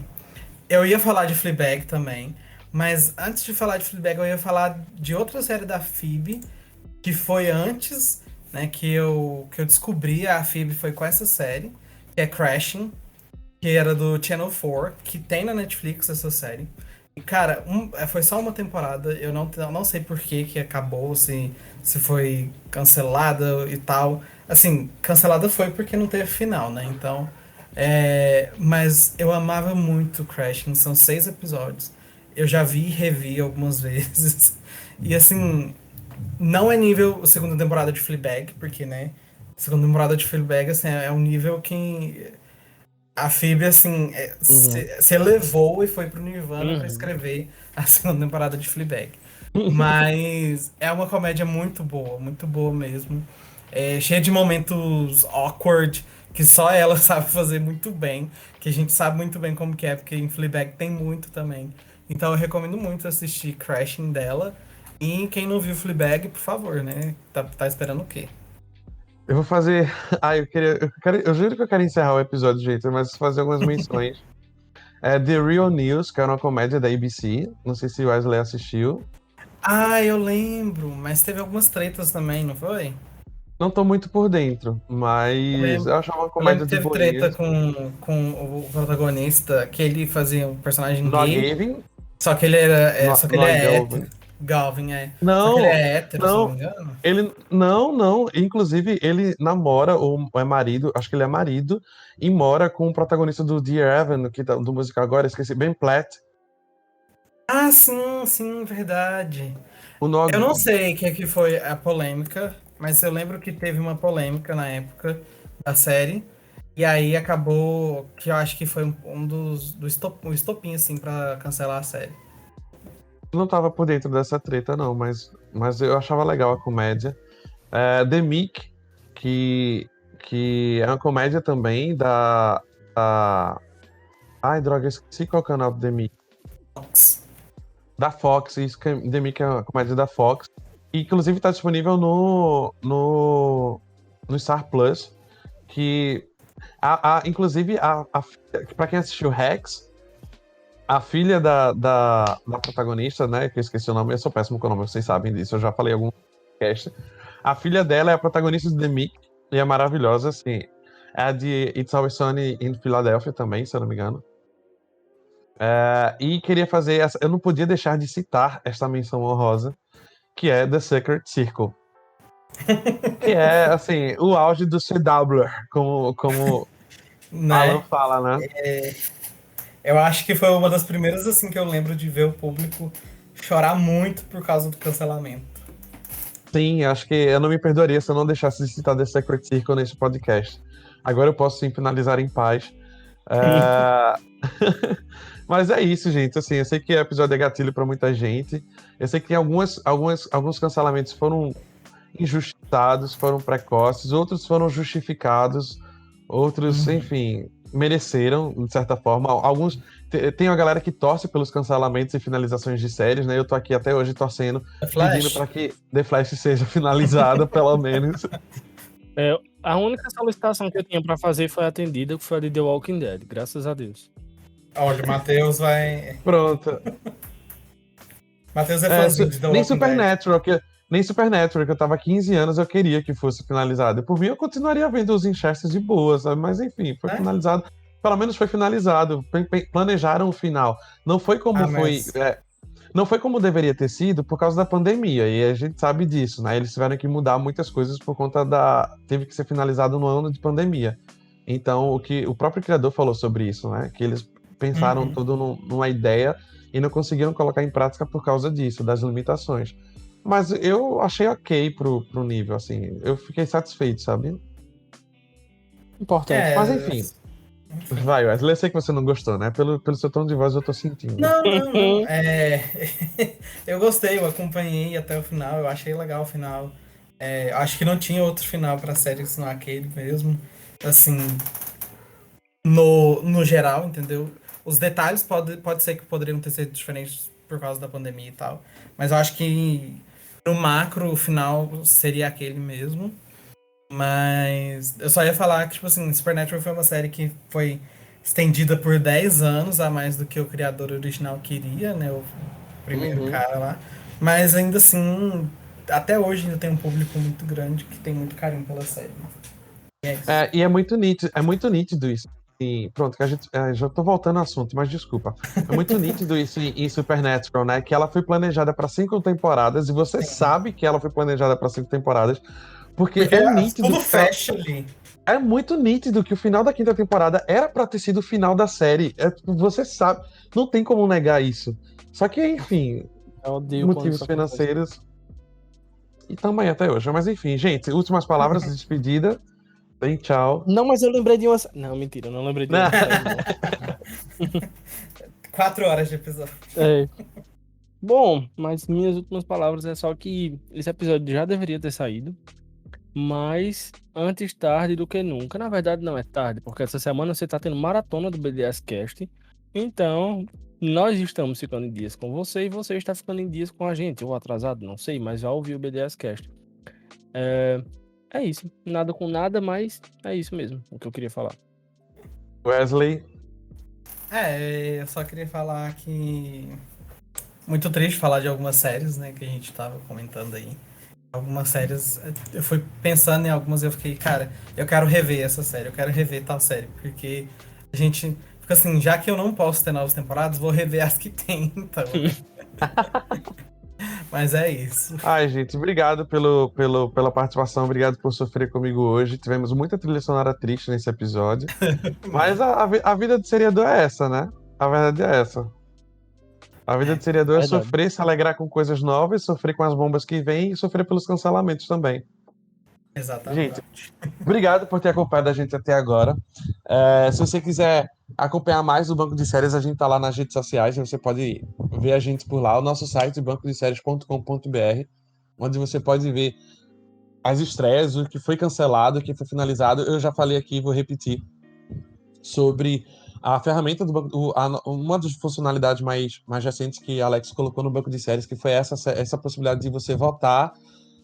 B: eu ia falar de Fleabag também, mas antes de falar de Fleabag, eu ia falar de outra série da Phoebe, que foi antes, né, que eu descobri a Phoebe foi com essa série, que é Crashing, que era do Channel 4, que tem na Netflix essa série. E, cara, foi só uma temporada, eu não sei por que acabou, se foi cancelada e tal. Assim, cancelada foi porque não teve final, né? Então, mas eu amava muito Crashing, são 6 episódios. Eu já vi e revi algumas vezes. E assim, não é nível segunda temporada de Fleabag, porque, né? Segunda temporada de Fleabag, assim, é um nível que a Phoebe, assim,
A: Uhum.
B: se elevou e foi pro Nirvana pra
C: Uhum.
B: escrever a segunda temporada de Fleabag. Mas é uma comédia muito boa mesmo. É, cheia de momentos awkward, que só ela sabe fazer muito bem, que a gente sabe muito bem como que é, porque em Fleabag tem muito também. Então eu recomendo muito assistir Crashing dela. E quem não viu Fleabag, por favor, né? Tá esperando o quê?
A: Eu vou fazer. Eu juro que eu quero encerrar o episódio, gente, mas fazer algumas menções. The Real News, que era uma comédia da ABC. Não sei se o Wesley assistiu.
B: Ah, eu lembro, mas teve algumas tretas também, não foi?
A: Não tô muito por dentro,
B: Eu
A: mas
B: lembro,
A: eu achava uma
B: eu lembro
A: comédia
B: que
A: de
B: teve treta
A: boinhas.
B: com o protagonista, que ele fazia um personagem
A: Noah
B: gay,
A: Gavin.
B: só que ele era, só que ele
A: Noah
B: é hétero.
A: Gavin.
B: Galvin, é. Só que ele
A: Não,
B: é hétero, se eu não me
A: não.
B: engano.
A: Ele. Não, não. Inclusive, ele namora, ou é marido, acho que ele é marido, e mora com o protagonista do Dear Evan, do musical agora, esqueci, Ben Platt.
B: Ah, sim, sim, verdade.
A: O Noah.
B: Eu não sei o que é que foi a polêmica, mas eu lembro que teve uma polêmica na época da série. E aí acabou que eu acho que foi um um estopim, assim, pra cancelar a série.
A: Não tava por dentro dessa treta, não, mas eu achava legal a comédia. The Meek, que é uma comédia também da. Ai, droga, eu esqueci qual é o canal do The Meek. Da Fox, isso que The Meek é uma comédia da Fox. E, inclusive está disponível no Star Plus. Que. Inclusive, para quem assistiu Rex, a filha da protagonista, né? Que eu esqueci o nome, eu sou péssimo com o nome, vocês sabem disso, eu já falei em algum podcast. A filha dela é a protagonista de The Meek e é maravilhosa, assim. É a de It's Always Sunny in Philadelphia também, se eu não me engano. E queria fazer essa. Eu não podia deixar de citar esta menção honrosa, que é The Secret Circle. Que é, assim, o auge do CW, como Alan
B: Né?
A: fala, né?
B: Eu acho que foi uma das primeiras, assim, que eu lembro de ver o público chorar muito por causa do cancelamento.
A: Sim, acho que eu não me perdoaria se eu não deixasse de citar The Secret Circle nesse podcast. Agora eu posso sim finalizar em paz. É, Mas é isso, gente. Assim, eu sei que o episódio é gatilho para muita gente. Eu sei que tem alguns cancelamentos foram injustiçados, foram precoces, outros foram justificados, outros,
B: Uhum.
A: enfim, mereceram, de certa forma. Alguns. Tem uma galera que torce pelos cancelamentos e finalizações de séries, né? Eu tô aqui até hoje torcendo,
B: The
A: pedindo
B: Flash?
A: para que The Flash seja finalizada, pelo menos.
C: A única solicitação que eu tinha pra fazer foi atendida, que foi a de The Walking Dead, graças a Deus.
B: Olha, o Matheus vai.
A: Pronto.
B: Matheus é fãzinho de The Walking Dead.
A: Nem Supernatural, que eu tava há 15 anos, eu queria que fosse finalizado. E por mim, eu continuaria vendo os enxertos de boa, sabe? Mas enfim, foi
B: Né?
A: finalizado. Pelo menos foi finalizado. Planejaram o final. Não foi como
B: Ah,
A: foi.
B: mas.
A: Não foi como deveria ter sido por causa da pandemia. E a gente sabe disso, né? Eles tiveram que mudar muitas coisas por conta da. Teve que ser finalizado no ano de pandemia. Então, o próprio criador falou sobre isso, né? Que eles pensaram tudo numa ideia e não conseguiram colocar em prática por causa disso, das limitações. Mas eu achei ok pro nível, assim. Eu fiquei satisfeito, sabe?
C: Importante.
A: Mas enfim. Vai, Wesley, eu sei que você não gostou, né? Pelo seu tom de voz eu tô sentindo.
B: Não. Eu gostei, eu acompanhei até o final, eu achei legal o final. Acho que não tinha outro final pra série que senão aquele mesmo. Assim, no geral, entendeu? Os detalhes pode ser que poderiam ter sido diferentes por causa da pandemia e tal. Mas eu acho que no macro o final seria aquele mesmo. Mas eu só ia falar que, tipo assim, Supernatural foi uma série que foi estendida por 10 anos a mais do que o criador original queria, né? O primeiro cara lá. Mas ainda assim, até hoje ainda tem um público muito grande que tem muito carinho pela série. E é isso.
A: E é muito nítido isso. E pronto, que a gente. Já tô voltando ao assunto, mas desculpa. É muito nítido isso em Supernatural, né? Que ela foi planejada para 5 temporadas e você sabe que ela foi planejada para 5 temporadas, porque é nítido.
B: Tudo fecha ali.
A: É muito nítido que o final da 5ª temporada era pra ter sido o final da série. Você sabe, não tem como negar isso. Só que, enfim,
C: Eu odeio quando
A: motivos
C: isso acontece.
A: financeiros. E também até hoje. Mas enfim, gente, últimas palavras de despedida. Bem, tchau.
C: Não, mas eu lembrei de uma. Não, mentira, eu não lembrei de uma série, não.
B: 4 horas de episódio.
C: Bom, mas minhas últimas palavras é só que esse episódio já deveria ter saído, mas antes tarde do que nunca. Na verdade, não é tarde, porque essa semana você tá tendo maratona do BDS Cast. Então, nós estamos ficando em dias com você e você está ficando em dias com a gente. Ou atrasado, não sei, mas já ouviu o BDS Cast. É isso. Nada com nada, mas é isso mesmo o que eu queria falar.
A: Wesley.
B: Eu só queria falar que. Muito triste falar de algumas séries, né, que a gente tava comentando aí. Algumas séries, eu fui pensando em algumas e eu fiquei, cara, eu quero rever essa série, eu quero rever tal série, porque a gente fica assim, já que eu não posso ter novas temporadas, vou rever as que tem, então. Mas é isso.
A: Ai, gente, obrigado pela participação, obrigado por sofrer comigo hoje. Tivemos muita trilha sonora triste nesse episódio. Mas a vida de seriador é essa, né? A verdade é essa. A vida de seriador é sofrer, se alegrar com coisas novas, sofrer com as bombas que vêm e sofrer pelos cancelamentos também.
B: Exatamente.
A: Gente, obrigado por ter acompanhado a gente até agora. Se você quiser acompanhar mais o Banco de Séries, a gente tá lá nas redes sociais, você pode ver a gente por lá, o nosso site bancodeséries.com.br, onde você pode ver as estreias, o que foi cancelado, o que foi finalizado. Eu já falei aqui, vou repetir, sobre a ferramenta do banco, uma das funcionalidades mais recentes que a Alex colocou no banco de séries, que foi essa possibilidade de você votar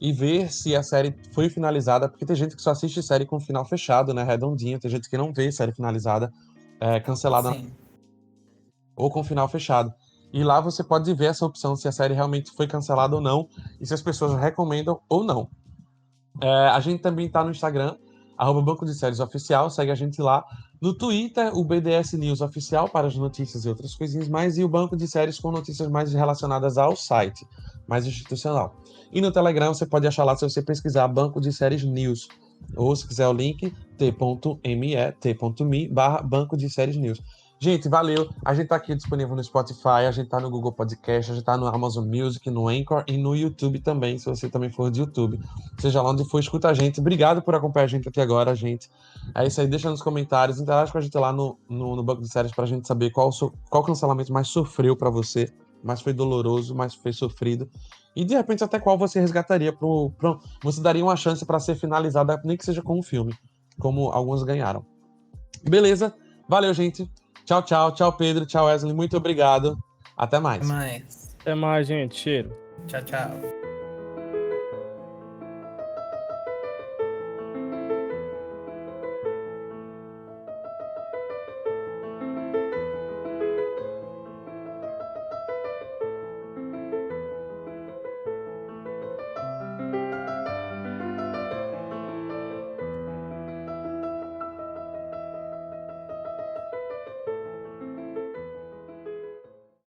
A: e ver se a série foi finalizada, porque tem gente que só assiste série com final fechado, né, redondinho, tem gente que não vê série finalizada, cancelada. Sim. Ou com final fechado. E lá você pode ver essa opção, se a série realmente foi cancelada ou não, e se as pessoas recomendam ou não. A gente também tá no Instagram, @Banco de Séries Oficial, segue a gente lá. No Twitter, o BDS News Oficial para as notícias e outras coisinhas mais, e o Banco de Séries com notícias mais relacionadas ao site, mais institucional. E no Telegram você pode achar lá se você pesquisar Banco de Séries News, ou se quiser o link, t.me/Banco de Séries News. Gente, valeu. A gente tá aqui disponível no Spotify, a gente tá no Google Podcast, a gente tá no Amazon Music, no Anchor e no YouTube também, se você também for de YouTube. Seja lá onde for, escuta a gente. Obrigado por acompanhar a gente até agora, gente. É isso aí, deixa nos comentários, interage com a gente lá no Banco de Séries pra gente saber qual cancelamento mais sofreu pra você, mais foi doloroso, mais foi sofrido. E de repente até qual você resgataria, você daria uma chance pra ser finalizada, nem que seja com um filme, como alguns ganharam. Beleza? Valeu, gente. Tchau, tchau. Tchau, Pedro. Tchau, Wesley. Muito obrigado. Até mais.
C: Até mais, gente. Cheiro.
B: Tchau, tchau.